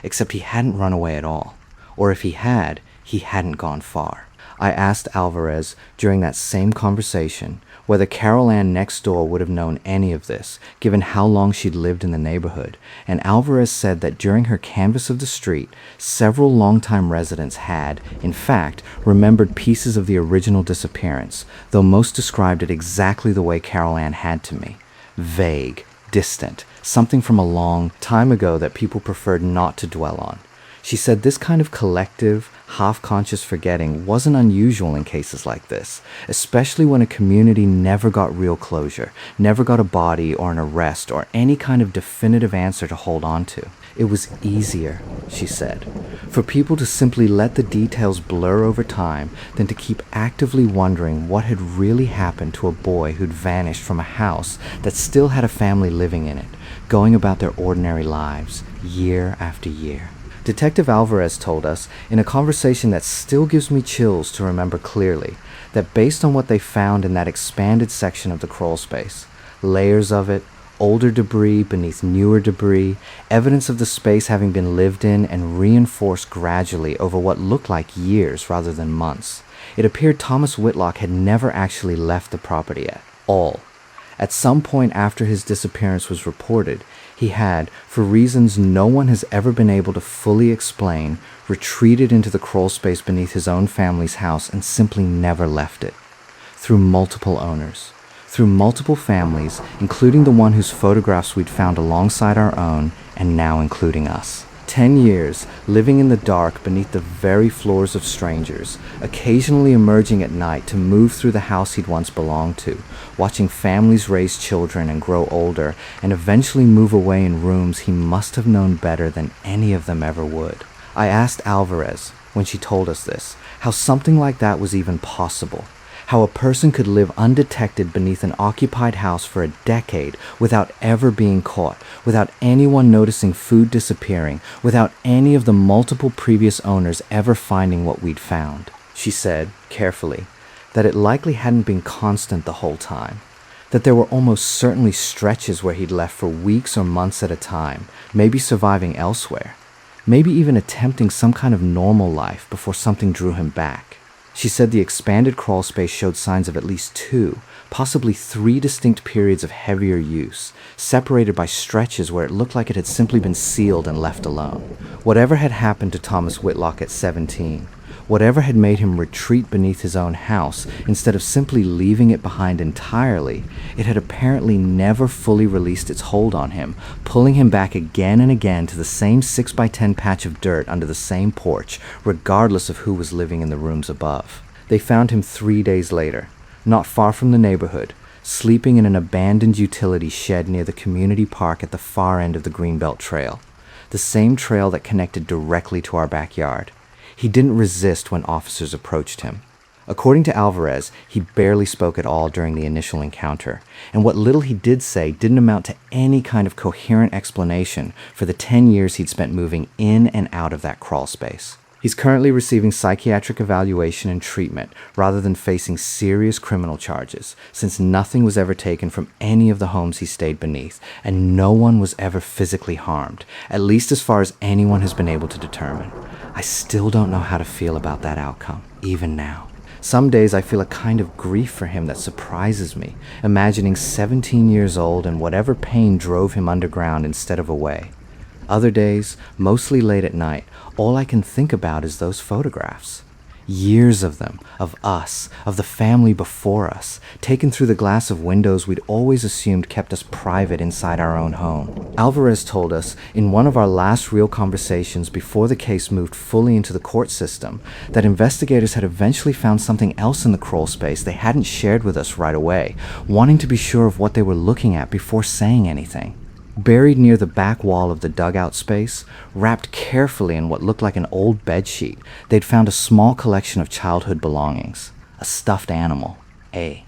Except he hadn't run away at all, or if he hadn't gone far. I asked Alvarez during that same conversation whether Carol Ann next door would have known any of this, given how long she'd lived in the neighborhood, and Alvarez said that during her canvass of the street, several longtime residents had, in fact, remembered pieces of the original disappearance, though most described it exactly the way Carol Ann had to me. Vague, distant, something from a long time ago that people preferred not to dwell on. She said this kind of collective, half-conscious forgetting wasn't unusual in cases like this, especially when a community never got real closure, never got a body or an arrest or any kind of definitive answer to hold on to. It was easier, she said, for people to simply let the details blur over time than to keep actively wondering what had really happened to a boy who'd vanished from a house that still had a family living in it, going about their ordinary lives, year after year. Detective Alvarez told us, in a conversation that still gives me chills to remember clearly, that based on what they found in that expanded section of the crawl space, layers of it, older debris beneath newer debris, evidence of the space having been lived in and reinforced gradually over what looked like years rather than months, it appeared Thomas Whitlock had never actually left the property at all. At some point after his disappearance was reported, he had, for reasons no one has ever been able to fully explain, retreated into the crawl space beneath his own family's house and simply never left it. Through multiple owners. Through multiple families, including the one whose photographs we'd found alongside our own, and now including us. 10 years, living in the dark beneath the very floors of strangers, occasionally emerging at night to move through the house he'd once belonged to, watching families raise children and grow older, and eventually move away in rooms he must have known better than any of them ever would. I asked Alvarez, when she told us this, how something like that was even possible. How a person could live undetected beneath an occupied house for a decade without ever being caught, without anyone noticing food disappearing, without any of the multiple previous owners ever finding what we'd found. She said, carefully, that it likely hadn't been constant the whole time, that there were almost certainly stretches where he'd left for weeks or months at a time, maybe surviving elsewhere, maybe even attempting some kind of normal life before something drew him back. She said the expanded crawl space showed signs of at least 2, possibly 3 distinct periods of heavier use, separated by stretches where it looked like it had simply been sealed and left alone. Whatever had happened to Thomas Whitlock at 17, whatever had made him retreat beneath his own house instead of simply leaving it behind entirely, it had apparently never fully released its hold on him, pulling him back again and again to the same 6x10 patch of dirt under the same porch, regardless of who was living in the rooms above. They found him 3 days later, not far from the neighborhood, sleeping in an abandoned utility shed near the community park at the far end of the Greenbelt Trail, the same trail that connected directly to our backyard. He didn't resist when officers approached him. According to Alvarez, he barely spoke at all during the initial encounter, and what little he did say didn't amount to any kind of coherent explanation for the 10 years he'd spent moving in and out of that crawl space. He's currently receiving psychiatric evaluation and treatment rather than facing serious criminal charges, since nothing was ever taken from any of the homes he stayed beneath, and no one was ever physically harmed, at least as far as anyone has been able to determine. I still don't know how to feel about that outcome, even now. Some days I feel a kind of grief for him that surprises me, imagining 17 years old and whatever pain drove him underground instead of away. Other days, mostly late at night, all I can think about is those photographs. Years of them, of us, of the family before us, taken through the glass of windows we'd always assumed kept us private inside our own home. Alvarez told us, in one of our last real conversations before the case moved fully into the court system, that investigators had eventually found something else in the crawl space they hadn't shared with us right away, wanting to be sure of what they were looking at before saying anything. Buried near the back wall of the dugout space, wrapped carefully in what looked like an old bedsheet, they'd found a small collection of childhood belongings. A stuffed animal, a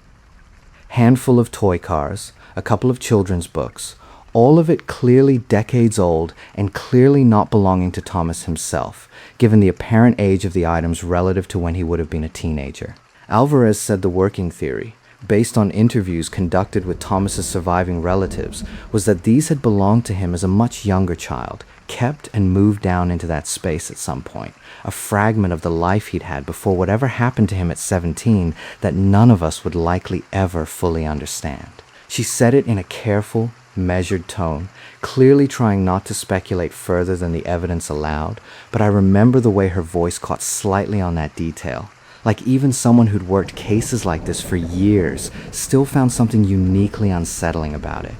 handful of toy cars, a couple of children's books, all of it clearly decades old and clearly not belonging to Thomas himself, given the apparent age of the items relative to when he would have been a teenager. Alvarez said the working theory, based on interviews conducted with Thomas's surviving relatives, was that these had belonged to him as a much younger child, kept and moved down into that space at some point, a fragment of the life he'd had before whatever happened to him at 17 that none of us would likely ever fully understand. She said it in a careful, measured tone, clearly trying not to speculate further than the evidence allowed, but I remember the way her voice caught slightly on that detail. Like even someone who'd worked cases like this for years still found something uniquely unsettling about it.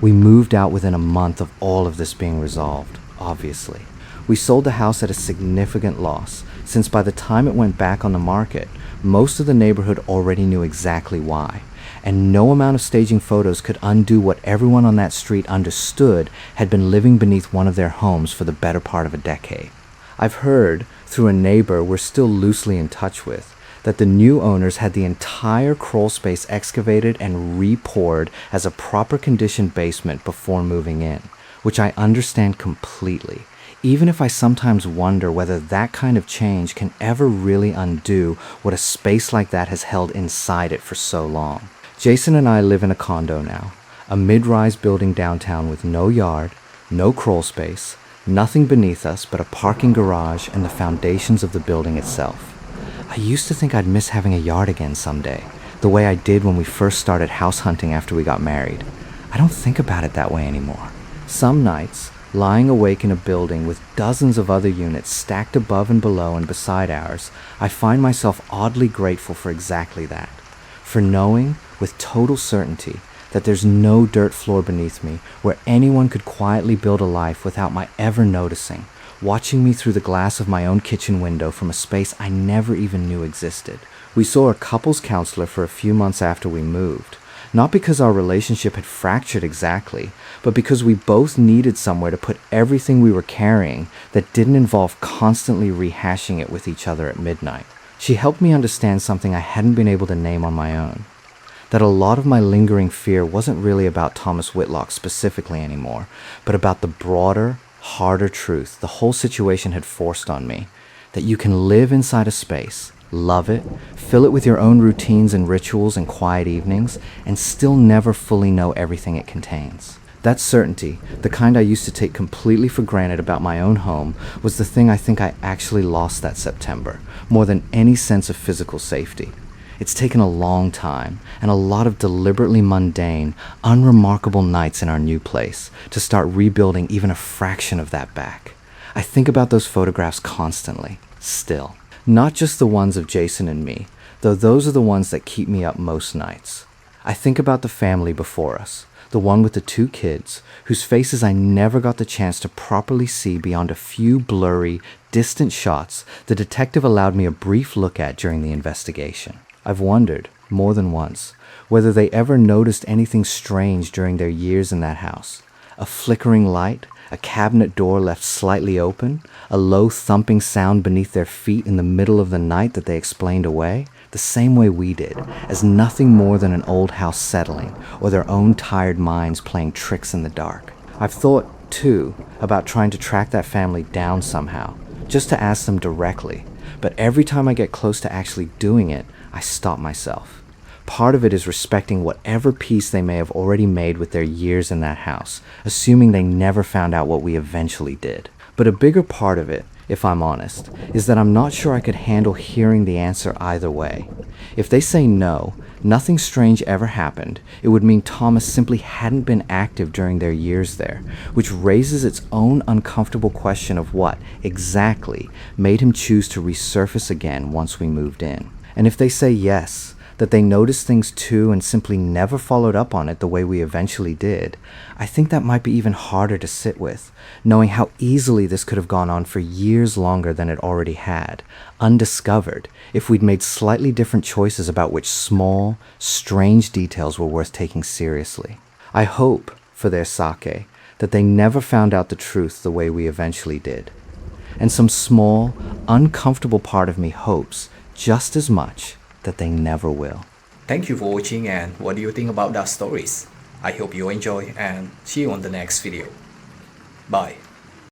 We moved out within a month of all of this being resolved, obviously. We sold the house at a significant loss, since by the time it went back on the market, most of the neighborhood already knew exactly why, and no amount of staging photos could undo what everyone on that street understood had been living beneath one of their homes for the better part of a decade. I've heard, through a neighbor we're still loosely in touch with, that the new owners had the entire crawl space excavated and re-poured as a proper condition basement before moving in, which I understand completely, even if I sometimes wonder whether that kind of change can ever really undo what a space like that has held inside it for so long. Jason and I live in a condo now, a mid-rise building downtown with no yard, no crawl space, nothing beneath us but a parking garage and the foundations of the building itself. I used to think I'd miss having a yard again someday, the way I did when we first started house hunting after we got married. I don't think about it that way anymore. Some nights, lying awake in a building with dozens of other units stacked above and below and beside ours, I find myself oddly grateful for exactly that. For knowing, with total certainty, that there's no dirt floor beneath me where anyone could quietly build a life without my ever noticing, watching me through the glass of my own kitchen window from a space I never even knew existed. We saw a couples counselor for a few months after we moved, not because our relationship had fractured exactly, but because we both needed somewhere to put everything we were carrying that didn't involve constantly rehashing it with each other at midnight. She helped me understand something I hadn't been able to name on my own. That a lot of my lingering fear wasn't really about Thomas Whitlock specifically anymore, but about the broader, harder truth the whole situation had forced on me. That you can live inside a space, love it, fill it with your own routines and rituals and quiet evenings, and still never fully know everything it contains. That certainty, the kind I used to take completely for granted about my own home, was the thing I think I actually lost that September, more than any sense of physical safety. It's taken a long time, and a lot of deliberately mundane, unremarkable nights in our new place to start rebuilding even a fraction of that back. I think about those photographs constantly, still. Not just the ones of Jason and me, though those are the ones that keep me up most nights. I think about the family before us, the one with the 2 kids, whose faces I never got the chance to properly see beyond a few blurry, distant shots the detective allowed me a brief look at during the investigation. I've wondered, more than once, whether they ever noticed anything strange during their years in that house. A flickering light, a cabinet door left slightly open, a low thumping sound beneath their feet in the middle of the night that they explained away, the same way we did, as nothing more than an old house settling, or their own tired minds playing tricks in the dark. I've thought, too, about trying to track that family down somehow, just to ask them directly, but every time I get close to actually doing it, I stop myself. Part of it is respecting whatever peace they may have already made with their years in that house, assuming they never found out what we eventually did. But a bigger part of it, if I'm honest, is that I'm not sure I could handle hearing the answer either way. If they say no, nothing strange ever happened, it would mean Thomas simply hadn't been active during their years there, which raises its own uncomfortable question of what, exactly, made him choose to resurface again once we moved in. And if they say yes, that they noticed things too and simply never followed up on it the way we eventually did, I think that might be even harder to sit with, knowing how easily this could have gone on for years longer than it already had, undiscovered, if we'd made slightly different choices about which small, strange details were worth taking seriously. I hope, for their sake, that they never found out the truth the way we eventually did. And some small, uncomfortable part of me hopes, just as much, that they never will. Thank you for watching, and what do you think about that stories? I hope you enjoy, and see you on the next video. Bye.